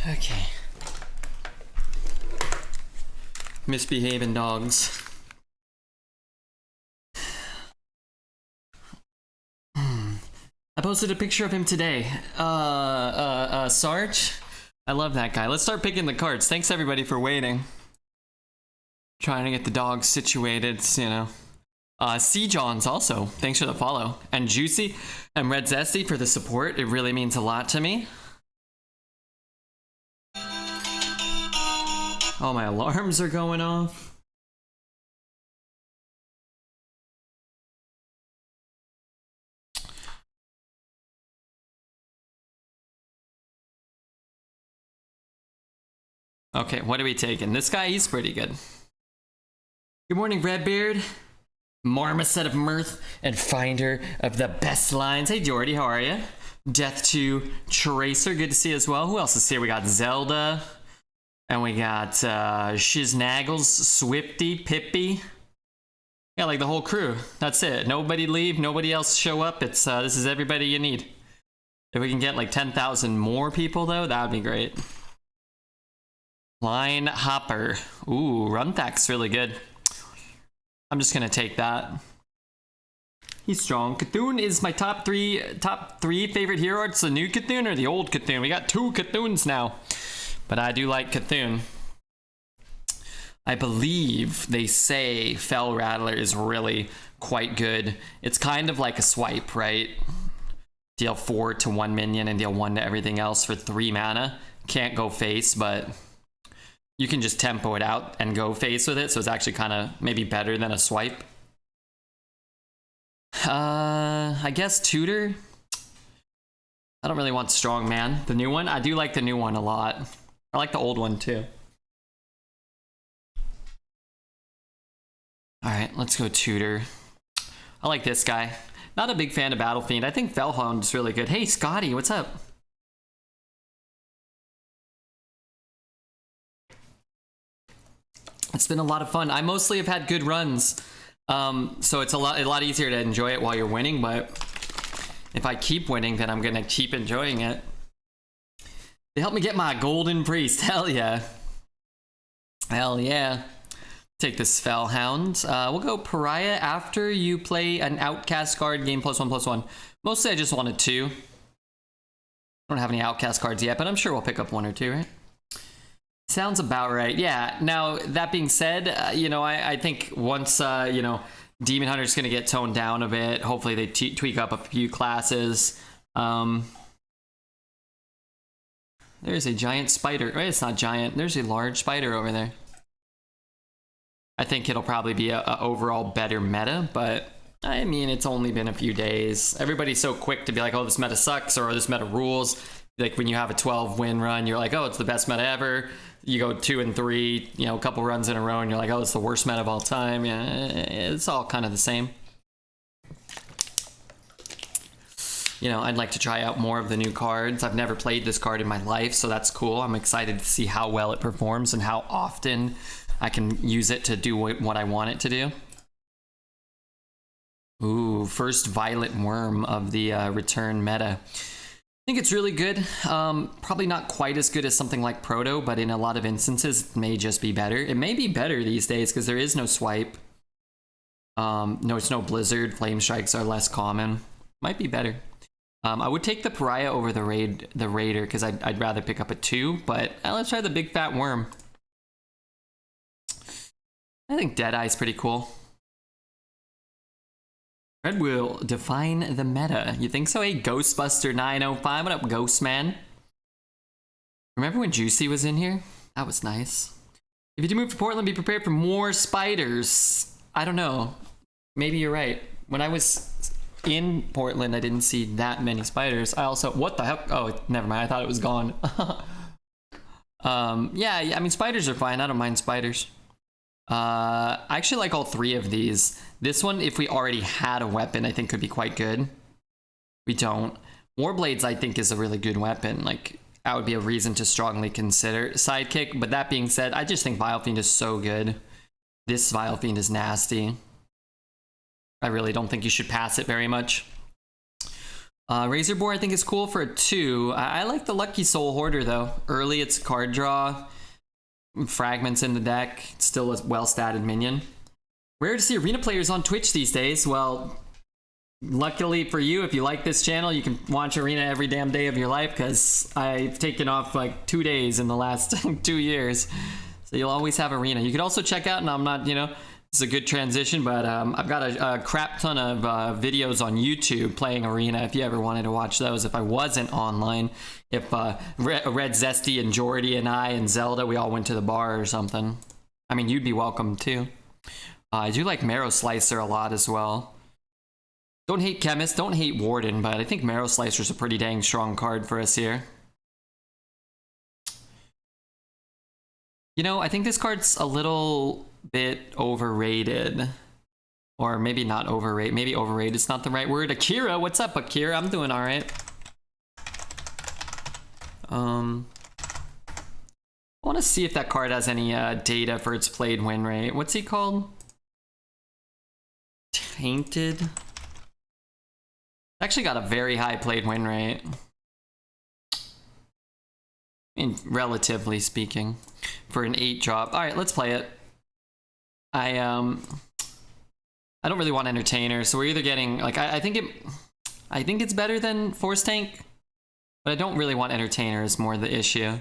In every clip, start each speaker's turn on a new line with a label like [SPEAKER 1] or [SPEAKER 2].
[SPEAKER 1] Okay. Misbehaving dogs. I posted a picture of him today. Sarge? I love that guy. Let's start picking the cards. Thanks everybody for waiting. Trying to get the dogs situated, you know. C. Johns also. Thanks for the follow. And Juicy and Red Zesty for the support. It really means a lot to me. Oh, my alarms are going off. Okay, what are we taking? This guy, he's pretty good. Good morning, Redbeard. Marmoset of Mirth and finder of the best lines. Hey, Jordy, how are you? Death to Tracer, good to see you as well. Who else is here? We got Zelda. And we got Shiznaggles, Swifty, Pippi. Yeah, like the whole crew. That's it. Nobody leave, nobody else show up. It's this is everybody you need. If we can get like 10,000 more people though, that would be great. Line Hopper. Ooh, Runthak's really good. I'm just gonna take that. He's strong. Cthulhu is my top three favorite hero. It's the new Cthulhu or the old Cthulhu. We got 2 Cthulhu's now. But I do like Cthulhu. I believe they say Fell Rattler is really quite good. It's kind of like a swipe, right? Deal 4 to 1 minion and deal 1 to everything else for 3 mana. Can't go face, but you can just tempo it out and go face with it, so it's actually kind of maybe better than a swipe. I guess Tutor. I don't really want Strong Man. The new one? I do like the new one a lot. I like the old one too. Alright, let's go Tutor. I like this guy. Not a big fan of Battle Fiend. I think Fellhound is really good. Hey, Scotty, what's up? It's been a lot of fun. I mostly have had good runs, so it's a lot easier to enjoy it while you're winning, but if I keep winning, then I'm gonna keep enjoying it. They helped me get my Golden Priest. Hell yeah. Hell yeah. Take this Fellhound. We'll go Pariah after you play an Outcast card, game +1/+1. Mostly I just wanted 2. I don't have any Outcast cards yet, but I'm sure we'll pick up 1 or 2, right? Sounds about right. Yeah. Now, that being said, you know, I think once, you know, Demon Hunter's going to get toned down a bit. Hopefully they tweak up a few classes. There's a giant spider. Wait, it's not giant. There's a large spider over there. I think it'll probably be a overall better meta, but I mean, it's only been a few days. Everybody's so quick to be like, oh, this meta sucks, or this meta rules. Like when you have a 12-win run, you're like, oh, it's the best meta ever. You go 2 and 3, you know, a couple runs in a row, and you're like, oh, it's the worst meta of all time. Yeah, it's all kind of the same. You know, I'd like to try out more of the new cards. I've never played this card in my life, so that's cool. I'm excited to see how well it performs and how often I can use it to do what I want it to do. Ooh, first Violet Worm of the return meta. I think it's really good. Probably not quite as good as something like Proto, but in a lot of instances, it may just be better. It may be better these days because there is no swipe. No, it's no Blizzard. Flame Strikes are less common. Might be better. I would take the Pariah over the Raider because I'd rather pick up a 2, but let's try the Big Fat Worm. I think Deadeye's pretty cool. Red will define the meta. You think so? Hey, Ghostbuster 905. What up, Ghost Man? Remember when Juicy was in here? That was nice. If you do move to Portland, be prepared for more spiders. I don't know. Maybe you're right. When I was in Portland, I didn't see that many spiders. I also... What the heck? Oh, never mind. I thought it was gone. Yeah, I mean, spiders are fine. I don't mind spiders. I actually like all 3 of these. This one, if we already had a weapon, I think could be quite good. We don't. Warblades, I think, is a really good weapon. Like, that would be a reason to strongly consider Sidekick. But that being said, I just think Vile Fiend is so good. This Vile Fiend is nasty. I really don't think you should pass it very much. Razor Boar I think is cool for a 2. I like the Lucky Soul Hoarder though. Early it's card draw, fragments in the deck, it's still a well-statted minion. Rare to see arena players on Twitch these days. Well, luckily for you, if you like this channel, you can watch arena every damn day of your life, because I've taken off like 2 days in the last 2 years. So you'll always have arena. You could also check out, and I'm not, you know, it's a good transition, but I've got a crap ton of videos on YouTube playing arena if you ever wanted to watch those. If I wasn't online, if Red Zesty and Jordy and I and Zelda, we all went to the bar or something. I mean, you'd be welcome too. I do like Marrow Slicer a lot as well. Don't hate Chemist, don't hate Warden, but I think Marrow Slicer's a pretty dang strong card for us here. You know, I think this card's a little bit overrated. Or maybe not overrated. Maybe overrated is not the right word. Akira, what's up, Akira? I'm doing alright. I want to see if that card has any data for its played win rate. What's he called? Tainted? Actually got a very high played win rate. I mean, relatively speaking, for an 8 drop. All right, let's play it. I don't really want Entertainer, so we're either getting like I think it's better than Force Tank, but I don't really want Entertainer is more the issue.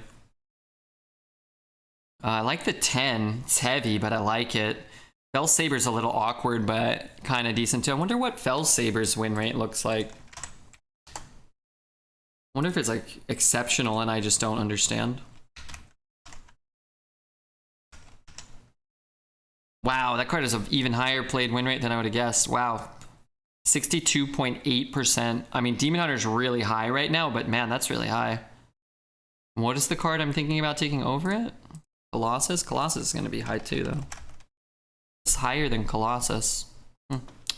[SPEAKER 1] I like the 10. It's heavy, but I like it. Fell Saber's a little awkward, but kind of decent too. I wonder what Fell Saber's win rate looks like. I wonder if it's like exceptional and I just don't understand. Wow, that card has an even higher played win rate than I would have guessed. Wow. 62.8%. I mean, Demon Hunter's really high right now, but man, that's really high. What is the card I'm thinking about taking over it? Colossus? Colossus is going to be high too, though. It's higher than Colossus.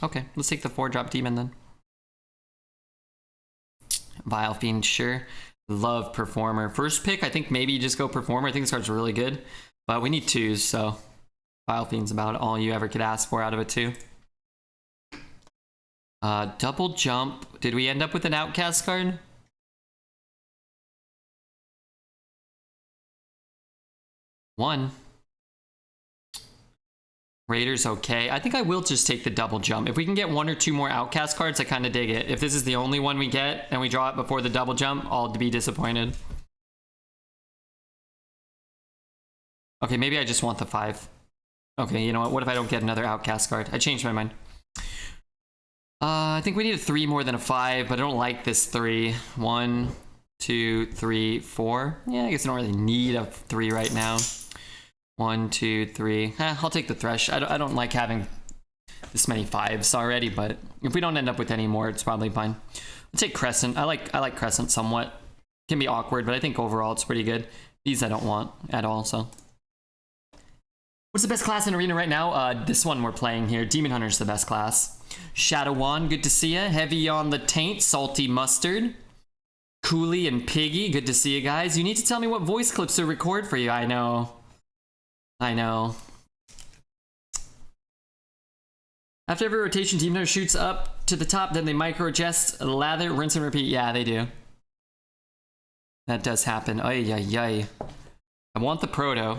[SPEAKER 1] Okay, let's take the 4-drop Demon then. Vile Fiend, sure. Love Performer. First pick, I think maybe just go Performer. I think this card's really good. But we need 2s, so Vile Fiend's about all you ever could ask for out of a 2. Double Jump. Did we end up with an Outcast card? One. Raiders, okay. I think I will just take the Double Jump. If we can get 1 or 2 more Outcast cards, I kind of dig it. If this is the only one we get and we draw it before the Double Jump, I'll be disappointed. Okay, maybe I just want the 5. Okay, you know what? What if I don't get another Outcast card? I changed my mind. I think we need a 3 more than a 5, but I don't like this 3. 1, 2, 3, 4. Yeah, I guess I don't really need a 3 right now. 1, 2, 3. I'll take the Thresh. I don't like having this many 5s already, but if we don't end up with any more, it's probably fine. I'll take Crescent. I like Crescent somewhat. Can be awkward, but I think overall it's pretty good. These I don't want at all, so. What's the best class in Arena right now? This one we're playing here. Demon Hunter's the best class. Shadow Wand, good to see ya. Heavy on the Taint, Salty Mustard. Cooley and Piggy, good to see you guys. You need to tell me what voice clips to record for you. I know. After every rotation, Demon Hunter shoots up to the top, then they micro adjust, lather, rinse and repeat. Yeah, they do. That does happen. Ay, ay, ay. I want the Proto.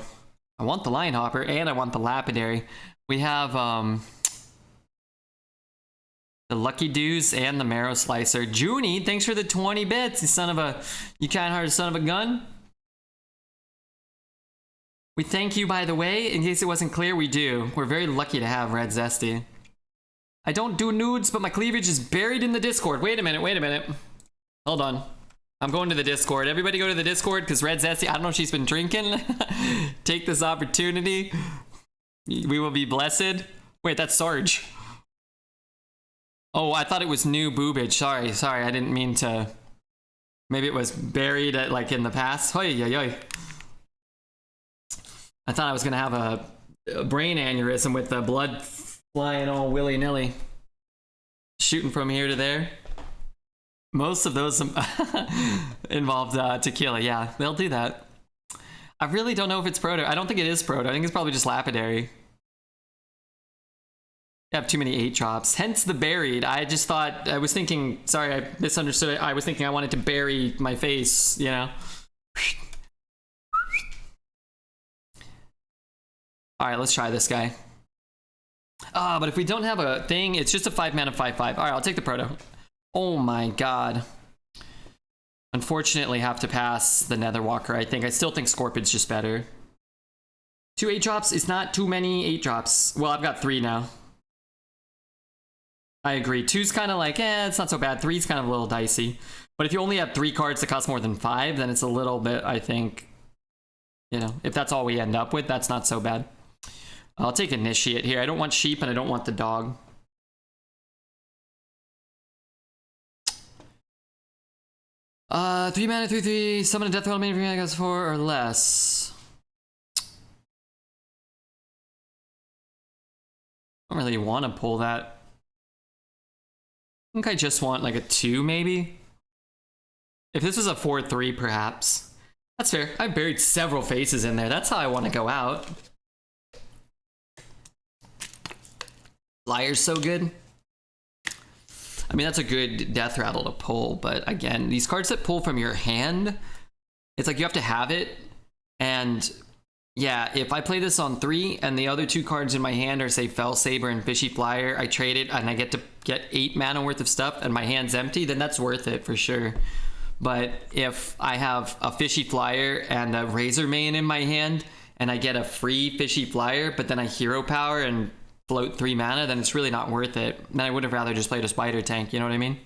[SPEAKER 1] I want the Lion Hopper, and I want the Lapidary. We have the Lucky Dews and the Marrow Slicer. Junie, thanks for the 20 bits, you kind-hearted son of a gun. We thank you, by the way, in case it wasn't clear, we do. We're very lucky to have Red Zesty. I don't do nudes, but my cleavage is buried in the Discord. Wait a minute. Hold on. I'm going to the Discord. Everybody go to the Discord, because Red Zesty, I don't know if she's been drinking. Take this opportunity. We will be blessed. Wait, that's Sarge. Oh, I thought it was new boobage. Sorry, I didn't mean to. Maybe it was buried at, like, in the past. Hoy, yoy, yoy. I thought I was gonna have a brain aneurysm with the blood flying all willy-nilly. Shooting from here to there. Most of those involved tequila. Yeah, they'll do that. I really don't know if it's Proto. I don't think it is Proto. I think it's probably just Lapidary. have too many 8 drops. Hence the buried. I just thought, I was thinking, sorry, I misunderstood it. I was thinking I wanted to bury my face, you know? Alright, let's try this guy. But if we don't have a thing, it's just a 5 mana 5/5. Alright, I'll take the proto. Oh my god. Unfortunately, have to pass the Netherwalker, I think. I still think Scorpion's just better. 2 8 drops is not too many 8 drops. Well, I've got 3 now. I agree. 2's kind of like, it's not so bad. 3's kind of a little dicey. But if you only have 3 cards that cost more than 5, then it's a little bit, I think, you know, if that's all we end up with, that's not so bad. I'll take Initiate here. I don't want sheep and I don't want the dog. Three mana, 3/3. Summon a Death Rattle main I guess 4 or less. I don't really want to pull that. I think I just want like a 2 maybe. If this was a 4/3 perhaps. That's fair. I buried several faces in there. That's how I want to go out. Liar's so good. I mean, that's a good death rattle to pull, but again, these cards that pull from your hand, it's like you have to have it. And yeah, if I play this on 3 and the other 2 cards in my hand are, say, Fell Saber and Fishy Flyer, I trade it and I get to get 8 mana worth of stuff and my hand's empty, then that's worth it for sure. But if I have a Fishy Flyer and a Razor Mane in my hand and I get a free Fishy Flyer, but then I hero power and float 3 mana, then it's really not worth it. Then I would have rather just played a Spider Tank, you know what I mean?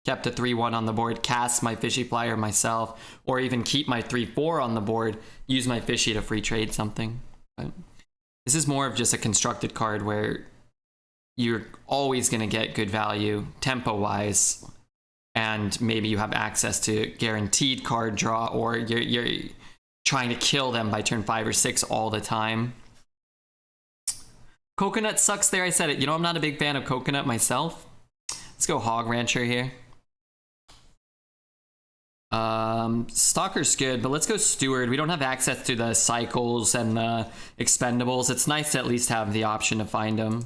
[SPEAKER 1] Kept a 3/1 on the board, cast my Fishy Flyer myself, or even keep my 3/4 on the board, use my Fishy to free trade something. But this is more of just a constructed card where you're always going to get good value tempo-wise, and maybe you have access to guaranteed card draw, or you're trying to kill them by turn 5 or 6 all the time. Coconut sucks there, I said it. You know, I'm not a big fan of Coconut myself. Let's go Hog Rancher here. Stalker's good, but let's go Steward. We don't have access to the cycles and the expendables. It's nice to at least have the option to find them.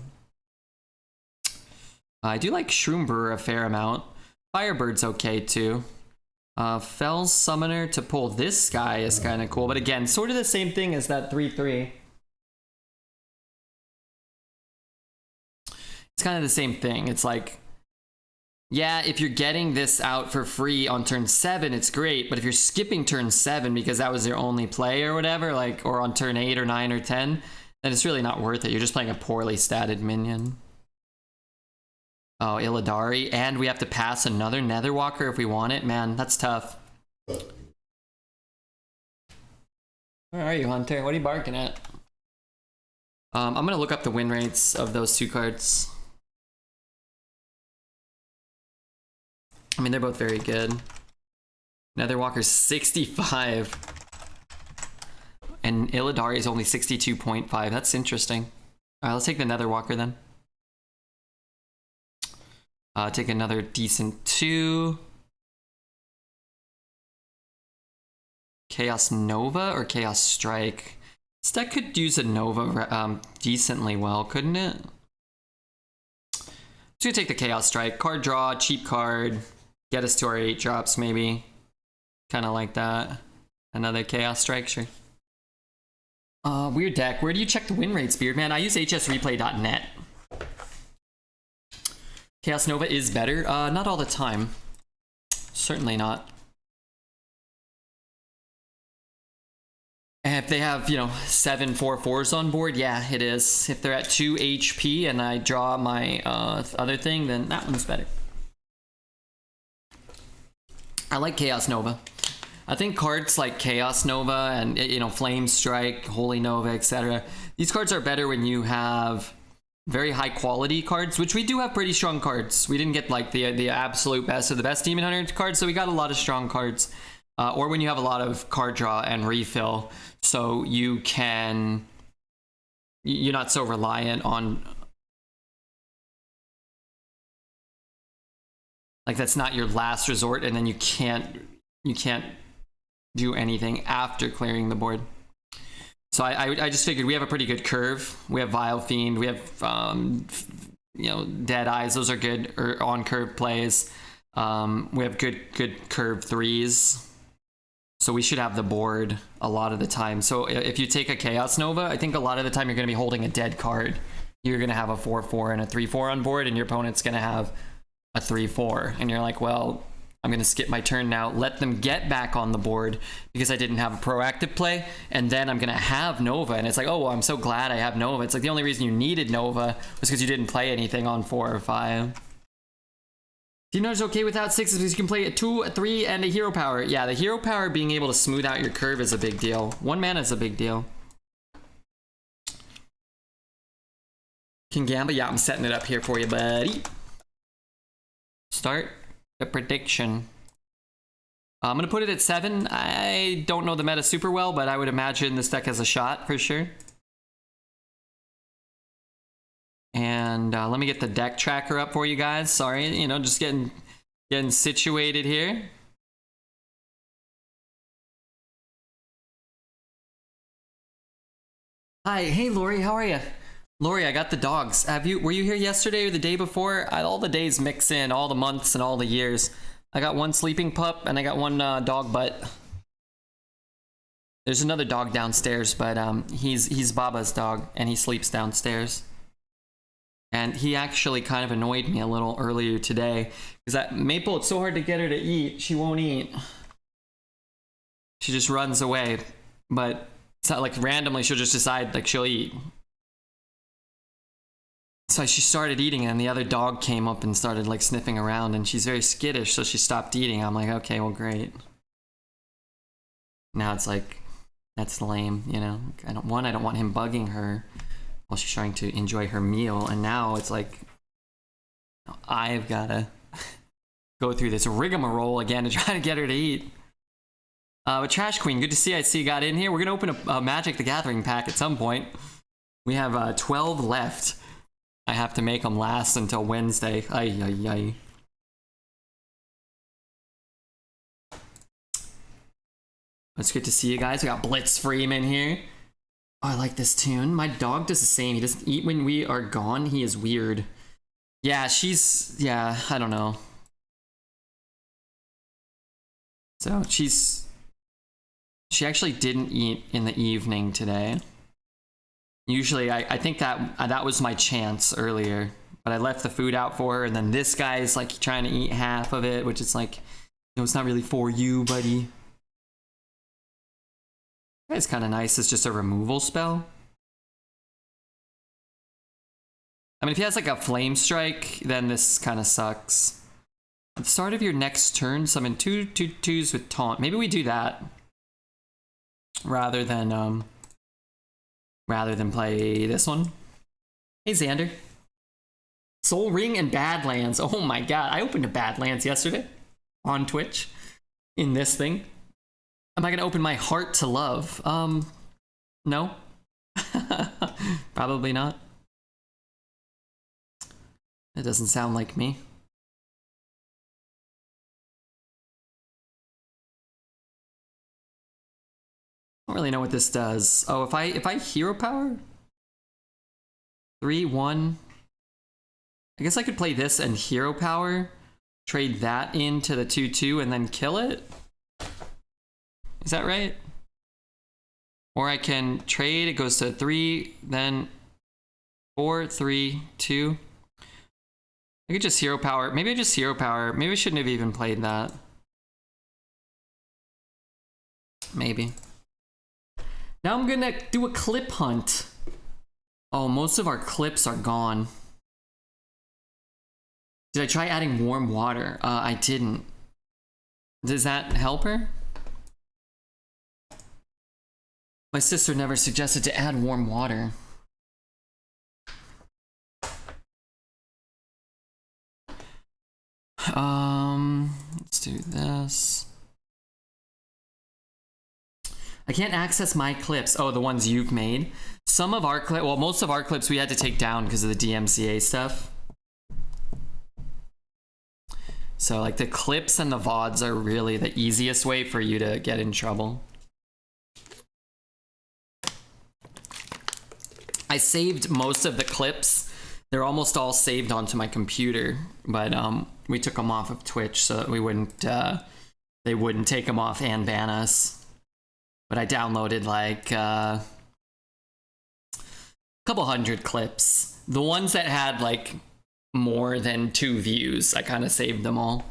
[SPEAKER 1] I do like Shroom Brewer a fair amount. Firebird's okay too. Fell Summoner to pull this guy is kind of cool, but again, sort of the same thing as that 3/3. It's kind of the same thing. It's like, yeah, if you're getting this out for free on turn 7, it's great. But if you're skipping turn 7 because that was your only play or whatever, like, or on turn 8 or 9 or 10, then it's really not worth it. You're just playing a poorly statted minion. Oh, Illidari. And we have to pass another Netherwalker if we want it. Man, that's tough. Where are you, Hunter? What are you barking at? I'm going to look up the win rates of those 2 cards. I mean, they're both very good. Netherwalker's 65. And Illidari is only 62.5. That's interesting. Alright, let's take the Netherwalker then. Take another decent 2. Chaos Nova or Chaos Strike? This deck could use a Nova decently well, couldn't it? So we take the Chaos Strike. Card draw, cheap card. Get us to our 8 drops, maybe. Kind of like that. Another Chaos Strike, sure. Weird deck. Where do you check the win rates, Beardman? I use hsreplay.net. Chaos Nova is better. Not all the time. Certainly not. And if they have, you know, 7 4/4s on board, yeah, it is. If they're at 2 HP and I draw my other thing, then that one's better. I like Chaos Nova. I think cards like Chaos Nova and, you know, Flame Strike, Holy Nova, etc. These cards are better when you have very high quality cards, which we do have pretty strong cards. We didn't get like the absolute best of the best Demon Hunter cards, so we got a lot of strong cards. Or when you have a lot of card draw and refill, so you can, you're not so reliant on, like, that's not your last resort, and then you can't do anything after clearing the board. So I just figured we have a pretty good curve. We have Vile Fiend, we have you know, dead eyes. Those are good or on curve plays. We have good curve threes. So we should have the board a lot of the time. So if you take a Chaos Nova, I think a lot of the time you're going to be holding a dead card. You're going to have a 4/4 and a 3/4 on board, and your opponent's going to have a 3/4. And you're like, well, I'm going to skip my turn now, let them get back on the board because I didn't have a proactive play, and then I'm going to have Nova. And it's like, oh, well, I'm so glad I have Nova. It's like the only reason you needed Nova was because you didn't play anything on 4 or 5. Do you know it's okay without 6s because you can play a 2, a 3, and a hero power? Yeah, the hero power being able to smooth out your curve is a big deal. 1 mana is a big deal. Can gamble? Yeah, I'm setting it up here for you, buddy. Start the prediction. I'm going to put it at 7. I don't know the meta super well, but I would imagine this deck has a shot for sure. And let me get the deck tracker up for you guys. Sorry, you know, just getting situated here. Hi, hey Lori, how are you? Lori, I got the dogs. Were you here yesterday or the day before? All the days mix in, all the months and all the years. I got 1 sleeping pup and I got 1 dog butt. There's another dog downstairs, but he's Baba's dog and he sleeps downstairs. And he actually kind of annoyed me a little earlier today because that Maple, it's so hard to get her to eat. She won't eat. She just runs away. But it's not like randomly she'll just decide like she'll eat. So she started eating and the other dog came up and started like sniffing around and she's very skittish, so she stopped eating. I'm like, okay, well, great. Now it's like, that's lame, you know? I don't want him bugging her while she's trying to enjoy her meal, and now it's like I've gotta go through this rigmarole again to try to get her to eat. But Trash Queen, good to see. I see you got in here. We're gonna open a Magic the Gathering pack at some point. We have 12 left. I have to make them last until Wednesday. Ay, ay, ay. It's good to see you guys. We got Blitz Freeman here. Oh, I like this tune. My dog does the same. He doesn't eat when we are gone. He is weird. Yeah, yeah, I don't know. So she actually didn't eat in the evening today. Usually I think that was my chance earlier, but I left the food out for her, and then this guy is like trying to eat half of it, which is like, no, it's not really for you, buddy. It's kind of nice. It's just a removal spell. I mean, if he has like a Flame Strike, then this kind of sucks. At the start of your next turn, summon 2/2/2s with Taunt. Maybe we do that rather than play this one. Hey Xander. Soul Ring and Badlands. Oh my god, I opened a Badlands yesterday on Twitch in this thing. Am I gonna open my Heart to Love? No. Probably not. It doesn't sound like me. I don't really know what this does. Oh, if I hero power? 3/1. I guess I could play this and hero power, trade that into the 2/2 and then kill it? Is that right? Or I can trade, it goes to 3, then 4, 3, 2. I could just hero power. Maybe I just hero power. Maybe I shouldn't have even played that. Maybe. Now I'm gonna do a clip hunt. Oh, most of our clips are gone. Did I try adding warm water? I didn't. Does that help her? My sister never suggested to add warm water. Let's do this. I can't access my clips. Oh, the ones you've made. Some of our clips, well, most of our clips we had to take down because of the DMCA stuff. So like the clips and the VODs are really the easiest way for you to get in trouble. I saved most of the clips They're almost all saved onto my computer, but we took them off of Twitch so that we wouldn't they wouldn't take them off and ban us. But I downloaded like a couple hundred clips. The ones that had like more than 2 views, I kind of saved them all.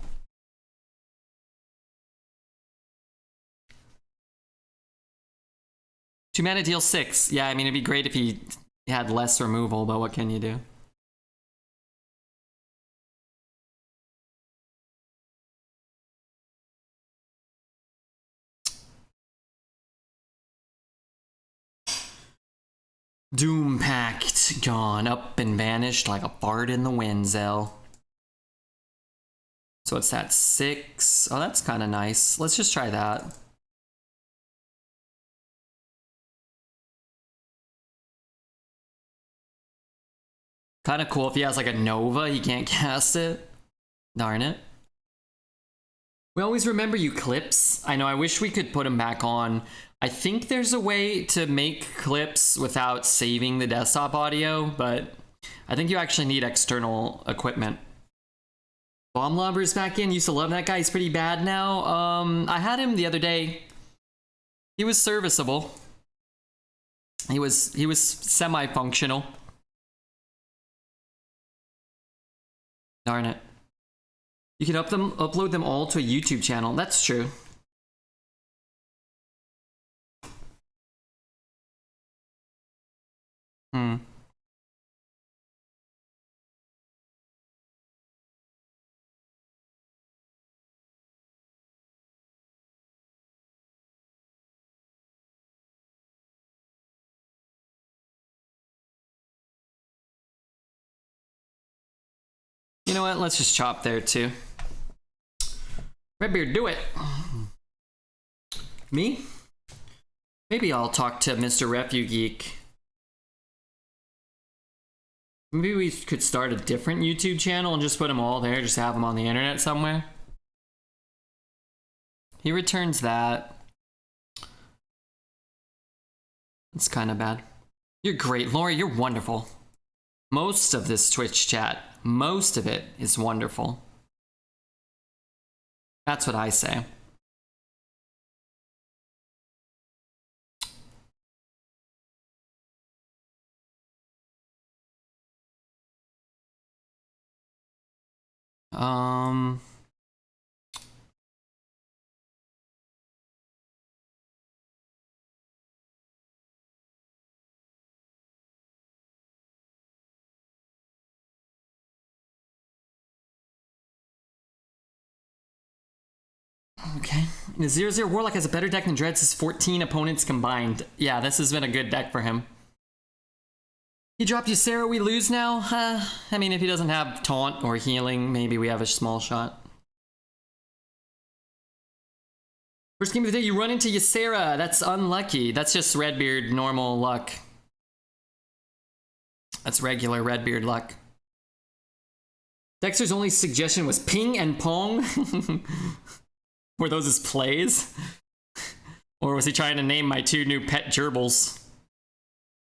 [SPEAKER 1] Two mana deal 6. Yeah, I mean, it'd be great if he had less removal, but what can you do? Doom Pact gone up and vanished like a fart in the wind, Zell. So it's that 6. Oh, that's kind of nice. Let's just try that. Kind of cool if he has like a Nova, he can't cast it. Darn it. We always remember you, clips. I know, I wish we could put them back on. I think there's a way to make clips without saving the desktop audio, but I think you actually need external equipment. Bomb Lobber's back in. Used to love that guy. He's pretty bad now. I had him the other day. He was serviceable. He was semi-functional. Darn it. You can upload them all to a YouTube channel. That's true. You know what? Let's just chop there too. Redbeard, do it. Me? Maybe I'll talk to Mr. RefuGeek. Maybe we could start a different YouTube channel and just put them all there, just have them on the internet somewhere. He returns that. It's kind of bad. You're great, Lori, you're wonderful. Most of this Twitch chat, most of it is wonderful. That's what I say. Okay. The 0/0 Warlock has a better deck than Dreads' 14 opponents combined. Yeah, this has been a good deck for him. He dropped you, Sarah. We lose now? I mean, if he doesn't have taunt or healing, maybe we have a small shot. First game of the day, you run into Ysera. That's unlucky. That's just Redbeard normal luck. That's regular Redbeard luck. Dexter's only suggestion was ping and pong. Were those his plays? Or was he trying to name my 2 new pet gerbils?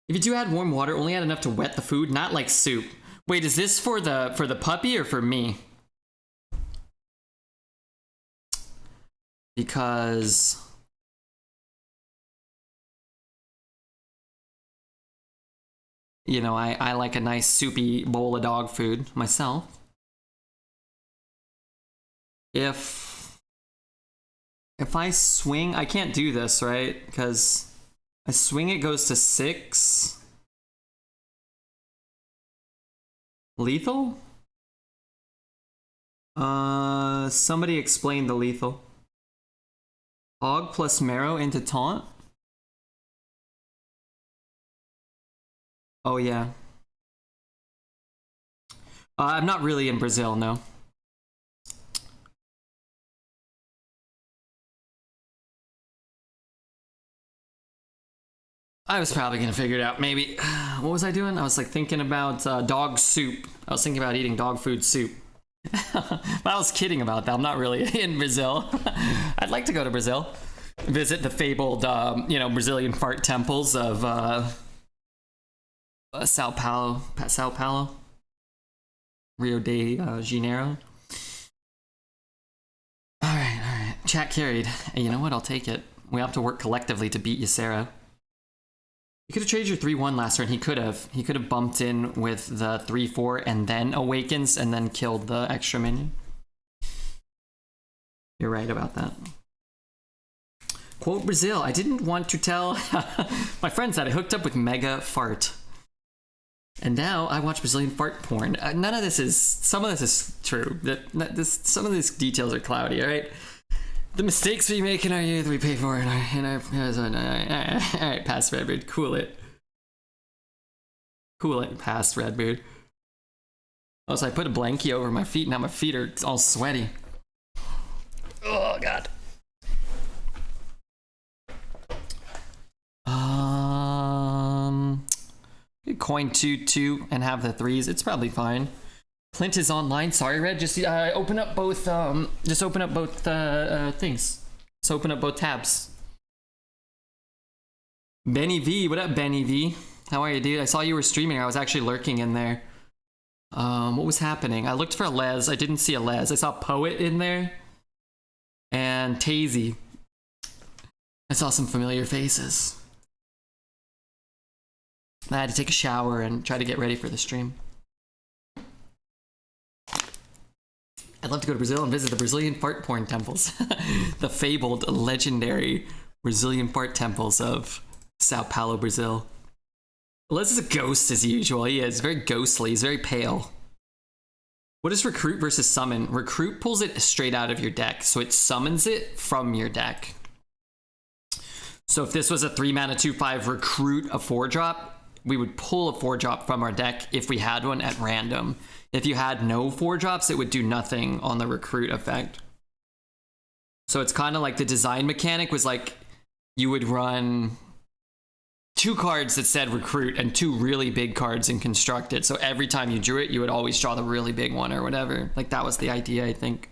[SPEAKER 1] If you do add warm water, only add enough to wet the food, not like soup. Wait, is this for the puppy or for me? Because you know, I like a nice soupy bowl of dog food myself. If I swing, I can't do this, right? Because I swing, it goes to 6. Lethal? Somebody explain the lethal. Hog plus marrow into taunt? Oh yeah. I'm not really in Brazil, no. I was probably gonna figure it out, maybe. What was I doing? I was like thinking about dog soup. I was thinking about eating dog food soup. But I was kidding about that. I'm not really in Brazil. I'd like to go to Brazil. Visit the fabled, you know, Brazilian fart temples of Sao Paulo. Rio de Janeiro. Alright. Chat carried. Hey, you know what? I'll take it. We have to work collectively to beat Ysera. You could have traded your 3-1 last turn. He could have. He could have bumped in with the 3-4 and then awakens and then killed the extra minion. You're right about that. Quote Brazil, I didn't want to tell my friends that I hooked up with Mega Fart. And now I watch Brazilian fart porn. None of this is, some of this is true. Some of these details are cloudy, alright? The mistakes we make in our youth, we pay for in our alright, pass Redbeard, cool it. Cool it, pass Redbeard. Also, I put a blankie over my feet, now my feet are all sweaty. Oh, God. Coin 2-2 and have the 3s. It's probably fine. Clint is online. Sorry, Red. Just open up both. Just open up both things. Just open up both tabs. Benny V, what up, Benny V? How are you, dude? I saw you were streaming. I was actually lurking in there. What was happening? I looked for a Les. I didn't see a Les. I saw Poet in there and Tazy. I saw some familiar faces. I had to take a shower and try to get ready for the stream. I'd love to go to Brazil and visit the Brazilian fart porn temples. The fabled, legendary Brazilian fart temples of Sao Paulo, Brazil. Les is a ghost as usual. He is very ghostly. He's very pale. What is Recruit versus Summon? Recruit pulls it straight out of your deck, so it summons it from your deck. So if this was a 3-mana 2/5 Recruit, a 4-drop, we would pull a 4-drop from our deck if we had one at random. If you had no 4-drops, it would do nothing on the Recruit effect. So it's kind of like the design mechanic was like you would run 2 cards that said Recruit and 2 really big cards in Constructed. So every time you drew it, you would always draw the really big one or whatever. Like that was the idea, I think.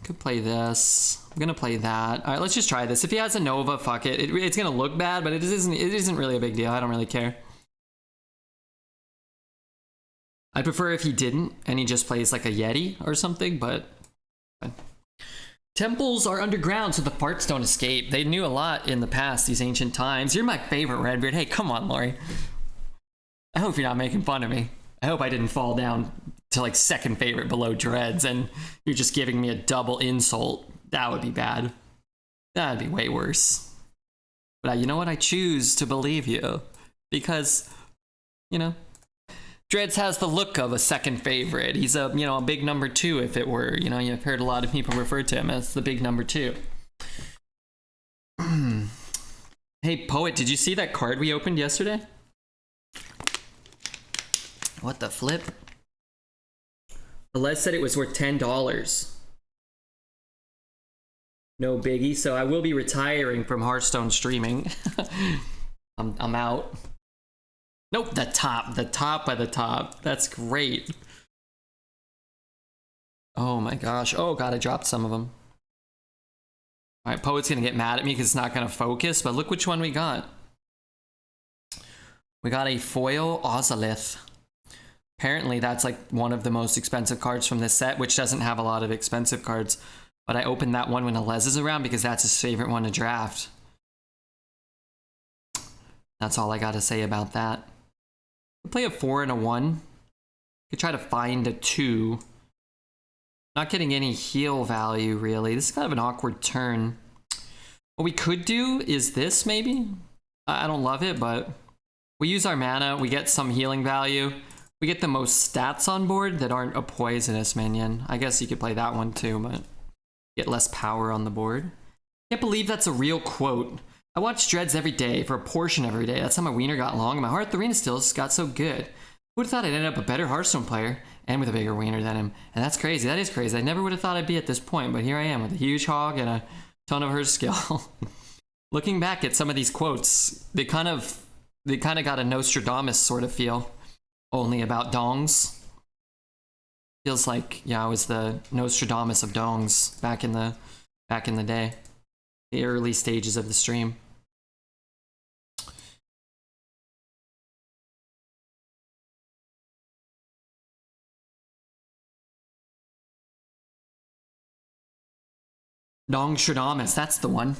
[SPEAKER 1] Could play this. I'm gonna play that. All right, let's just try this. If he has a Nova, fuck it. It's gonna look bad, but it isn't really a big deal. I don't really care. I'd prefer if he didn't and he just plays like a Yeti or something, but temples are underground so the farts don't escape. They knew a lot in the past, these ancient times. You're my favorite, Redbeard. Hey, come on, Lori. I hope you're not making fun of me. I hope I didn't fall down to like second favorite below Dreads and you're just giving me a double insult. That would be bad. That would be way worse. But you know what? I choose to believe you because, you know, Dreads has the look of a second favorite. He's a, you know, a big number 2 if it were, you know, you've heard a lot of people refer to him as the big number 2. Hey, Poet, did you see that card we opened yesterday? What the flip? Les said it was worth $10. No biggie, so I will be retiring from Hearthstone streaming. I'm out. Nope, the top by the top. That's great. Oh my gosh. Oh god, I dropped some of them. All right, Poet's gonna get mad at me because it's not gonna focus, but look which one we got. We got a foil Ozolith. Apparently that's like one of the most expensive cards from this set, which doesn't have a lot of expensive cards. But I opened that one when Alez is around because that's his favorite one to draft. That's all I gotta say about that. We'll play a 4 and a 1. Could try to find a 2. Not getting any heal value, really. This is kind of an awkward turn. What we could do is this, maybe? I don't love it, but we use our mana. We get some healing value. We get the most stats on board that aren't a poisonous minion. I guess you could play that one too, but get less power on the board. Can't believe that's a real quote. I watch Dreads every day for a portion every day. That's how my wiener got long and my Hearth Arena stills got so good. Who would have thought I'd end up a better Hearthstone player and with a bigger wiener than him? And that's crazy. That is crazy. I never would have thought I'd be at this point, but here I am with a huge hog and a ton of her skill. Looking back at some of these quotes, they kind of got a Nostradamus sort of feel, only about dongs. Feels like, yeah, I was the Nostradamus of dongs back in the day, the early stages of the stream. Dong Stradamus, that's the one.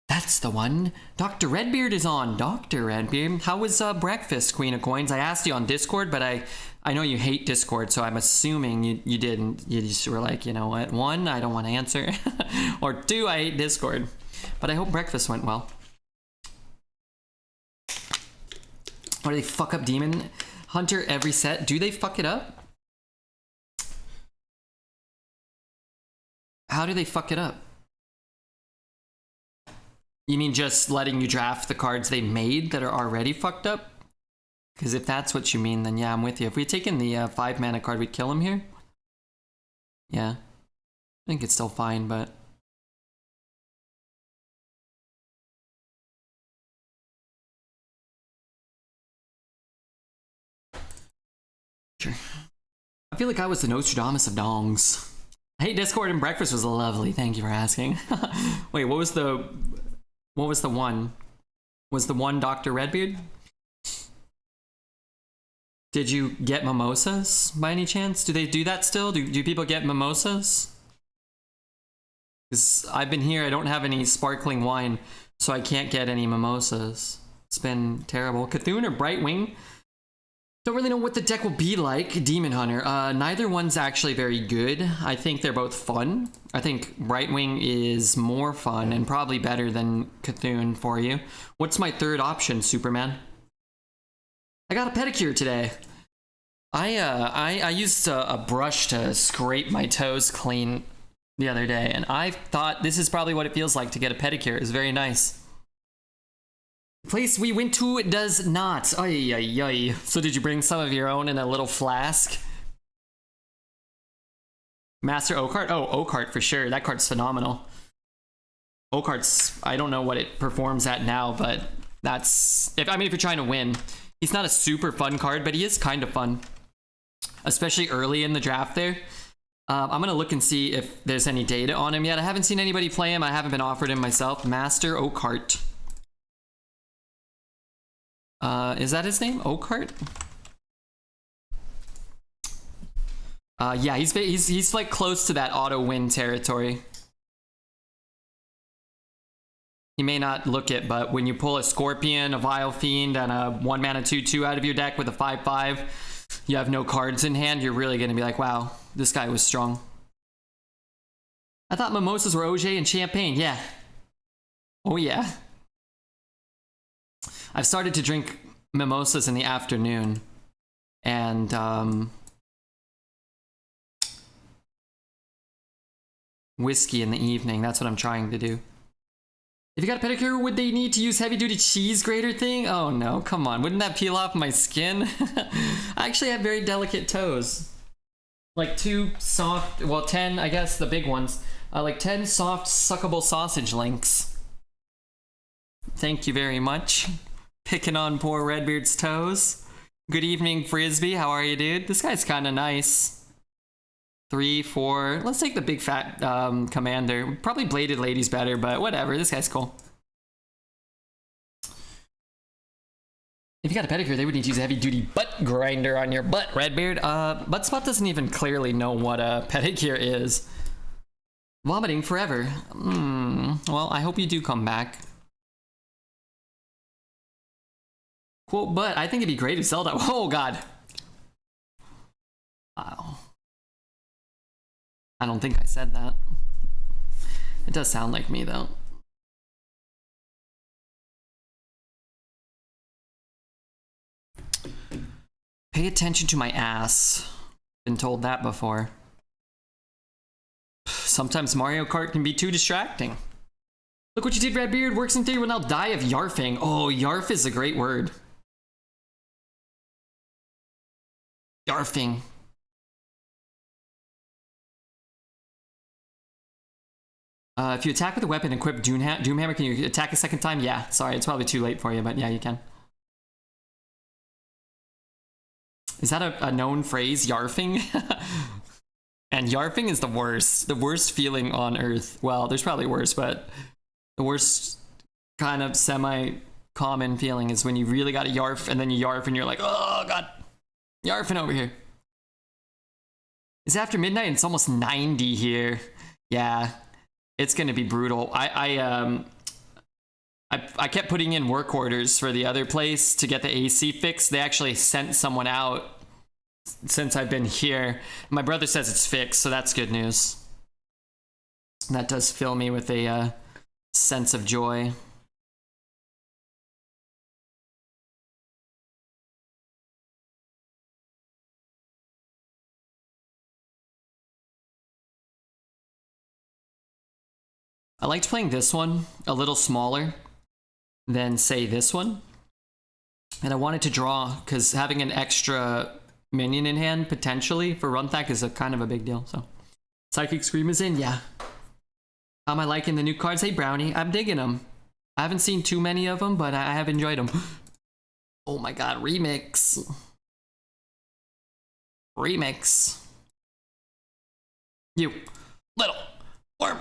[SPEAKER 1] That's the one. Dr. Redbeard is on. Dr. Redbeard. How was breakfast, Queen of Coins? I asked you on Discord, but I know you hate Discord, so I'm assuming you didn't. You just were like, you know what? 1, I don't want to answer. Or 2, I hate Discord. But I hope breakfast went well. Or do they fuck up Demon Hunter every set? Do they fuck it up? How do they fuck it up? You mean just letting you draft the cards they made that are already fucked up? Because if that's what you mean, then yeah, I'm with you. If we had taken the 5 mana card, we'd kill him here. Yeah. I think it's still fine, but... Sure. I feel like I was the Nostradamus of dongs. Hey, Discord and breakfast was lovely. Thank you for asking. Wait, what was the one? Was the one Dr. Redbeard? Did you get mimosas by any chance? Do they do that still? Do people get mimosas? Because I've been here, I don't have any sparkling wine, so I can't get any mimosas. It's been terrible. Cthulhu or Brightwing? Don't really know what the deck will be like. Demon Hunter. Neither one's actually very good. I think they're both fun. I think Brightwing is more fun and probably better than Cthulhu for you. What's my third option, Superman? I got a pedicure today. I used a brush to scrape my toes clean the other day, and I thought this is probably what it feels like to get a pedicure. It's very nice. The place we went to does not. Ay, ay, ay. So did you bring some of your own in a little flask? Master Oakheart? Oh, Oakheart for sure. That card's phenomenal. Oakheart's, I don't know what it performs at now, but that's... if you're trying to win. He's not a super fun card, but he is kind of fun. Especially early in the draft there. I'm going to look and see if there's any data on him yet. I haven't seen anybody play him. I haven't been offered him myself. Master Oakheart. Is that his name? Oakheart? Yeah, he's like close to that auto win territory. He may not look it, but when you pull a Scorpion, a Vile Fiend, and a 1 mana 2/2 out of your deck with a 5/5, you have no cards in hand, you're really gonna be like, wow, this guy was strong. I thought mimosas were OJ and champagne. Yeah. Oh yeah. I've started to drink mimosas in the afternoon, and whiskey in the evening. That's what I'm trying to do. If you got a pedicure, would they need to use heavy-duty cheese grater thing? Oh no, come on. Wouldn't that peel off my skin? I actually have very delicate toes. Like 2 soft, well 10, I guess, the big ones. Like 10 soft, suckable sausage links. Thank you very much. Picking on poor Redbeard's toes. Good evening, Frisbee. How are you, dude? This guy's kind of nice. 3, 4. Let's take the big fat commander. Probably Bladed Lady's better, but whatever. This guy's cool. If you got a pedicure, they would need to use a heavy-duty butt grinder on your butt, Redbeard. Buttspot doesn't even clearly know what a pedicure is. Vomiting forever. Well, I hope you do come back. Quote, but I think it'd be great if Zelda... Oh, God. Wow. I don't think I said that. It does sound like me, though. Pay attention to my ass. Been told that before. Sometimes Mario Kart can be too distracting. Look what you did, Redbeard. Works in theory will now die of yarfing. Oh, yarf is a great word. Yarfing. If you attack with a weapon equipped Doomhammer, can you attack a second time? Yeah, sorry, it's probably too late for you, but yeah, you can. Is that a known phrase, yarfing? And yarfing is the worst feeling on earth. Well, there's probably worse, but the worst kind of semi-common feeling is when you really got to yarf, and then you yarf and you're like, oh God, yarfing over here. It's after midnight and it's almost 90 here. Yeah. It's gonna be brutal. I kept putting in work orders for the other place to get the AC fixed. They actually sent someone out since I've been here. My brother says it's fixed, so that's good news. And that does fill me with a sense of joy. I liked playing this one a little smaller than, say, this one. And I wanted to draw, because having an extra minion in hand, potentially, for Runthak is a kind of a big deal, so. Psychic Scream is in, yeah. How am I liking the new cards? Hey, Brownie, I'm digging them. I haven't seen too many of them, but I have enjoyed them. Oh my god, remix. Remix. You little worm.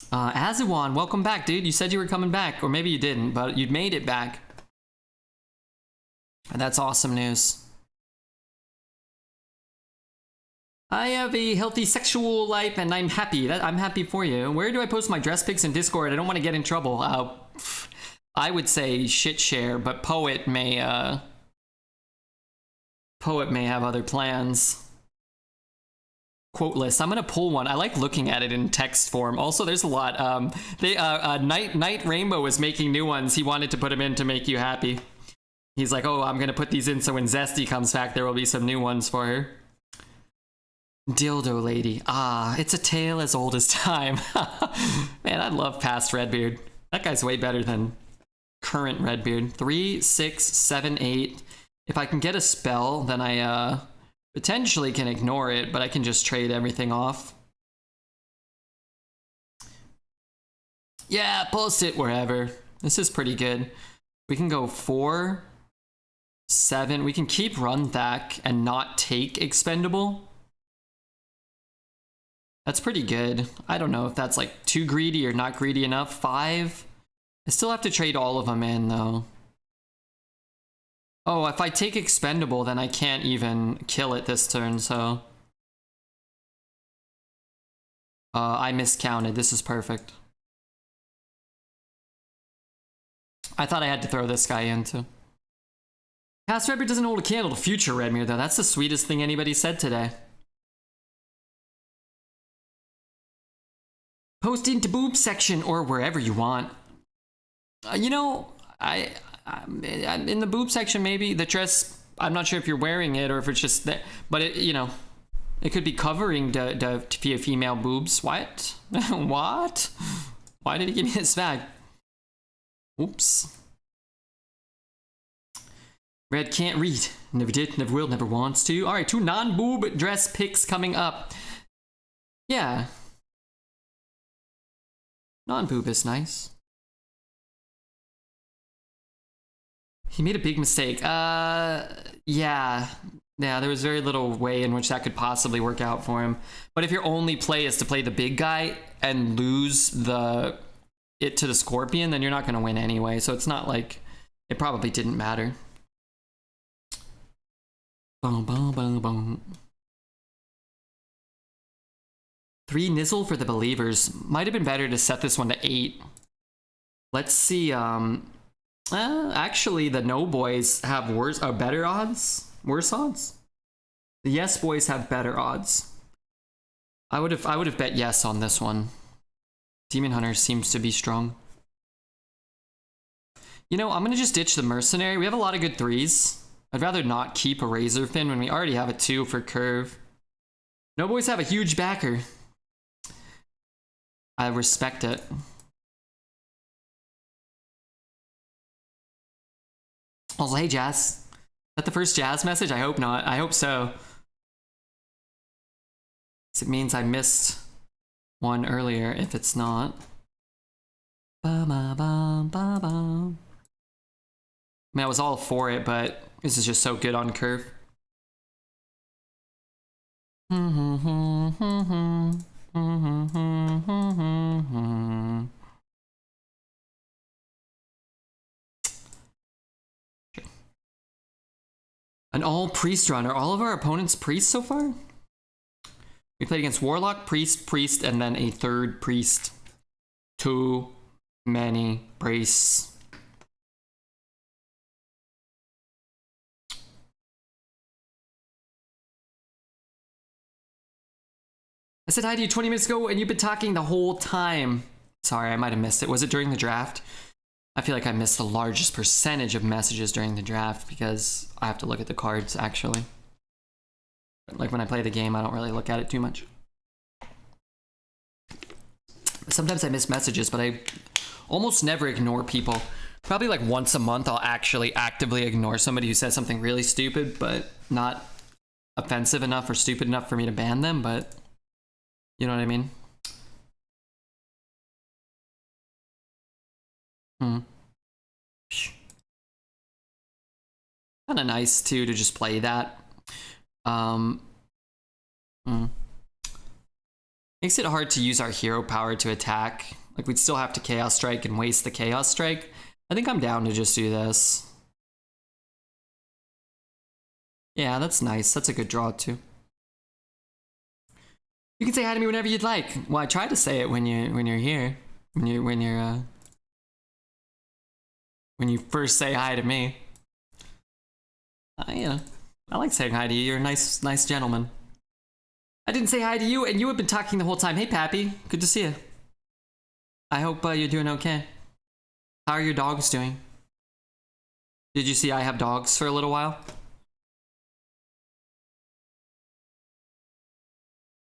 [SPEAKER 1] Azawan, welcome back, dude. You said you were coming back, or maybe you didn't, but you made it back. That's awesome news. I have a healthy sexual life, and I'm happy. I'm happy for you. Where do I post my dress pics in Discord? I don't want to get in trouble. I would say shit share, but Poet may have other plans. Quote list. I'm gonna pull one. I like looking at it in text form. Also, there's a lot. Night Rainbow is making new ones. He wanted to put them in to make you happy. He's like, oh, I'm gonna put these in so when Zesty comes back, there will be some new ones for her. Dildo lady. Ah, it's a tale as old as time. Man, I love past Redbeard. That guy's way better than current Redbeard. 3, 6, 7, 8. If I can get a spell, then I potentially can ignore it, but I can just trade everything off. Yeah, post it wherever. This is pretty good. We can go 4, 7. We can keep Runthak and not take Expendable. That's pretty good. I don't know if that's like too greedy or not greedy enough. 5. I still have to trade all of them in though. Oh, if I take Expendable, then I can't even kill it this turn, so. I miscounted. This is perfect. I thought I had to throw this guy in too. Past Redbeard doesn't hold a candle to future Redbeard though. That's the sweetest thing anybody said today. Post into boob section or wherever you want. You know, I'm in the boob section maybe. The dress, I'm not sure if you're wearing it or if it's just that, but it, you know, it could be covering the female boobs. What? What? Why did he give me this bag? Oops. Red can't read. Never did, never will, never wants to. All right, 2 non-boob dress pics coming up. Yeah. Non-boob is nice. He made a big mistake. Yeah, there was very little way in which that could possibly work out for him. But if your only play is to play the big guy and lose it to the Scorpion, then you're not going to win anyway. So it's not like it probably didn't matter. Boom, boom, boom, boom. 3 Nizzle for the Believers. Might have been better to set this one to 8. Let's see. Actually, the no boys have better odds. Worse odds. The yes boys have better odds. I would have bet yes on this one. Demon Hunter seems to be strong. You know, I'm gonna just ditch the Mercenary. We have a lot of good 3s. I'd rather not keep a Razor Fin when we already have a 2 for Curve. No boys have a huge backer. I respect it. Also, hey Jazz. Is that the first Jazz message? I hope not. I hope so. It means I missed one earlier if it's not. I mean, I was all for it, but this is just so good on Curve. An all priest run. Are all of our opponents priests so far? We played against Warlock, Priest, and then a third Priest. Too many priests. I said hi to you 20 minutes ago and you've been talking the whole time. Sorry, I might have missed it. Was it during the draft? I feel like I missed the largest percentage of messages during the draft because I have to look at the cards, actually. Like when I play the game, I don't really look at it too much. Sometimes I miss messages, but I almost never ignore people. Probably like once a month, I'll actually actively ignore somebody who says something really stupid, but not offensive enough or stupid enough for me to ban them, but you know what I mean? Kind of nice too to just play that. Makes it hard to use our hero power to attack. Like we'd still have to Chaos Strike and waste the Chaos Strike. I think I'm down to just do this. Yeah, that's nice. That's a good draw too. You can say hi to me whenever you'd like. Well, I try to say it when you're here. When you first say hi to me. You know, I like saying hi to you. You're a nice gentleman. I didn't say hi to you, and you have been talking the whole time. Hey, Pappy. Good to see you. I hope you're doing okay. How are your dogs doing? Did you see I have dogs for a little while?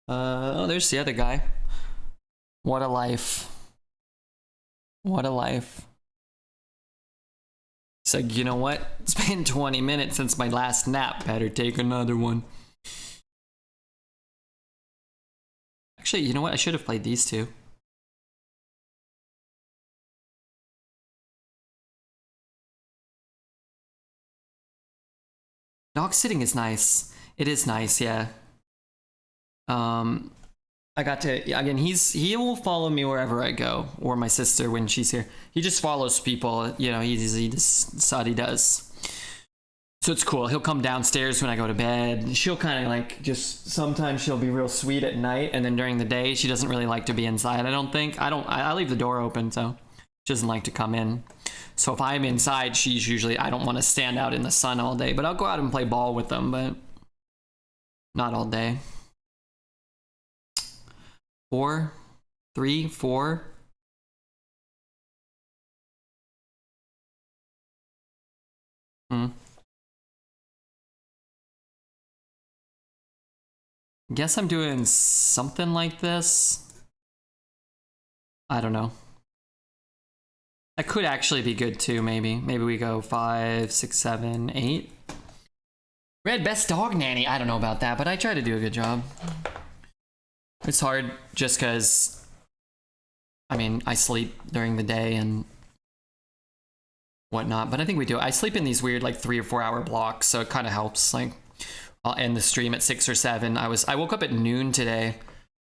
[SPEAKER 1] Oh, there's the other guy. What a life. What a life. He's like, you know what? It's been 20 minutes since my last nap. Better take another one. Actually, you know what? I should have played these two. Dog sitting is nice. It is nice, yeah. I got to, again, he will follow me wherever I go, or my sister when she's here. He just follows people, you know, he just, that's what he does. So it's cool. He'll come downstairs when I go to bed. She'll kind of like, just, sometimes she'll be real sweet at night, and then during the day, she doesn't really like to be inside, I don't think. I leave the door open, so she doesn't like to come in. So if I'm inside, she's usually, I don't want to stand out in the sun all day, but I'll go out and play ball with them, but not all day. 4, 3, 4. Guess I'm doing something like this. I don't know. That could actually be good too, maybe. Maybe we go 5, 6, 7, 8. Red, best dog nanny. I don't know about that, but I try to do a good job. It's hard just because, I mean, I sleep during the day and whatnot, but I think we do. I sleep in these weird like 3 or 4 hour blocks, so it kind of helps. Like, I'll end the stream at 6 or 7. I woke up at noon today.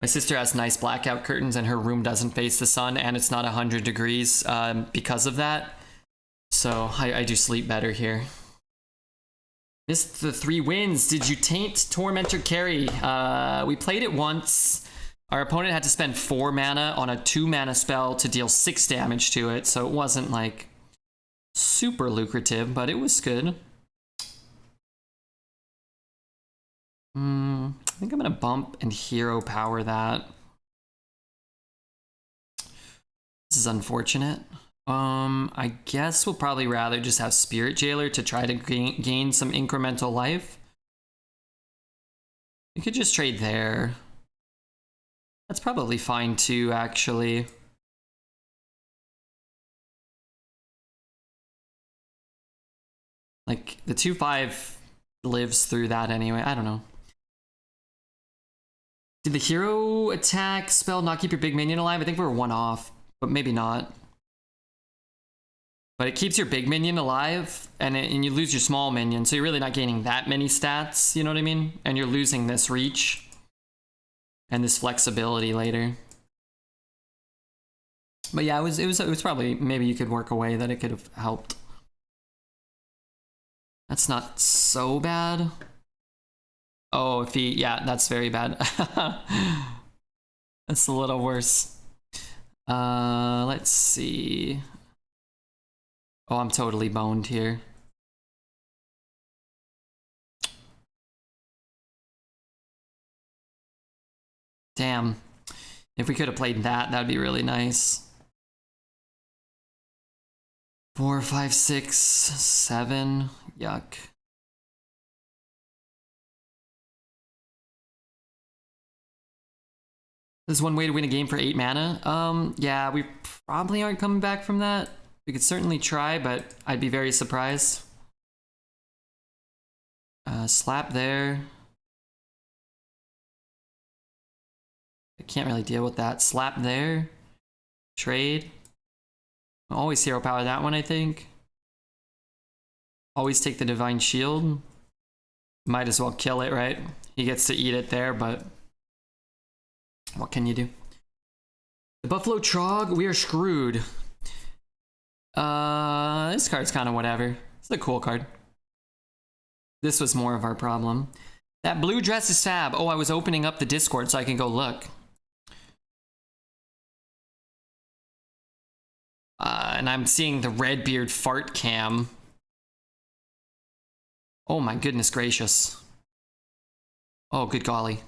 [SPEAKER 1] My sister has nice blackout curtains and her room doesn't face the sun and it's not 100 degrees because of that. So I do sleep better here. Missed the 3 wins. Did you taint Tormentor carry? We played it once. Our opponent had to spend 4 mana on a 2 mana spell to deal 6 damage to it, so it wasn't like super lucrative, but it was good. I think I'm gonna bump and hero power that. This is unfortunate. I guess we'll probably rather just have Spirit Jailer to try to gain some incremental life. We could just trade there. That's probably fine too, actually. Like, the 2/5 lives through that anyway. I don't know. Did the hero attack spell not keep your big minion alive? I think we were 1 off, but maybe not. But it keeps your big minion alive, and you lose your small minion, so you're really not gaining that many stats, you know what I mean? And you're losing this reach and this flexibility later. But yeah, it was probably, maybe you could work a way that it could have helped. That's not so bad. Oh, if he, yeah, that's very bad. That's a little worse. Let's see. Oh, I'm totally boned here. Damn. If we could have played that, that'd be really nice. 4, 5, 6, 7. Yuck. This is one way to win a game for 8 mana. Yeah, we probably aren't coming back from that. We could certainly try, but I'd be very surprised. Slap there. I can't really deal with that. Slap there. Trade. I'll always hero power that one, I think. Always take the Divine Shield. Might as well kill it, right? He gets to eat it there, but what can you do? The Buffalo Trog, we are screwed. This card's kind of whatever. It's a cool card. This was more of our problem. That blue dress is fab. Oh, I was opening up the Discord so I can go look. And I'm seeing the Redbeard fart cam. Oh my goodness gracious. Oh, good golly.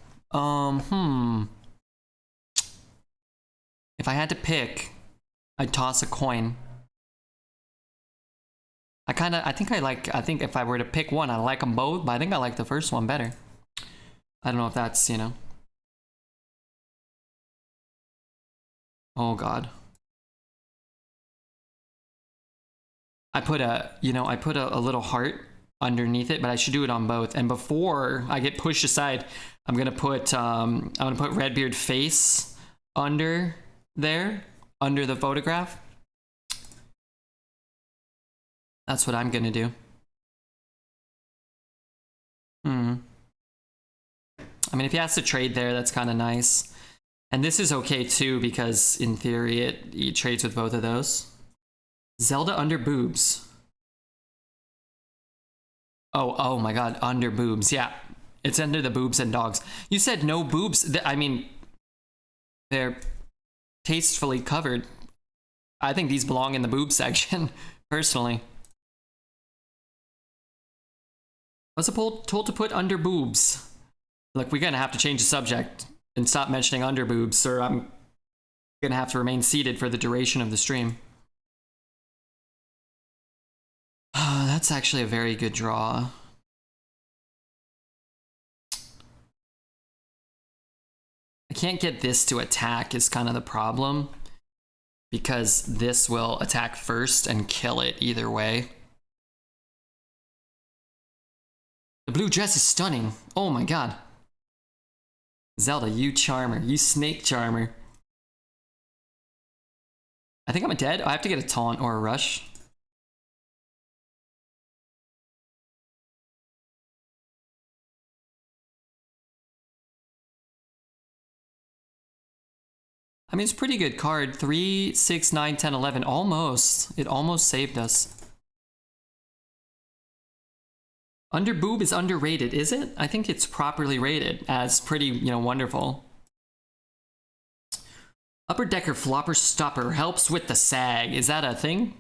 [SPEAKER 1] If I had to pick, I'd toss a coin. I think if I were to pick one, I like them both, but I think I like the first one better. I don't know if that's, you know. Oh God. I put a little heart underneath it, but I should do it on both. And before I get pushed aside, I'm gonna put Redbeard face under there, under the photograph. That's what I'm gonna do. I mean, if he has to trade there, that's kind of nice. And this is okay too, because in theory, it trades with both of those. Zelda under boobs. Oh my God, under boobs. Yeah, it's under the boobs and dogs. You said no boobs. I mean, they're tastefully covered. I think these belong in the boob section, personally. I was told to put under boobs. Look, we're gonna have to change the subject and stop mentioning under boobs, or I'm gonna have to remain seated for the duration of the stream. That's actually a very good draw. I can't get this to attack is kind of the problem, because this will attack first and kill it either way. The blue dress is stunning. Oh my God. Zelda, you charmer. You snake charmer. I think I'm dead. I have to get a taunt or a rush. I mean, it's a pretty good card. 3, 6, 9, 10, 11. Almost. It almost saved us. Under boob is underrated, is it? I think it's properly rated as pretty, you know, wonderful. Upper decker flopper stopper helps with the sag. Is that a thing?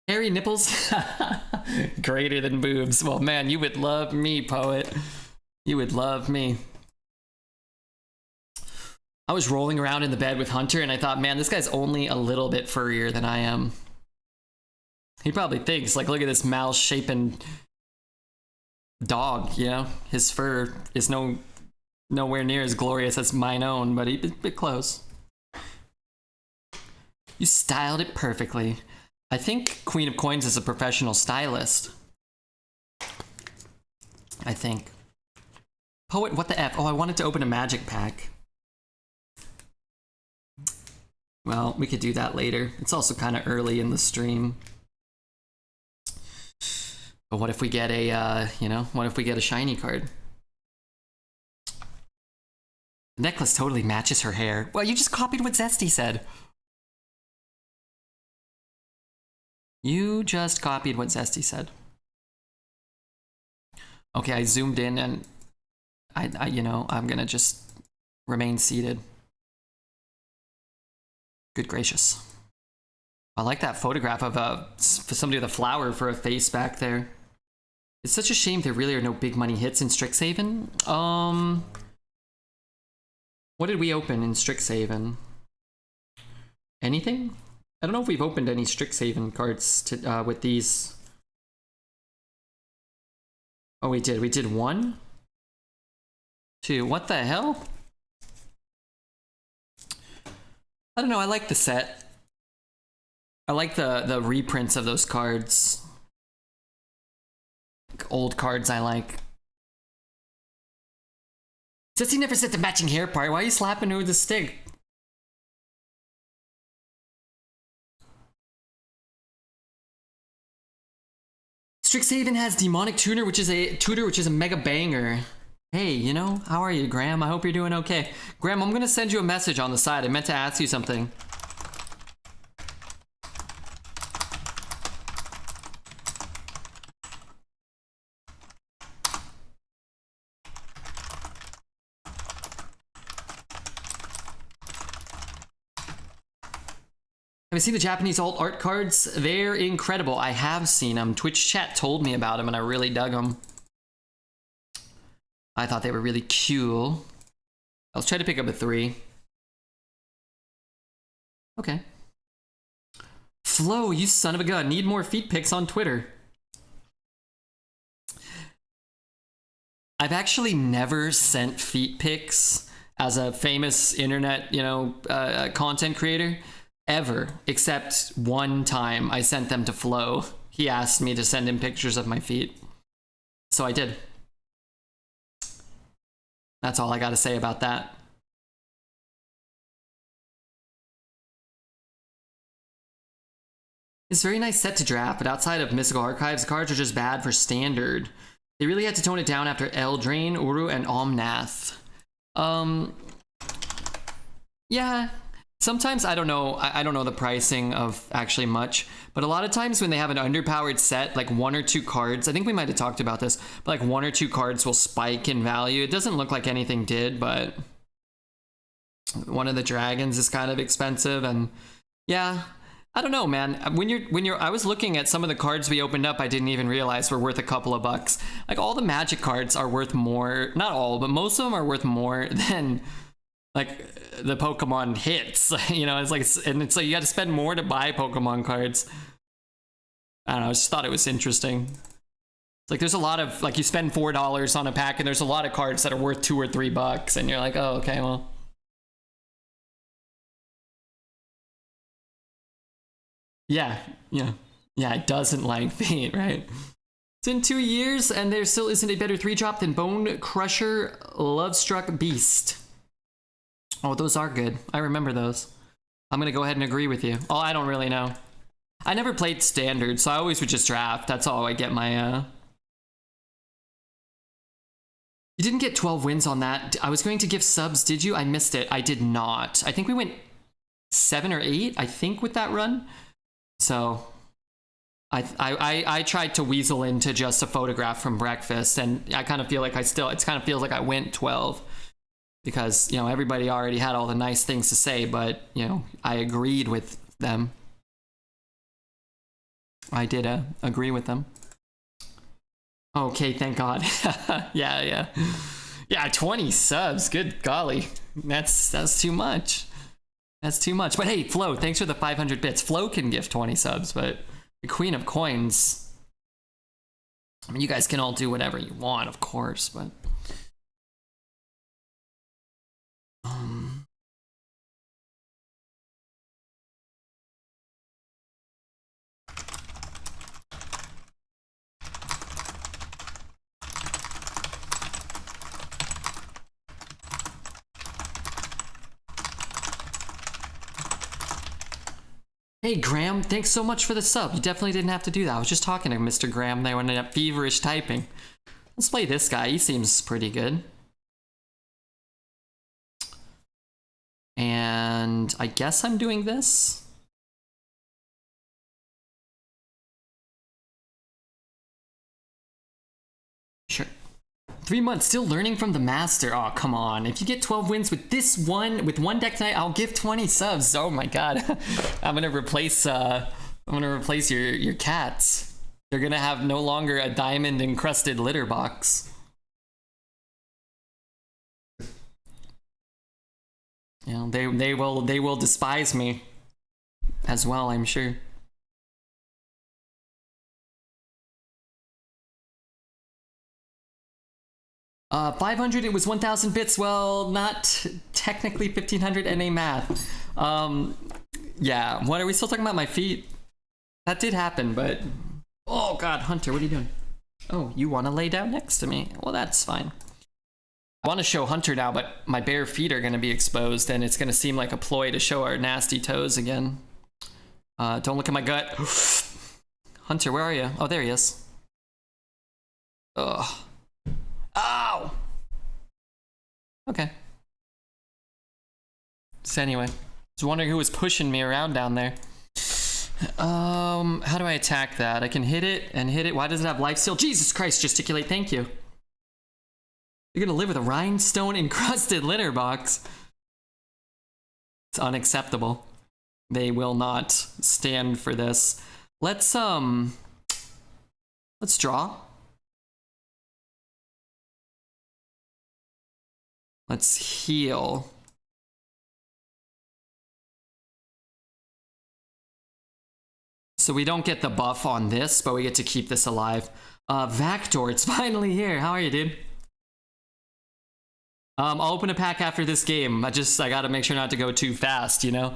[SPEAKER 1] Hairy nipples? Greater than boobs. Well, man, you would love me, poet. You would love me. I was rolling around in the bed with Hunter and I thought, man, this guy's only a little bit furrier than I am. He probably thinks, like, look at this mouse-shapen dog, you know? His fur is nowhere near as glorious as mine own, but he's a bit close. You styled it perfectly. I think Queen of Coins is a professional stylist. I think. Poet, what the F? Oh, I wanted to open a magic pack. Well, we could do that later. It's also kind of early in the stream. But what if we get a, you know, what if we get a shiny card? The necklace totally matches her hair. Well, you just copied what Zesty said. You just copied what Zesty said. Okay, I zoomed in and I you know, I'm gonna just remain seated. Good gracious. I like that photograph of somebody with a flower for a face back there. It's such a shame there really are no big money hits in Strixhaven. What did we open in Strixhaven? Anything? I don't know if we've opened any Strixhaven cards to, with these. Oh, we did. We did 1, 2. What the hell? I don't know. I like the set. I like the reprints of those cards. Like old cards I like. Says he never set the matching hair part. Why are you slapping her with a stick? Strixhaven has Demonic Tutor, which is a mega banger. Hey, you know, how are you, Graham? I hope you're doing okay. Graham, I'm gonna send you a message on the side. I meant to ask you something. Have you seen the Japanese alt art cards? They're incredible. I have seen them. Twitch chat told me about them and I really dug them. I thought they were really cool. Let's try to pick up a 3. Okay. Flo, you son of a gun. Need more feet pics on Twitter. I've actually never sent feet pics as a famous internet, you know, content creator. Ever, except one time I sent them to Flo. He asked me to send him pictures of my feet. So I did. That's all I gotta say about that. It's a very nice set to draft, but outside of Mystical Archives, the cards are just bad for Standard. They really had to tone it down after Eldraine, Uru, and Omnath. Yeah. Sometimes I don't know the pricing of actually much, but a lot of times when they have an underpowered set, like 1 or 2 cards, I think we might have talked about this, but like 1 or 2 cards will spike in value. It doesn't look like anything did, but one of the dragons is kind of expensive, and yeah, I don't know, man. I was looking at some of the cards we opened up, I didn't even realize were worth a couple of bucks. Like all the Magic cards are worth more, not all, but most of them are worth more than like the Pokemon hits, you know. It's like, and it's like you got to spend more to buy Pokemon cards. I don't know, I just thought it was interesting. It's like there's a lot of, like, you spend $4 on a pack and there's a lot of cards that are worth $2 or $3 and you're like, oh, okay, well. Yeah, it doesn't like feet, right? It's been 2 years and there still isn't a better 3-drop than Bone Crusher Lovestruck Beast. Oh, those are good. I remember those. I'm gonna go ahead and agree with you. Oh, I don't really know. I never played Standard, so I always would just draft. That's all I get my, You didn't get 12 wins on that. I was going to give subs, did you? I missed it. I did not. I think we went 7 or 8, I think, with that run. So I tried to weasel into just a photograph from breakfast, and I kind of feel like it kind of feels like I went 12. Because, you know, everybody already had all the nice things to say, but, you know, I agreed with them. I did agree with them. Okay, thank God. Yeah. Yeah, 20 subs. Good golly. That's too much. That's too much. But hey, Flo, thanks for the 500 bits. Flo can give 20 subs, but the Queen of Coins, I mean, you guys can all do whatever you want, of course, but... Hey, Graham, thanks so much for the sub. You definitely didn't have to do that. I was just talking to Mr. Graham there when I ended feverish typing. Let's play this guy. He seems pretty good. And I guess I'm doing this. Sure. 3 months, still learning from the master. Oh, come on. If you get 12 wins with this one, with one deck tonight, I'll give 20 subs. Oh my god. I'm gonna replace your cats. They're gonna have no longer a diamond encrusted litter box. You know, they will despise me as well, I'm sure. 500, it was 1,000 bits. Well, not technically 1,500 NA math. Yeah, what are we still talking about? My feet? That did happen, but... Oh god, Hunter, what are you doing? Oh, you want to lay down next to me? Well, that's fine. I want to show Hunter now, but my bare feet are going to be exposed, and it's going to seem like a ploy to show our nasty toes again. Don't look at my gut. Hunter, where are you? Oh, there he is. Ugh. Ow! Okay. So anyway, I was wondering who was pushing me around down there. How do I attack that? I can hit it and hit it. Why does it have lifesteal? Jesus Christ, gesticulate, thank you. You're gonna live with a rhinestone encrusted litter box. It's unacceptable. They will not stand for this. Let's draw. Let's heal. So we don't get the buff on this, but we get to keep this alive. Vactor, it's finally here. How are you, dude? I'll open a pack after this game. I gotta make sure not to go too fast, you know?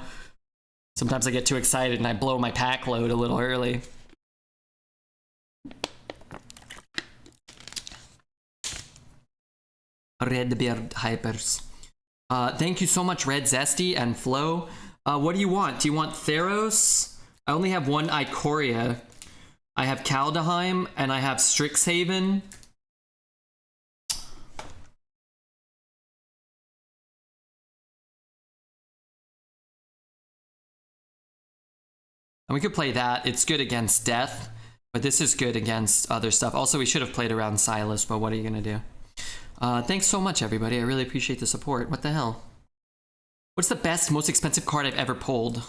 [SPEAKER 1] Sometimes I get too excited and I blow my pack load a little early. Redbeard Hypers. Thank you so much, Red Zesty and Flo. What do you want? Do you want Theros? I only have one Ikoria. I have Kaldheim and I have Strixhaven. And we could play that. It's good against death, but this is good against other stuff. Also, we should have played around Silas, but what are you gonna do? Thanks so much, everybody. I really appreciate the support. What the hell? What's the best, most expensive card I've ever pulled?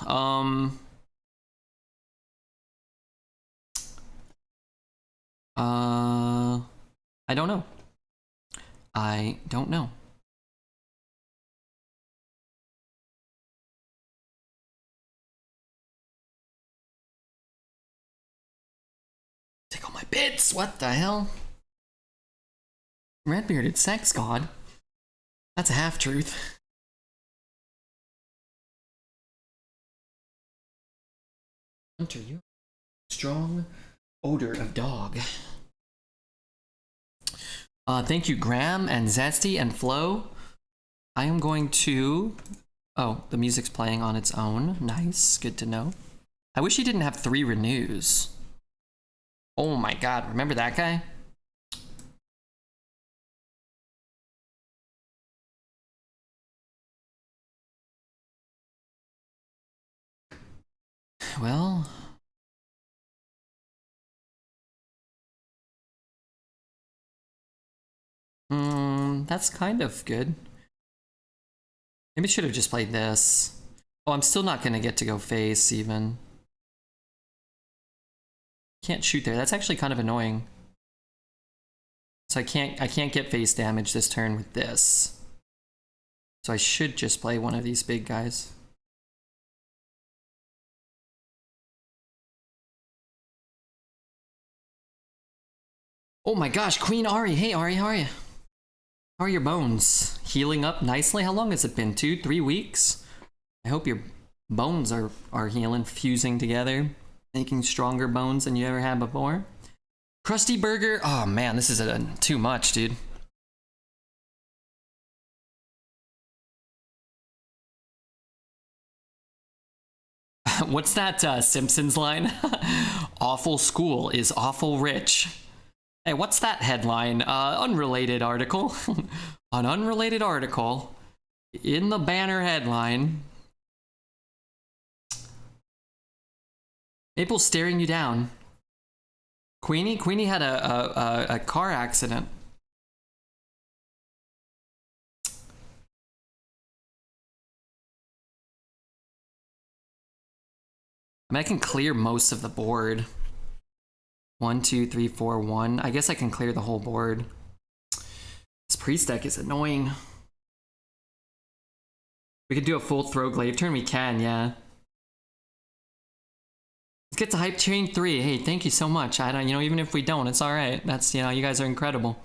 [SPEAKER 1] I don't know. I don't know. Take all my bits! What the hell? Red-bearded sex god? That's a half-truth. Hunter, you strong odor of dog. Thank you, Graham and Zesty and Flo. I am going to... Oh, the music's playing on its own. Nice, good to know. I wish he didn't have 3 renews. Oh my god, remember that guy? Well... that's kind of good. Maybe I should have just played this. Oh, I'm still not gonna get to go face, even. Can't shoot there. That's actually kind of annoying. So I can't get face damage this turn with this. So I should just play one of these big guys. Oh my gosh, Queen Ari. Hey Ari, how are you? How are your bones? Healing up nicely? How long has it been? 2-3 weeks? I hope your bones are healing, fusing together, making stronger bones than you ever had before. Krusty Burger? Oh man, this is too much, dude. What's that Simpsons line? Awful school is awful rich. Hey, what's that headline? Unrelated article. An unrelated article in the banner headline. Maple's staring you down. Queenie had a car accident. I mean, I can clear most of the board. 1, 2, 3, 4, 1. I guess I can clear the whole board. This priest deck is annoying. We could do a full throw glaive turn. We can, yeah. Let's get to hype chain 3. Hey, thank you so much. I don't, you know, even if we don't, it's all right. That's, you know, you guys are incredible.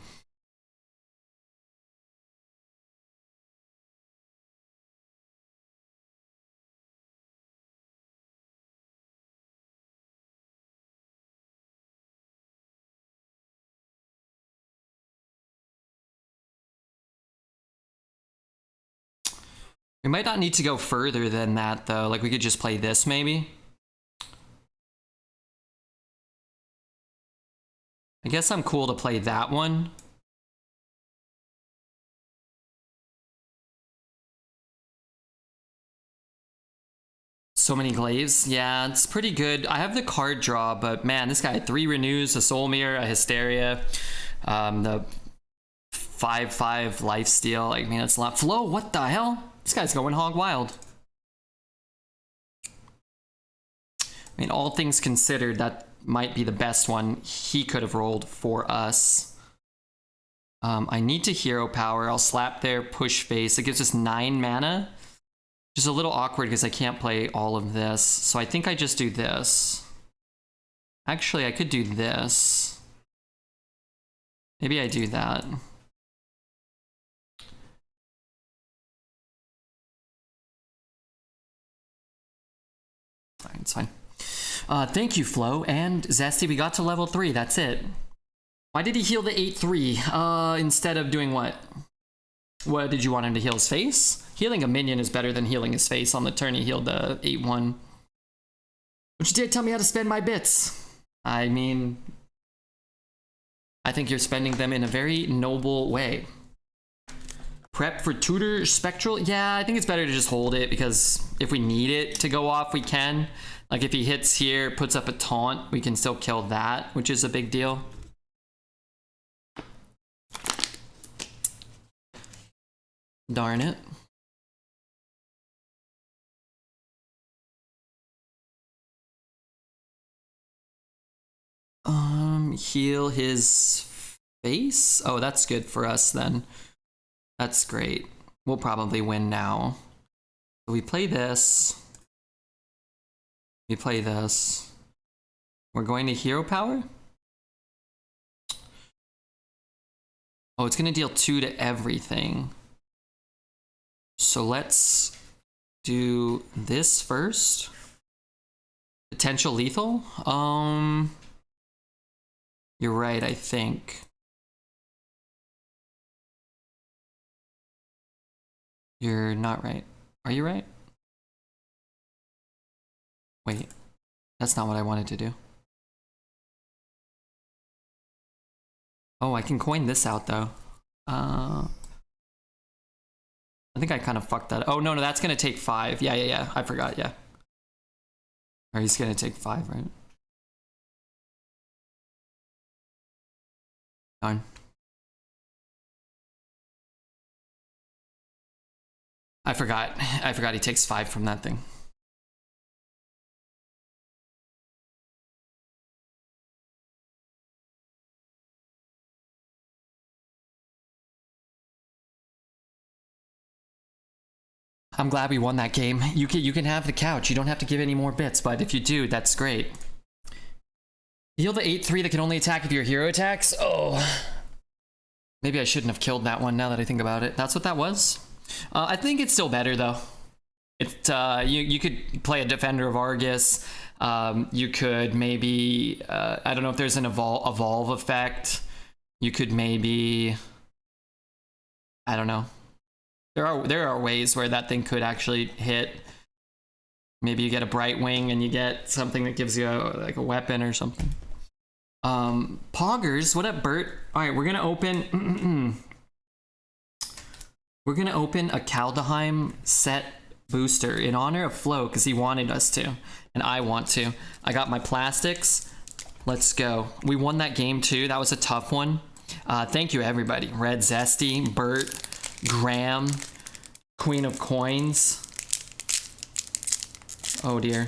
[SPEAKER 1] We might not need to go further than that, though. Like, we could just play this, maybe. I guess I'm cool to play that one. So many glaives. Yeah, it's pretty good. I have the card draw, but man, this guy had 3 renews, a soul mirror, a hysteria, the 5/5 lifesteal. I mean, that's a lot. Flo, what the hell? This guy's going hog wild. I mean, all things considered, that might be the best one he could have rolled for us. I need to hero power. I'll slap there, push face. It gives us 9 mana. Which is a little awkward because I can't play all of this. So I think I just do this. Actually, I could do this. Maybe I do that. Alright, it's fine. Thank you, Flo. And Zesty, we got to level 3. That's it. Why did he heal the 8/3 instead of doing what? What did you want him to heal his face? Healing a minion is better than healing his face. On the turn he healed the 8/1. But you did tell me how to spend my bits. I mean, I think you're spending them in a very noble way. Prep for Tutor Spectral? Yeah, I think it's better to just hold it because if we need it to go off, we can. Like if he hits here, puts up a taunt, we can still kill that, which is a big deal. Darn it. Heal his face? Oh, that's good for us then. That's great. We'll probably win now. So we play this. We play this. We're going to hero power? Oh, it's gonna deal 2 to everything. So let's do this first. Potential lethal? You're right, I think. You're not right. Are you right? Wait, that's not what I wanted to do. Oh, I can coin this out though. I think I kind of fucked that. Oh, no, that's gonna take 5. Yeah. I forgot, yeah. Or he's gonna take 5, right? Darn. I forgot he takes 5 from that thing. I'm glad we won that game. You can have the couch. You don't have to give any more bits, but if you do, that's great. Heal the 8/3 that can only attack if your hero attacks? Oh. Maybe I shouldn't have killed that one now that I think about it. That's what that was? I think it's still better though. You could play a Defender of Argus. You could maybe, I don't know if there's an evolve effect. You could maybe, I don't know. There are ways where that thing could actually hit. Maybe you get a Bright Wing and you get something that gives you like a weapon or something. Poggers, what up, Bert? All right, we're gonna open. We're gonna open a Kaldheim set booster in honor of Flo because he wanted us to, and I want to. I got my plastics. Let's go. We won that game too. That was a tough one. Thank you everybody. Red Zesty, Bert, Graham, Queen of Coins. Oh dear.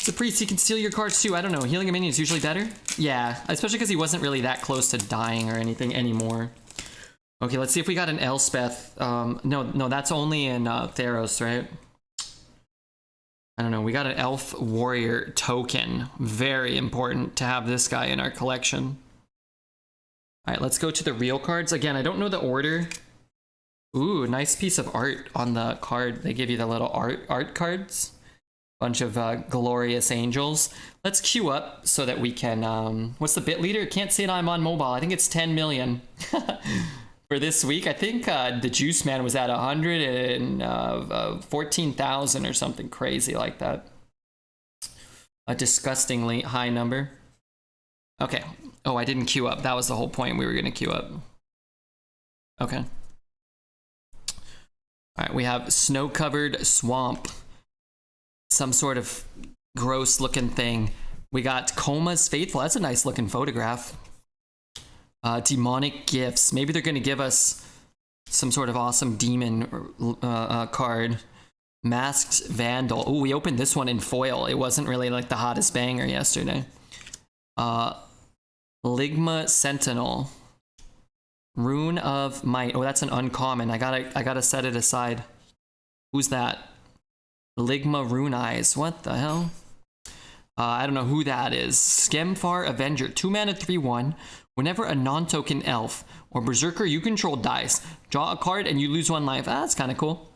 [SPEAKER 1] It's a priest, he can steal your cards too. I don't know. Healing a minion is usually better. Yeah, especially because he wasn't really that close to dying or anything anymore. Okay, let's see if we got an Elspeth. No, that's only in Theros, right? I don't know. We got an Elf Warrior token. Very important to have this guy in our collection. All right, let's go to the real cards. Again, I don't know the order. Ooh, nice piece of art on the card. They give you the little art cards. Bunch of glorious angels. Let's queue up so that we can... what's the bit leader? Can't say that I'm on mobile. I think it's 10 million. For this week, I think the Juice Man was at 114,000 or something crazy like that. A disgustingly high number. Okay. Oh, I didn't queue up. That was the whole point. We were going to queue up. Okay. All right, we have Snow-Covered Swamp. Some sort of gross-looking thing. We got Coma's Faithful. That's a nice-looking photograph. Demonic Gifts. Maybe they're going to give us some sort of awesome demon card. Masked Vandal. Oh, we opened this one in foil. It wasn't really like the hottest banger yesterday. Ligma Sentinel. Rune of Might. Oh, that's an uncommon. I gotta set it aside. Who's that? Ligma Rune Eyes. What the hell? I don't know who that is. Skemfar Avenger. 2 mana 3/1. Whenever a non-token elf or berserker you control dies, draw a card and you lose 1 life. Ah, that's kind of cool.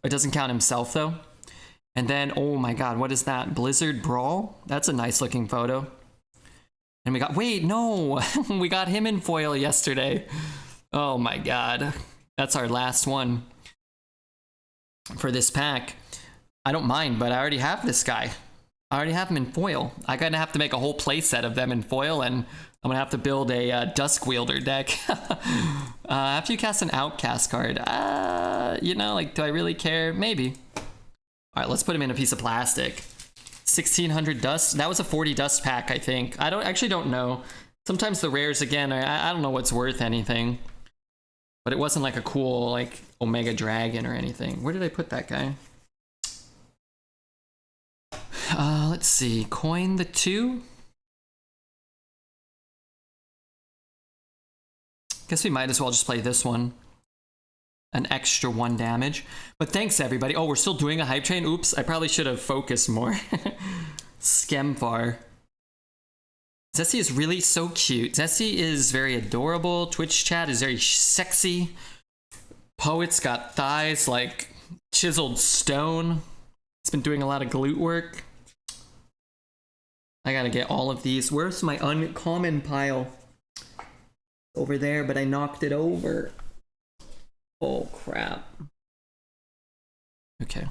[SPEAKER 1] It doesn't count himself though. And then, oh my god, what is that? Blizzard Brawl? That's a nice looking photo. And we got, wait, no, we got him in foil yesterday. Oh my god. That's our last one for this pack. I don't mind, but I already have this guy. I already have him in foil. I'm gonna have to make a whole play set of them in foil, and I'm gonna have to build a Dusk Wielder deck. After you cast an Outcast card, you know, like, do I really care? Maybe. All right, let's put him in a piece of plastic. 1,600 dust. That was a 40 dust pack, I think. I actually don't know. Sometimes the rares, again, I don't know what's worth anything. But it wasn't like a cool, like, Omega Dragon or anything. Where did I put that guy? Let's see. Coin the 2. Guess we might as well just play this one. An extra 1 damage. But thanks, everybody. Oh, we're still doing a hype train? Oops, I probably should have focused more. Skemfar. Zessie is really so cute. Zessie is very adorable. Twitch chat is very sexy. Poet's got thighs like chiseled stone. He's been doing a lot of glute work. I gotta get all of these. Where's my uncommon pile? Over there, but I knocked it over. Oh, crap. Okay.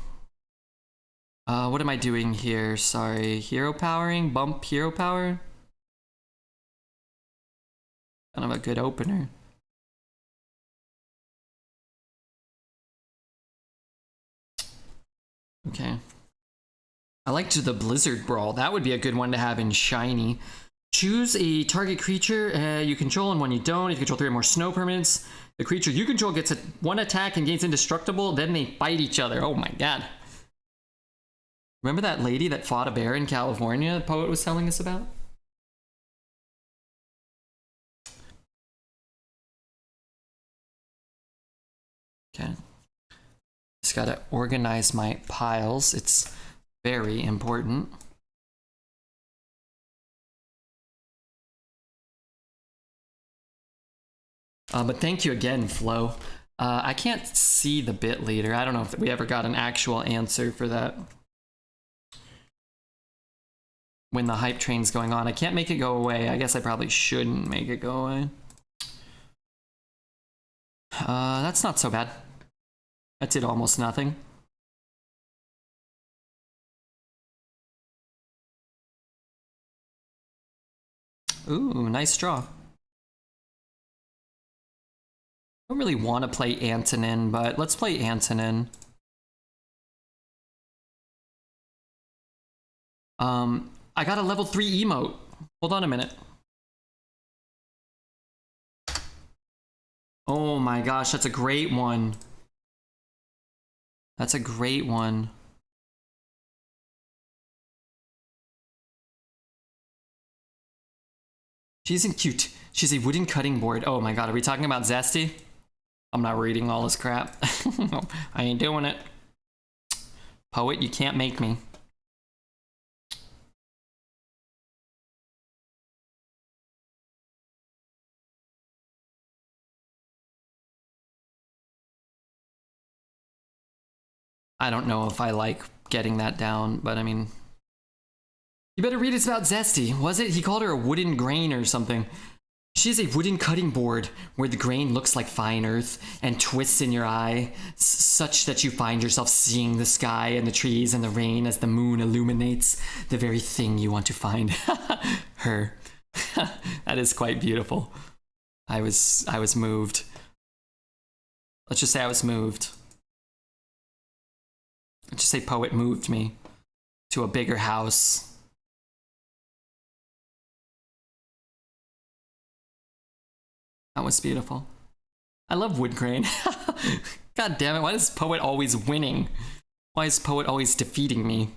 [SPEAKER 1] What am I doing here? Sorry. Hero powering? Bump hero power? Kind of a good opener. Okay. I liked the Blizzard Brawl. That would be a good one to have in Shiny. Choose a target creature you control and one you don't. If you control 3 or more snow permanents, the creature you control gets 1 attack and gains indestructible. Then they fight each other. Oh my god. Remember that lady that fought a bear in California the poet was telling us about? Okay. Just gotta organize my piles. It's very important. But thank you again, Flo. I can't see the bit leader. I don't know if we ever got an actual answer for that. When the hype train's going on. I can't make it go away. I guess I probably shouldn't make it go away. That's not so bad. That did almost nothing. Ooh, nice draw. I don't really want to play Antonin, but let's play Antonin. I got a level 3 emote. Hold on a minute. Oh my gosh, that's a great one. That's a great one. She isn't cute. She's a wooden cutting board. Oh my god, are we talking about Zesty? I'm not reading all this crap. I ain't doing it. Poet, you can't make me. I don't know if I like getting that down, but I mean... You better read it's about Zesty. Was it? He called her a wooden grain or something. She is a wooden cutting board where the grain looks like fine earth and twists in your eye, such that you find yourself seeing the sky and the trees and the rain as the moon illuminates the very thing you want to find. Her. That is quite beautiful. I was moved. Let's just say I was moved. Let's just say Poet moved me to a bigger house. That was beautiful. I love wood grain. God damn it, why is Poet always winning? Why is Poet always defeating me?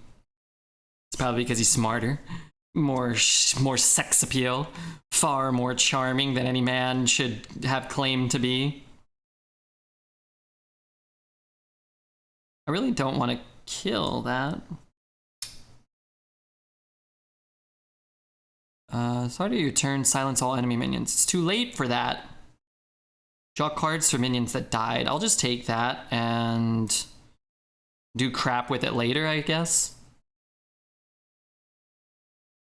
[SPEAKER 1] It's probably because he's smarter. More sex appeal. Far more charming than any man should have claimed to be. I really don't want to kill that. Start of your turn, silence all enemy minions. It's too late for that. Draw cards for minions that died. I'll just take that and do crap with it later, I guess.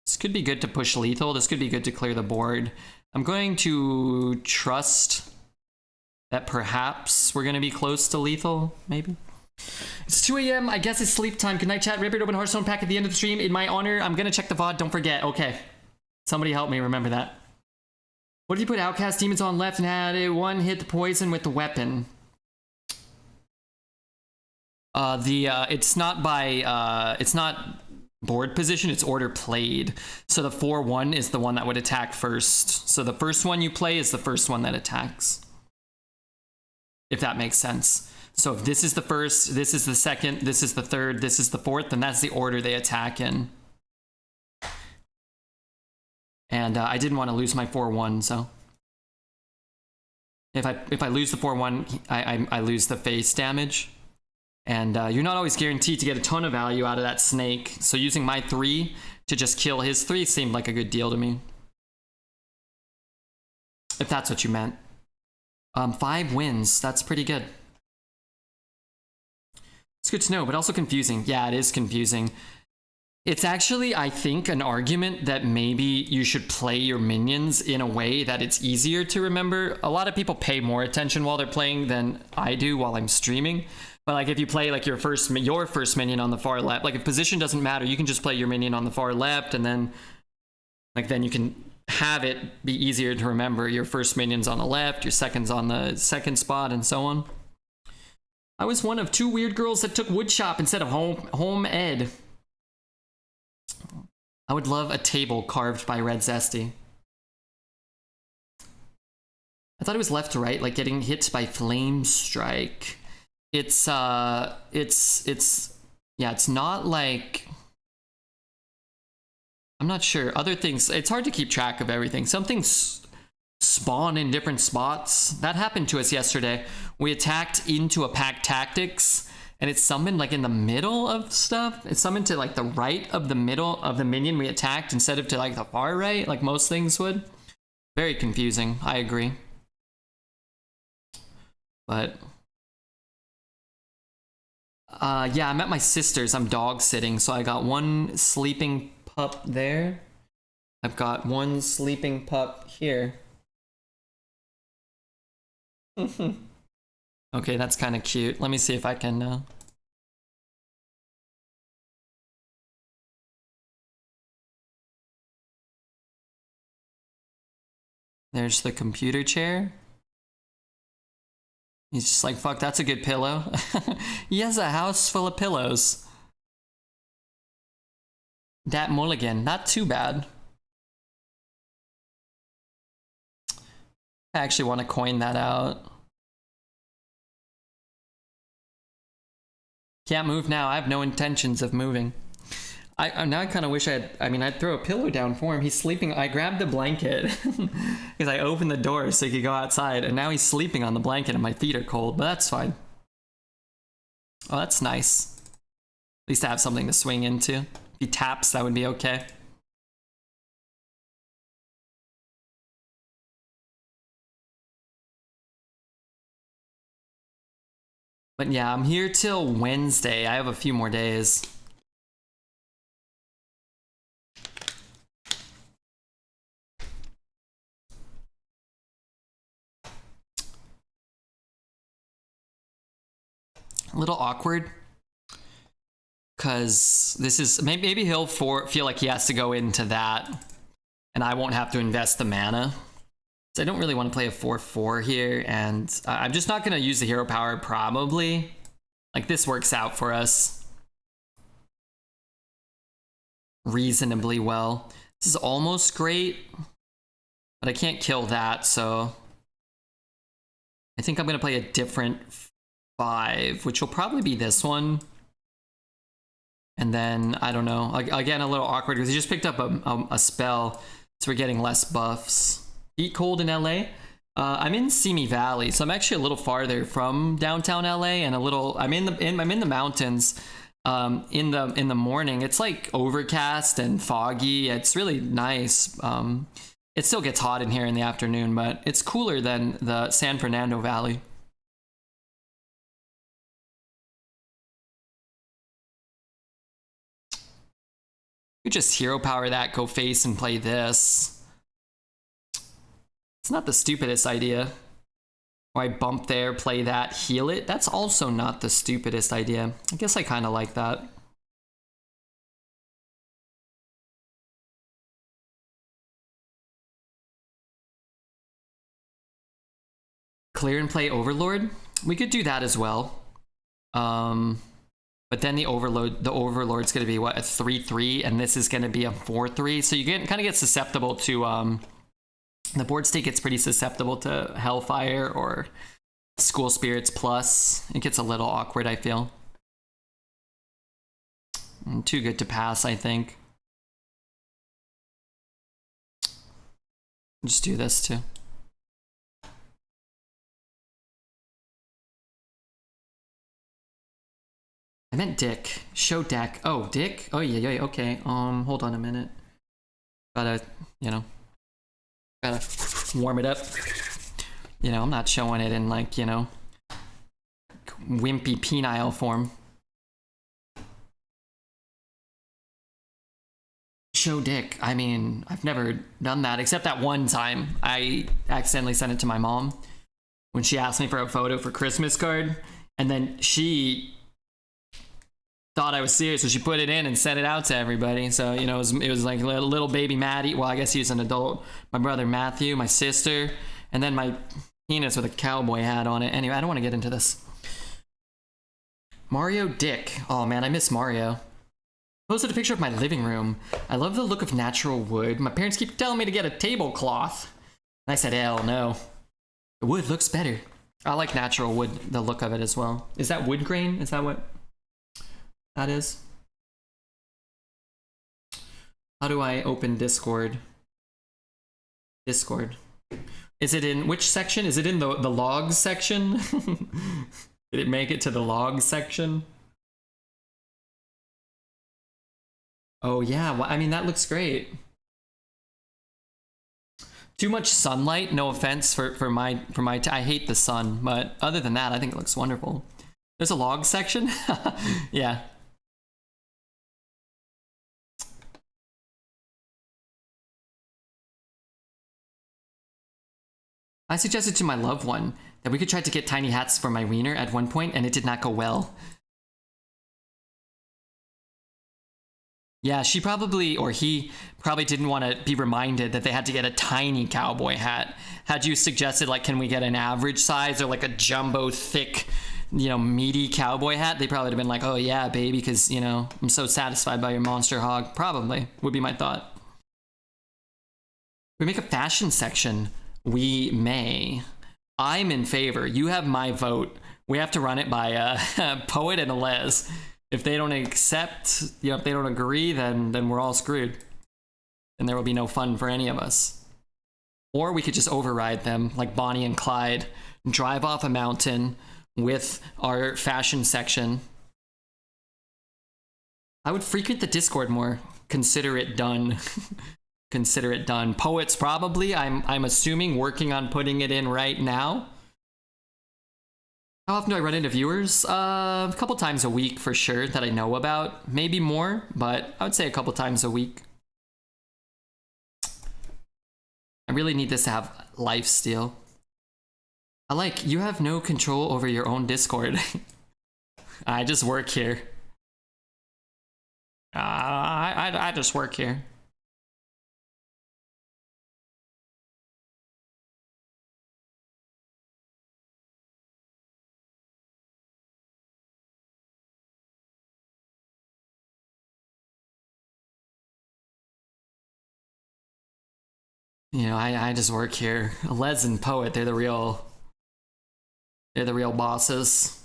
[SPEAKER 1] This could be good to push lethal. This could be good to clear the board. I'm going to trust that perhaps we're going to be close to lethal, maybe. It's 2 a.m. I guess it's sleep time. Good night, chat. Ribbit, open Hearthstone pack at the end of the stream. In my honor, I'm going to check the VOD. Don't forget. Okay. Somebody help me remember that. What did you put Outcast Demons on left and had it one hit the poison with the weapon? It's not by, it's not board position, it's order played. So the 4-1 is the one that would attack first. So the first one you play is the first one that attacks. If that makes sense. So if this is the first, this is the second, this is the third, this is the fourth, then that's the order they attack in. And I didn't want to lose my 4-1, so if I lose the 4-1, I lose the face damage. And you're not always guaranteed to get a ton of value out of that snake. So using my 3 to just kill his 3 seemed like a good deal to me. If that's what you meant. 5 wins, that's pretty good. It's good to know, but also confusing. Yeah, it is confusing. It's actually, I think, an argument that maybe you should play your minions in a way that it's easier to remember. A lot of people pay more attention while they're playing than I do while I'm streaming. But like if you play like your first minion on the far left, like if position doesn't matter, you can just play your minion on the far left, and then then you can have it be easier to remember. Your first minion's on the left, your second's on the second spot, and so on. I was one of 2 weird girls that took woodshop instead of home ed. I would love a table carved by Red Zesty. I thought it was left to right, like getting hit by flame strike. It's yeah, it's not like, I'm not sure. Other things, it's hard to keep track of everything. Some things spawn in different spots. That happened to us yesterday. We attacked into a pack tactics, and it's summoned like in the middle of stuff. It's summoned to like the right of the middle of the minion we attacked instead of to like the far right, like most things would. Very confusing, I agree. But yeah, I'm at my sister's. I'm dog sitting, so I got 1 sleeping pup there. I've got 1 sleeping pup here. Okay, that's kind of cute. Let me see if I can There's the computer chair. He's just like, fuck, that's a good pillow. He has a house full of pillows. Dat mulligan, not too bad. I actually want to coin that out. Can't move now. I have no intentions of moving. Now I kind of wish I'd throw a pillow down for him. He's sleeping. I grabbed the blanket because I opened the door so he could go outside, and now he's sleeping on the blanket and my feet are cold, but that's fine. Oh, that's nice. At least I have something to swing into. If he taps, that would be okay. But yeah, I'm here till Wednesday. I have a few more days. A little awkward. Because this is... Maybe he'll feel like he has to go into that. And I won't have to invest the mana. So I don't really want to play a 4/4 here, and I'm just not going to use the hero power, probably. Like, this works out for us reasonably well. This is almost great, but I can't kill that, so I think I'm going to play a different 5, which will probably be this one. And then, I don't know, again, a little awkward, because he just picked up a spell, so we're getting less buffs. Eat cold in LA. I'm in Simi Valley, so I'm actually a little farther from downtown LA, and I'm in the mountains. In the morning, it's like overcast and foggy. It's really nice. It still gets hot in here in the afternoon, but it's cooler than the San Fernando Valley. You just hero power that, go face, and play this. It's not the stupidest idea. Or I bump there, play that, heal it. That's also not the stupidest idea. I guess I kind of like that. Clear and play Overlord. We could do that as well. But then the Overlord's going to be what, a 3/3, and this is going to be a 4/3. So you kind of get susceptible to the board state gets pretty susceptible to Hellfire or School Spirits Plus. It gets a little awkward, I feel. Too good to pass, I think. Just do this too. I meant Dick. Show deck. Oh, Dick? Oh, yeah, okay. Hold on a minute. Gotta, gotta warm it up. I'm not showing it in, like, wimpy penile form. Show Dick. I mean, I've never done that, except that one time I accidentally sent it to my mom when she asked me for a photo for Christmas card, and then she thought I was serious, so she put it in and sent it out to everybody. So, it was like little baby Maddie. Well, I guess he was an adult. My brother Matthew, my sister, and then my penis with a cowboy hat on it. Anyway, I don't want to get into this. Mario Dick. Oh man, I miss Mario. Posted a picture of my living room. I love the look of natural wood. My parents keep telling me to get a tablecloth. And I said, hell no. The wood looks better. I like natural wood, the look of it as well. Is that wood grain? Is that what that is? How do I open Discord? Discord. Is it in which section? Is it in the logs section? Did it make it to the logs section? Oh yeah, well, I mean, that looks great. Too much sunlight, no offense for my I hate the sun, but other than that, I think it looks wonderful. There's a log section? Yeah. I suggested to my loved one that we could try to get tiny hats for my wiener at one point, and it did not go well. Yeah, she probably, or he probably didn't want to be reminded that they had to get a tiny cowboy hat. Had you suggested, like, can we get an average size or like a jumbo thick, meaty cowboy hat, they probably would have been like, oh yeah, baby, because, I'm so satisfied by your monster hog. Probably would be my thought. We make a fashion section. We may. I'm in favor. You have my vote. We have to run it by a Poet and a Les. If they don't accept, you know, if they don't agree, then we're all screwed. And there will be no fun for any of us. Or we could just override them, like Bonnie and Clyde, drive off a mountain with our fashion section. I would frequent the Discord more. Consider it done. Consider it done. Poets probably. I'm assuming working on putting it in right now. How often do I run into viewers? A couple times a week for sure that I know about. Maybe more, but I would say a couple times a week. I really need this to have lifesteal. I like, you have no control over your own Discord. I just work here. I just work here. You know, I just work here. Les and Poet, they're the real bosses.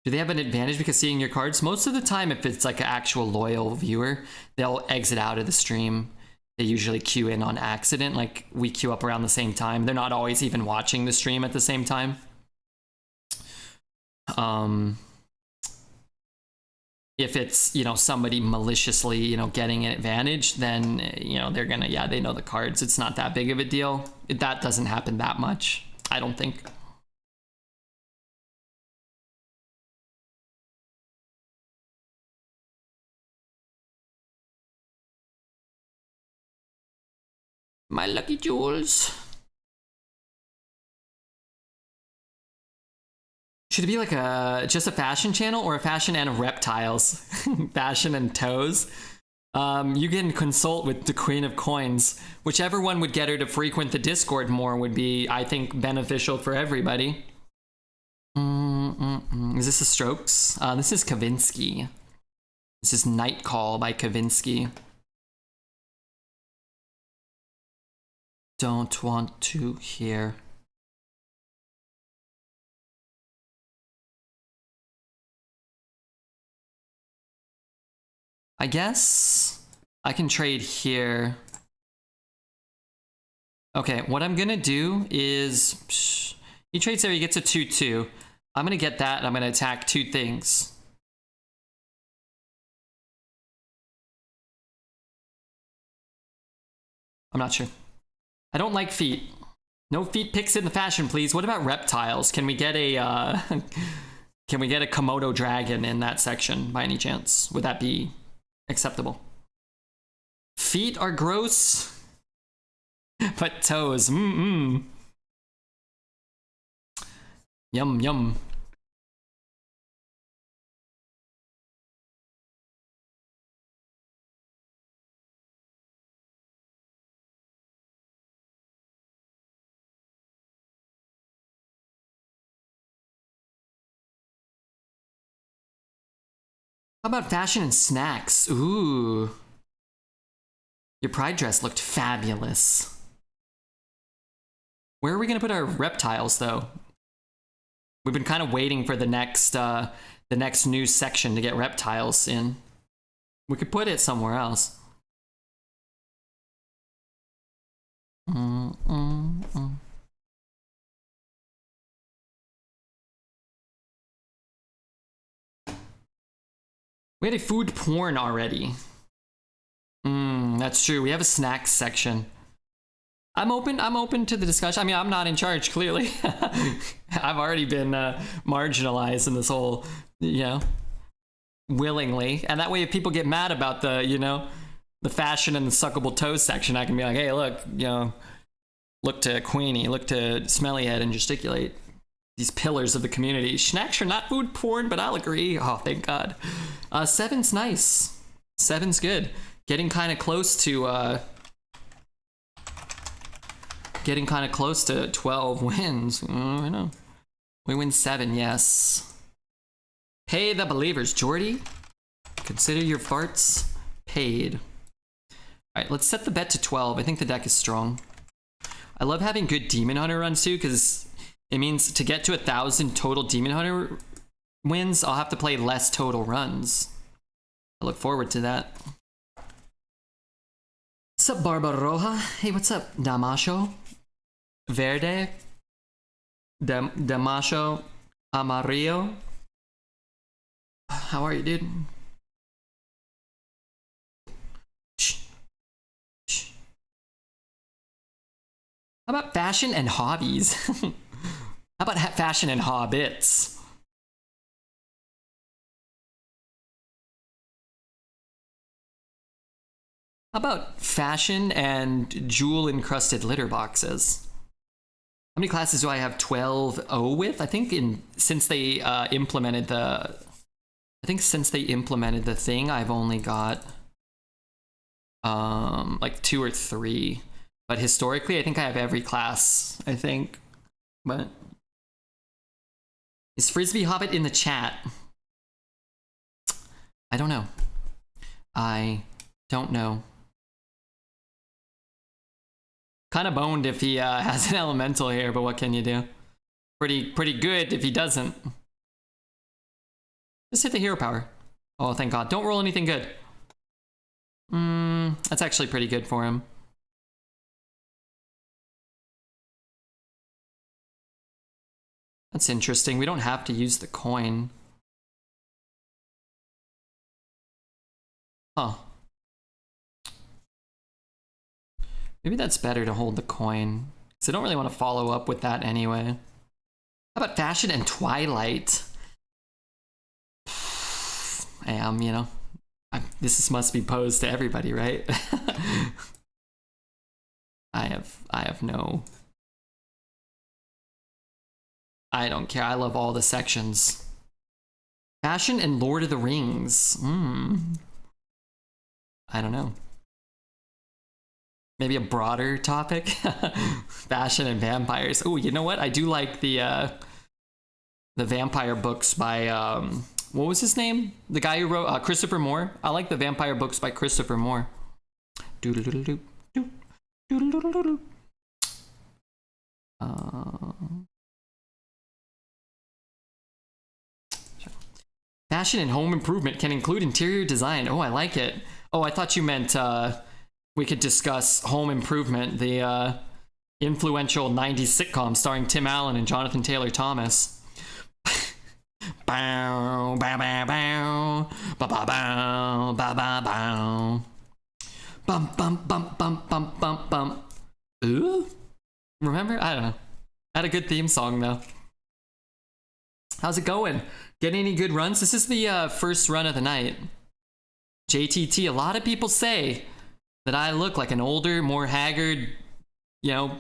[SPEAKER 1] Do they have an advantage because seeing your cards? Most of the time, if it's like an actual loyal viewer, they'll exit out of the stream. They usually queue in on accident, like we queue up around the same time. They're not always even watching the stream at the same time. If it's, you know, somebody maliciously, you know, getting an advantage, then, you know, they're gonna, yeah, they know the cards. It's not that big of a deal. That doesn't happen that much, I don't think. My lucky jewels. Should it be like just a fashion channel or a fashion and reptiles? Fashion and toes? You can consult with the Queen of Coins. Whichever one would get her to frequent the Discord more would be, I think, beneficial for everybody. Is this the Strokes? This is Kavinsky. This is Night Call by Kavinsky. Don't want to hear. I guess I can trade here. Okay, what I'm gonna do is he trades there, he gets a 2/2. I'm gonna get that and I'm gonna attack two things. I'm not sure. I don't like feet. No feet picks in the fashion, please. What about reptiles? Can we get a can we get a Komodo dragon in that section by any chance? Would that be acceptable? Feet are gross, but toes, yum yum. How about fashion and snacks? Ooh. Your pride dress looked fabulous. Where are we gonna put our reptiles though? We've been kind of waiting for the next new section to get reptiles in. We could put it somewhere else. We had a food porn already. That's true. We have a snacks section. I'm open to the discussion. I mean, I'm not in charge, clearly. I've already been marginalized in this whole, you know, willingly. And that way, if people get mad about the, you know, the fashion and the suckable toes section, I can be like, hey, look, you know, look to Queenie, look to Smellyhead and gesticulate. These pillars of the community. Snacks are not food porn, but I'll agree. Oh, thank God. 7's nice. 7's good. Getting kind of close to 12 wins. I know. We win 7, yes. Pay the believers, Jordy. Consider your farts paid. All right, let's set the bet to 12. I think the deck is strong. I love having good Demon Hunter runs too, because it means to get to 1,000 total Demon Hunter wins, I'll have to play less total runs. I look forward to that. What's up, Barbaroja? Hey, what's up, Damasho? Verde? Damasho Amarillo? How are you, dude? How about fashion and hobbies? How about fashion and hobbits? How about fashion and jewel-encrusted litter boxes? How many classes do I have 12-0 with? I think since they implemented the thing, I've only got like 2 or 3. But historically, I think I have every class, I think. But is Frisbee Hobbit in the chat? I don't know. I don't know. Kind of boned if he has an elemental here, but what can you do? Pretty good if he doesn't. Just hit the hero power. Oh, thank God. Don't roll anything good. That's actually pretty good for him. That's interesting. We don't have to use the coin. Huh. Maybe that's better to hold the coin, because I don't really want to follow up with that anyway. How about fashion and Twilight? You know, this must be posed to everybody, right? I have no... I don't care. I love all the sections. Fashion and Lord of the Rings. I don't know. Maybe a broader topic? Fashion and vampires. Oh, you know what? I do like the vampire books by, what was his name? The guy who wrote, Christopher Moore. I like the vampire books by Christopher Moore. Fashion and home improvement can include interior design. Oh, I like it. Oh, I thought you meant we could discuss Home Improvement, the influential 90s sitcom starring Tim Allen and Jonathan Taylor Thomas. Bow, bow, bow, bow, ba ba bow, ba ba bow. Bum bum bum bum bum bum bum. Ooh? Remember? I don't know. Had a good theme song though. How's it going? Getting any good runs? This is the first run of the night. JTT, a lot of people say that I look like an older, more haggard, you know,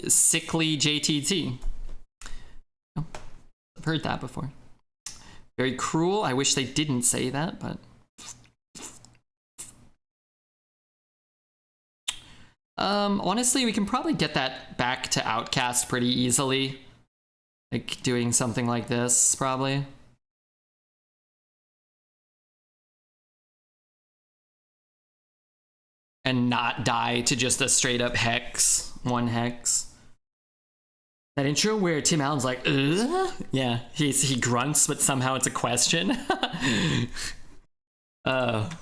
[SPEAKER 1] sickly JTT. I've heard that before. Very cruel. I wish they didn't say that, but... honestly, we can probably get that back to Outcast pretty easily. Like, doing something like this, probably. And not die to just a straight up hex. 1 hex. That intro where Tim Allen's like, ugh? Yeah, he grunts, but somehow it's a question. Let's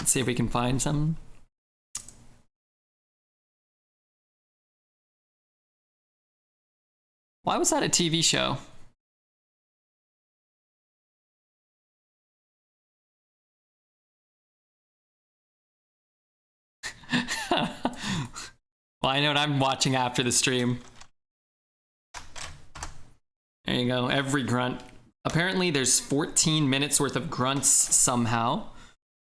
[SPEAKER 1] see if we can find some. Why was that a TV show? Well, I know what I'm watching after the stream. There you go, every grunt. Apparently there's 14 minutes worth of grunts somehow,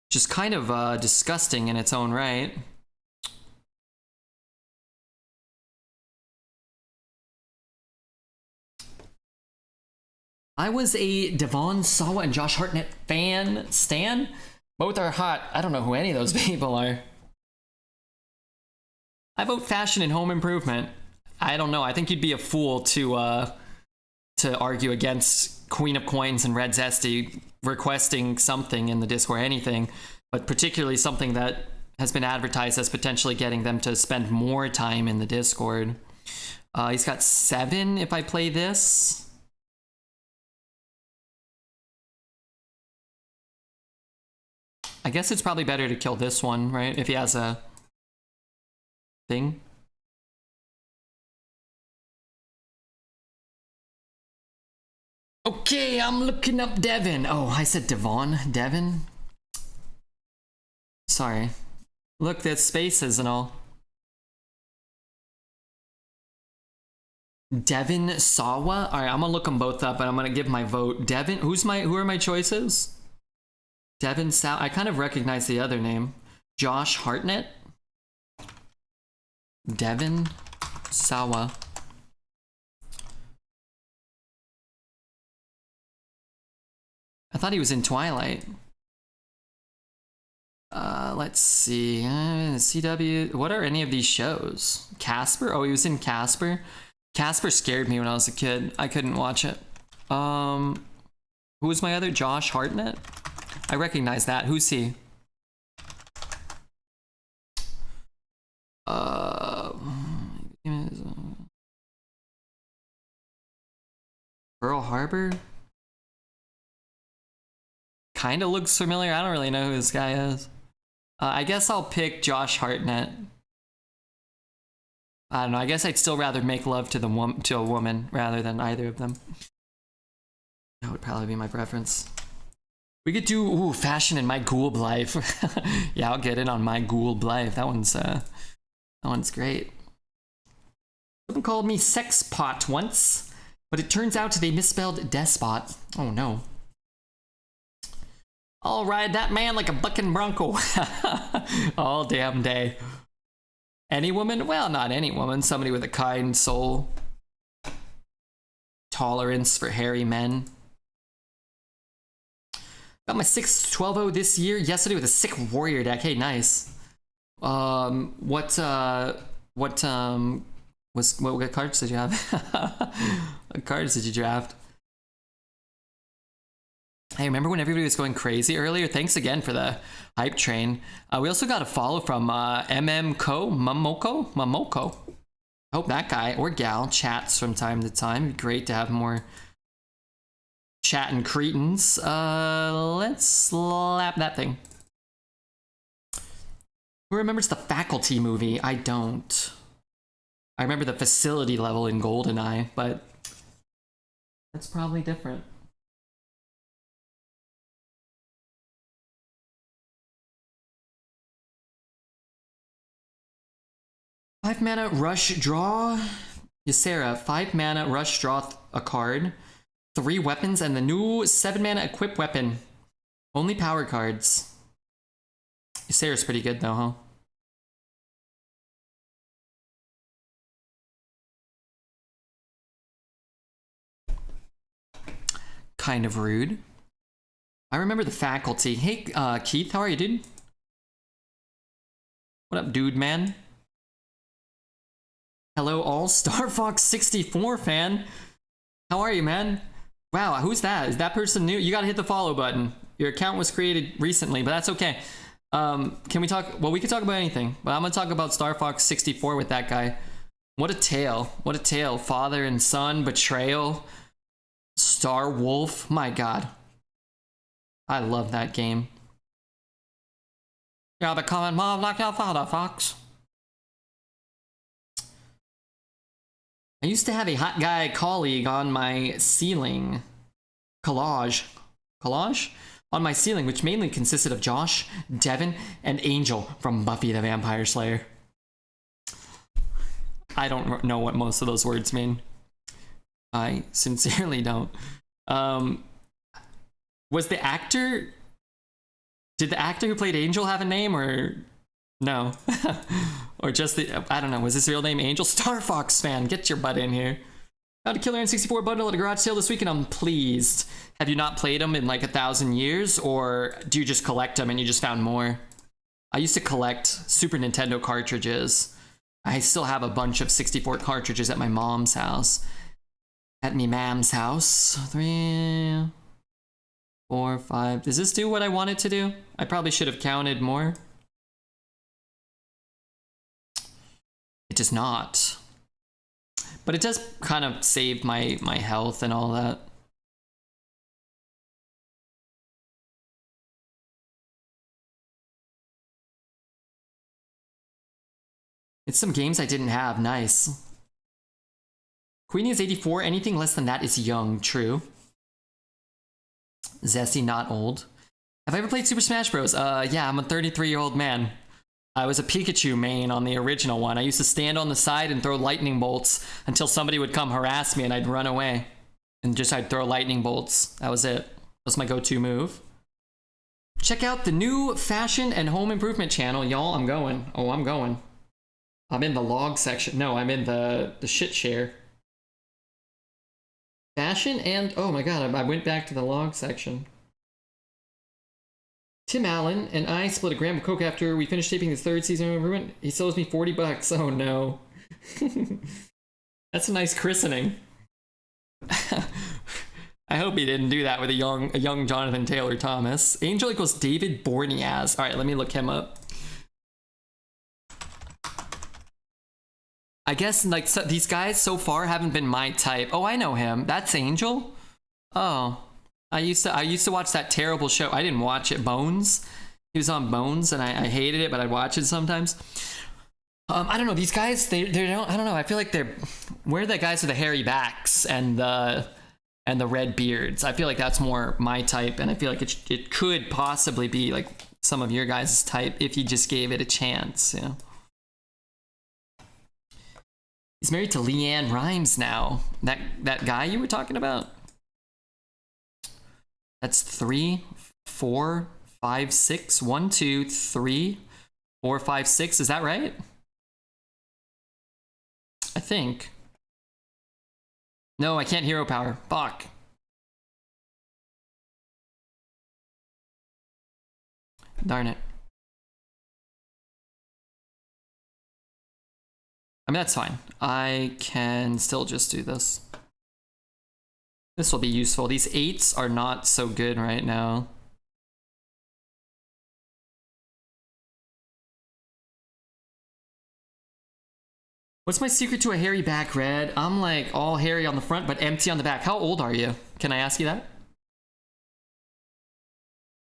[SPEAKER 1] which is kind of disgusting in its own right. I was a Devon Sawa and Josh Hartnett fan. Stan? Both are hot. I don't know who any of those people are. I vote fashion and home improvement. I don't know. I think you'd be a fool to argue against Queen of Coins and Red Zesty requesting something in the Discord, anything, but particularly something that has been advertised as potentially getting them to spend more time in the Discord. He's got 7 if I play this. I guess it's probably better to kill this one, right? If he has a thing. Okay, I'm looking up Devin. Oh, I said Devon. Devin? Sorry. Look, there's spaces and all. Devin Sawa? Alright, I'm gonna look them both up and I'm gonna give my vote. Devin, who are my choices? Devin Sawa. I kind of recognize the other name. Josh Hartnett? Devin Sawa. I thought he was in Twilight. Let's see. CW. What are any of these shows? Casper? Oh, he was in Casper. Casper scared me when I was a kid. I couldn't watch it. Who was my other? Josh Hartnett? I recognize that. Who's he? Pearl Harbor? Kind of looks familiar. I don't really know who this guy is. I guess I'll pick Josh Hartnett. I don't know. I guess I'd still rather make love to a woman rather than either of them. That would probably be my preference. We could do fashion in my Goob life. Yeah, I'll get in on my Goob life. That one's great. Someone called me sex pot once, but it turns out they misspelled despot. Oh no. I'll ride that man like a bucking bronco all damn day. Any woman? Well, not any woman. Somebody with a kind soul. Tolerance for hairy men. Got my 6-12-0 this year. Yesterday with a sick warrior deck. Hey, nice. What cards did you have? What cards did you draft? Hey, remember when everybody was going crazy earlier? Thanks again for the hype train. We also got a follow from Momoko. I hope that guy or gal chats from time to time. It'd be great to have more chatting cretins. Let's slap that thing. Who remembers the Faculty movie? I don't. I remember the facility level in GoldenEye, but that's probably different. Five mana rush draw. Ysera, 5 mana rush draw a card, 3 weapons, and the new 7 mana equip weapon. Only power cards. Ysera's pretty good though, huh? Kind of rude. I remember the Faculty. Hey, Keith, how are you, dude? What up, dude, man? Hello, all. Star Fox 64 fan. How are you, man? Wow, who's that? Is that person new? You gotta hit the follow button. Your account was created recently, but that's okay. Can we talk? Well, we can talk about anything, but I'm gonna talk about Star Fox 64 with that guy. What a tale. What a tale. Father and son, betrayal. Star Wolf. My god. I love that game. You're becoming more like your father, Fox. I used to have a hot guy colleague on my ceiling. Collage on my ceiling, which mainly consisted of Josh, Devin, and Angel from Buffy the Vampire Slayer. I don't know what most of those words mean. I sincerely don't. Was the actor... Did the actor who played Angel have a name, or... No. Or just the... I don't know. Was his real name Angel? Star Fox fan, get your butt in here. Got a Killer N64 bundle at a garage sale this week, and I'm pleased. Have you not played them in like 1,000 years, or do you just collect them and you just found more? I used to collect Super Nintendo cartridges. I still have a bunch of 64 cartridges at my mom's house. At me mam's house. 3, 4, 5. Does this do what I want it to do? I probably should have counted more. It does not. But it does kind of save my health and all that. It's some games I didn't have. Nice. Queenie is 84. Anything less than that is young. True. Zesty, not old. Have I ever played Super Smash Bros? Yeah, I'm a 33-year-old man. I was a Pikachu main on the original one. I used to stand on the side and throw lightning bolts until somebody would come harass me and I'd run away. And just I'd throw lightning bolts. That was it. That was my go-to move. Check out the new fashion and home improvement channel, y'all. I'm going. Oh, I'm going. I'm in the log section. No, I'm in the shit share. Fashion and... Oh my god, I went back to the log section. Tim Allen and I split a gram of coke after we finished taping the 3rd season of Improvement. He still owes me $40. Oh no. That's a nice christening. I hope he didn't do that with a young Jonathan Taylor Thomas. Angel equals David Borneaz. Alright, let me look him up. I guess like these guys so far haven't been my type. Oh, I know him. That's Angel? Oh. I used to watch that terrible show. I didn't watch it, Bones. He was on Bones and I hated it, but I'd watch it sometimes. I don't know, these guys, they don't, I don't know, I feel like where the guys with the hairy backs and the red beards. I feel like that's more my type, and I feel like it could possibly be like some of your guys' type if you just gave it a chance, you know. He's married to Leanne Rimes now. That guy you were talking about? That's 3, 4, 5, 6. 1, 2, 3, 4, 5, 6. Is that right? I think. No, I can't hero power. Fuck. Darn it. I mean, that's fine. I can still just do this. This will be useful. These 8s are not so good right now. What's my secret to a hairy back, Red? I'm like all hairy on the front, but empty on the back. How old are you? Can I ask you that?